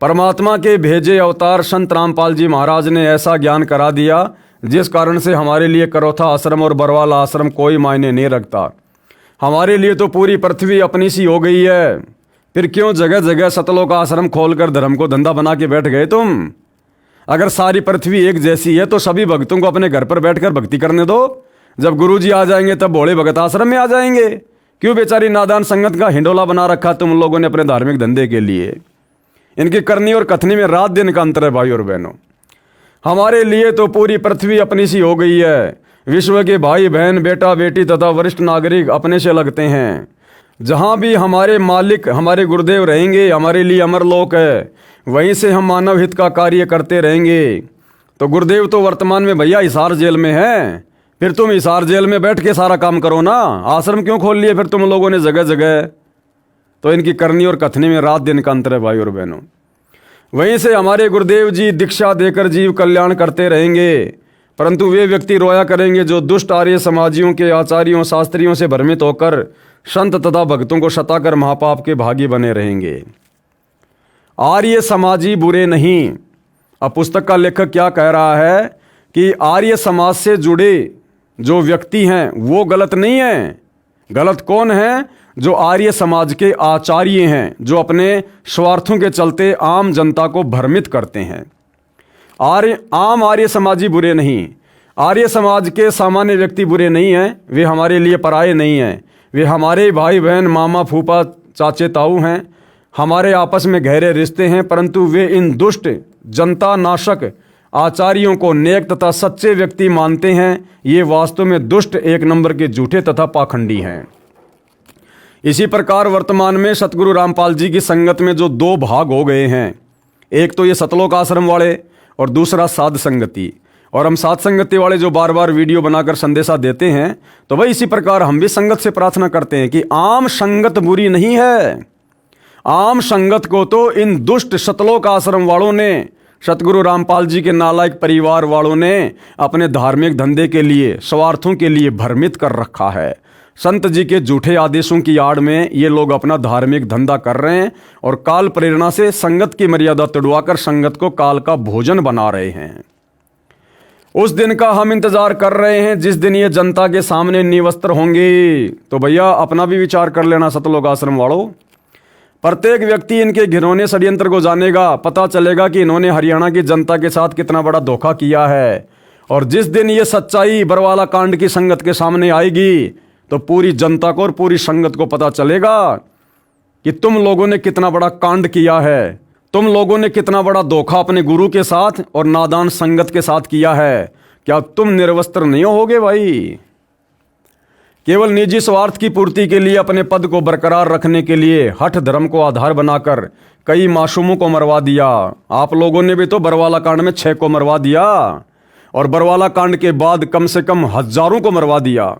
परमात्मा के भेजे अवतार संत रामपाल जी महाराज ने ऐसा ज्ञान करा दिया जिस कारण से हमारे लिए करोथा आश्रम और बरवाला आश्रम कोई मायने नहीं रखता। हमारे लिए तो पूरी पृथ्वी अपनी सी हो गई है। फिर क्यों जगह जगह सतलोक आश्रम खोलकर धर्म को धंधा बना के बैठ गए तुम? अगर सारी पृथ्वी एक जैसी है तो सभी भक्तों को अपने घर पर बैठकर भक्ति करने दो। जब गुरुजी आ जाएंगे तब भोले भगत आश्रम में आ जाएंगे। क्यों बेचारी नादान संगत का हिंडोला बना रखा तुम लोगों ने अपने धार्मिक धंधे के लिए? इनकी करनी और कथनी में रात दिन का अंतर है भाई और बहनों। हमारे लिए तो पूरी पृथ्वी अपनी सी हो गई है। विश्व के भाई बहन, बेटा बेटी तथा वरिष्ठ नागरिक अपने से लगते हैं। जहाँ भी हमारे मालिक हमारे गुरुदेव रहेंगे हमारे लिए अमरलोक है, वहीं से हम मानव हित का कार्य करते रहेंगे। तो गुरुदेव तो वर्तमान में भैया हिसार जेल में है, फिर तुम हिसार जेल में बैठ के सारा काम करो ना। आश्रम क्यों खोल लिए फिर तुम लोगों ने जगह जगह? तो इनकी करनी और कथनी में रात दिन का अंतर है भाई और बहनों। वहीं से हमारे गुरुदेव जी दीक्षा देकर जीव कल्याण करते रहेंगे, परंतु वे व्यक्ति रोया करेंगे जो दुष्ट आर्य समाजियों के आचार्यों शास्त्रियों से भ्रमित होकर संत तथा भक्तों को सताकर महापाप के भागी बने रहेंगे। आर्य समाजी बुरे नहीं। अब पुस्तक का लेखक क्या कह रहा है कि आर्य समाज से जुड़े जो व्यक्ति हैं वो गलत नहीं है। गलत कौन है? जो आर्य समाज के आचार्य हैं, जो अपने स्वार्थों के चलते आम जनता को भ्रमित करते हैं। आम आर्य समाजी बुरे नहीं। आर्य समाज के सामान्य व्यक्ति बुरे नहीं हैं। वे हमारे लिए पराये नहीं हैं। वे हमारे भाई बहन, मामा फूफा, चाचे ताऊ हैं। हमारे आपस में गहरे रिश्ते हैं, परंतु वे इन दुष्ट जनता नाशक आचार्यों को नेक तथा सच्चे व्यक्ति मानते हैं। ये वास्तव में दुष्ट, एक नंबर के झूठे तथा पाखंडी हैं। इसी प्रकार वर्तमान में सतगुरु रामपाल जी की संगत में जो दो भाग हो गए हैं, एक तो ये सतलोक आश्रम वाले और दूसरा साध संगति। और हम साध संगति वाले जो बार बार वीडियो बनाकर संदेशा देते हैं, तो भाई इसी प्रकार हम भी संगत से प्रार्थना करते हैं कि आम संगत बुरी नहीं है। आम संगत को तो इन दुष्ट सतलोक आश्रम वालों ने, सतगुरु रामपाल जी के नालायक परिवार वालों ने अपने धार्मिक धंधे के लिए, स्वार्थों के लिए भ्रमित कर रखा है। संत जी के झूठे आदेशों की आड़ में ये लोग अपना धार्मिक धंधा कर रहे हैं और काल प्रेरणा से संगत की मर्यादा तोड़वाकर संगत को काल का भोजन बना रहे हैं। उस दिन का हम इंतजार कर रहे हैं जिस दिन ये जनता के सामने निवस्त्र होंगे। तो भैया अपना भी विचार कर लेना सतलोक आश्रम वालों। प्रत्येक व्यक्ति इनके घिनौने षड्यंत्र को जानेगा, पता चलेगा कि इन्होंने हरियाणा की जनता के साथ कितना बड़ा धोखा किया है। और जिस दिन ये सच्चाई बरवाला कांड की संगत के सामने आएगी तो पूरी जनता को और पूरी संगत को पता चलेगा कि तुम लोगों ने कितना बड़ा कांड किया है, तुम लोगों ने कितना बड़ा धोखा अपने गुरु के साथ और नादान संगत के साथ किया है। क्या तुम निर्वस्त्र नहीं होगे भाई? केवल निजी स्वार्थ की पूर्ति के लिए, अपने पद को बरकरार रखने के लिए हठ धर्म को आधार बनाकर कई मासूमों को मरवा दिया। आप लोगों ने भी तो बरवाला कांड में 6 को मरवा दिया और बरवाला कांड के बाद कम से कम हजारों को मरवा दिया।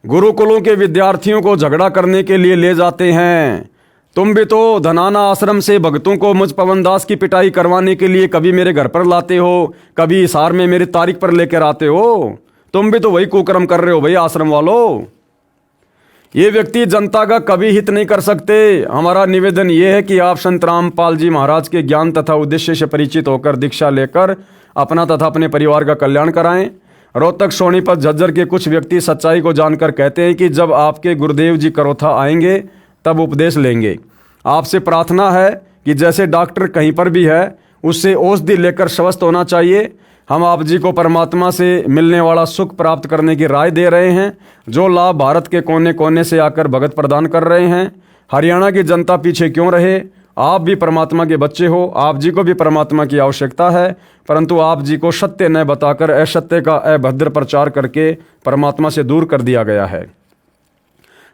गुरुकुलों के विद्यार्थियों को झगड़ा करने के लिए ले जाते हैं। तुम भी तो धनाना आश्रम से भक्तों को मुझ पवन दास की पिटाई करवाने के लिए कभी मेरे घर पर लाते हो, कभी हिसार में मेरी तारीख पर लेकर आते हो। तुम भी तो वही कुकर्म कर रहे हो भाई आश्रम वालों। ये व्यक्ति जनता का कभी हित नहीं कर सकते। हमारा निवेदन ये है कि आप संत रामपाल जी महाराज के ज्ञान तथा उद्देश्य से परिचित होकर दीक्षा लेकर अपना तथा अपने परिवार का कल्याण कराएं। रोहतक, सोनीपत, झज्जर के कुछ व्यक्ति सच्चाई को जानकर कहते हैं कि जब आपके गुरुदेव जी करोथा आएंगे तब उपदेश लेंगे। आपसे प्रार्थना है कि जैसे डॉक्टर कहीं पर भी है उससे औषधि लेकर स्वस्थ होना चाहिए। हम आप जी को परमात्मा से मिलने वाला सुख प्राप्त करने की राय दे रहे हैं, जो लाभ भारत के कोने कोने से आकर भगत प्रदान कर रहे हैं। हरियाणा की जनता पीछे क्यों रहे? आप भी परमात्मा के बच्चे हो, आप जी को भी परमात्मा की आवश्यकता है, परंतु आप जी को सत्य न बताकर असत्य का अभद्र प्रचार करके परमात्मा से दूर कर दिया गया है।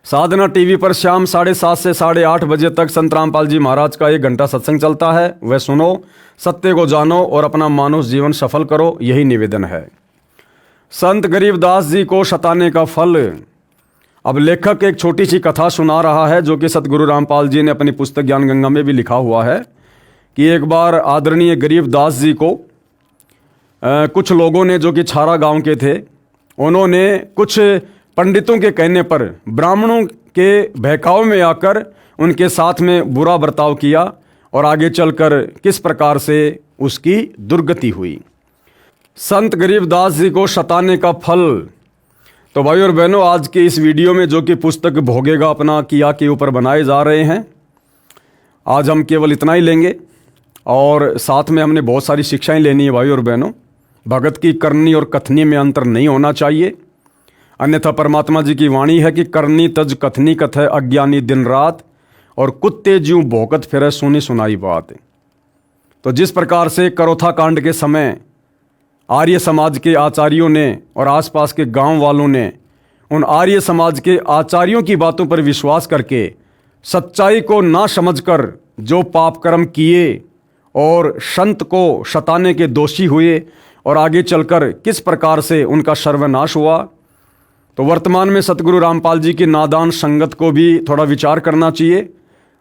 साधना टीवी पर शाम 7:30 से 8:30 बजे तक संत रामपाल जी महाराज का 1 घंटा सत्संग चलता है। वह सुनो, सत्य को जानो और अपना मानुष जीवन सफल करो, यही निवेदन है। संत गरीबदास जी को सताने का फल। अब लेखक एक छोटी सी कथा सुना रहा है जो कि सतगुरु रामपाल जी ने अपनी पुस्तक ज्ञान गंगा में भी लिखा हुआ है कि एक बार आदरणीय गरीबदास जी को कुछ लोगों ने, जो कि छारा गांव के थे, उन्होंने कुछ पंडितों के कहने पर ब्राह्मणों के बहकाव में आकर उनके साथ में बुरा बर्ताव किया और आगे चलकर किस प्रकार से उसकी दुर्गति हुई। संत गरीबदास जी को सताने का फल। तो भाई और बहनों, आज के इस वीडियो में जो कि पुस्तक भोगेगा अपना किया के ऊपर बनाए जा रहे हैं, आज हम केवल इतना ही लेंगे और साथ में हमने बहुत सारी शिक्षाएं लेनी है भाई और बहनों। भगत की करनी और कथनी में अंतर नहीं होना चाहिए, अन्यथा परमात्मा जी की वाणी है कि करनी तज कथनी कथय अज्ञानी दिन रात, और कुत्ते ज्यों भौंकत फिरे सुनी सुनाई बात। तो जिस प्रकार से करोथा कांड के समय आर्य समाज के आचार्यों ने और आसपास के गांव वालों ने उन आर्य समाज के आचार्यों की बातों पर विश्वास करके सच्चाई को ना समझकर जो पाप कर्म किए और संत को सताने के दोषी हुए और आगे चलकर किस प्रकार से उनका सर्वनाश हुआ, तो वर्तमान में सतगुरु रामपाल जी की नादान संगत को भी थोड़ा विचार करना चाहिए।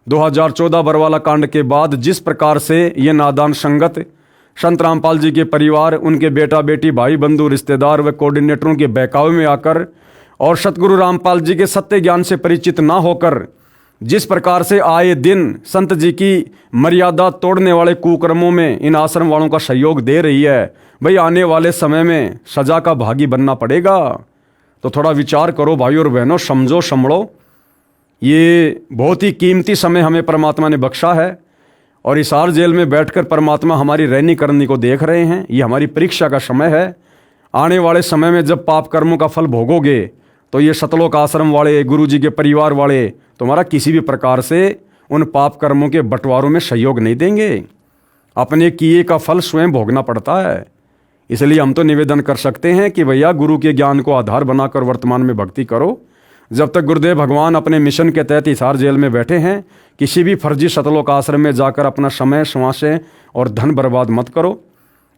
2014 बरवाला कांड के बाद जिस प्रकार से ये नादान संगत संत रामपाल जी के परिवार, उनके बेटा बेटी, भाई बंधु, रिश्तेदार व कोऑर्डिनेटरों के बहकावे में आकर और सतगुरु रामपाल जी के सत्य ज्ञान से परिचित ना होकर जिस प्रकार से आए दिन संत जी की मर्यादा तोड़ने वाले कुकर्मों में इन आश्रम वालों का सहयोग दे रही है, भाई आने वाले समय में सजा का भागी बनना पड़ेगा। तो थोड़ा विचार करो भाई और बहनों, समझो संभलो। ये बहुत ही कीमती समय हमें परमात्मा ने बख्शा है और हिसार जेल में बैठकर परमात्मा हमारी रहनी करनी को देख रहे हैं। ये हमारी परीक्षा का समय है। आने वाले समय में जब पाप कर्मों का फल भोगोगे तो ये सतलोक आश्रम वाले, गुरु जी के परिवार वाले तुम्हारा किसी भी प्रकार से उन पाप कर्मों के बंटवारों में सहयोग नहीं देंगे। अपने किए का फल स्वयं भोगना पड़ता है। इसलिए हम तो निवेदन कर सकते हैं कि भैया गुरु के ज्ञान को आधार बनाकर वर्तमान में भक्ति करो। जब तक गुरुदेव भगवान अपने मिशन के तहत हिसार जेल में बैठे हैं, किसी भी फर्जी सतलोक आश्रम में जाकर अपना समय, श्वासें और धन बर्बाद मत करो।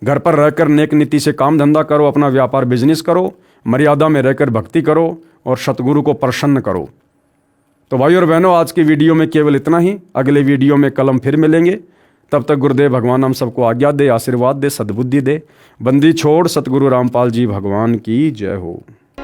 घर पर रहकर नेक नीति से काम धंधा करो, अपना व्यापार बिजनेस करो, मर्यादा में रहकर भक्ति करो और सतगुरु को प्रसन्न करो। तो भाई और बहनों, आज की वीडियो में केवल इतना ही। अगले वीडियो में कल हम फिर मिलेंगे। तब तक गुरुदेव भगवान हम सबको आज्ञा दे, आशीर्वाद दे, सद्बुद्धि दे। बंदी छोड़ सतगुरु रामपाल जी भगवान की जय हो।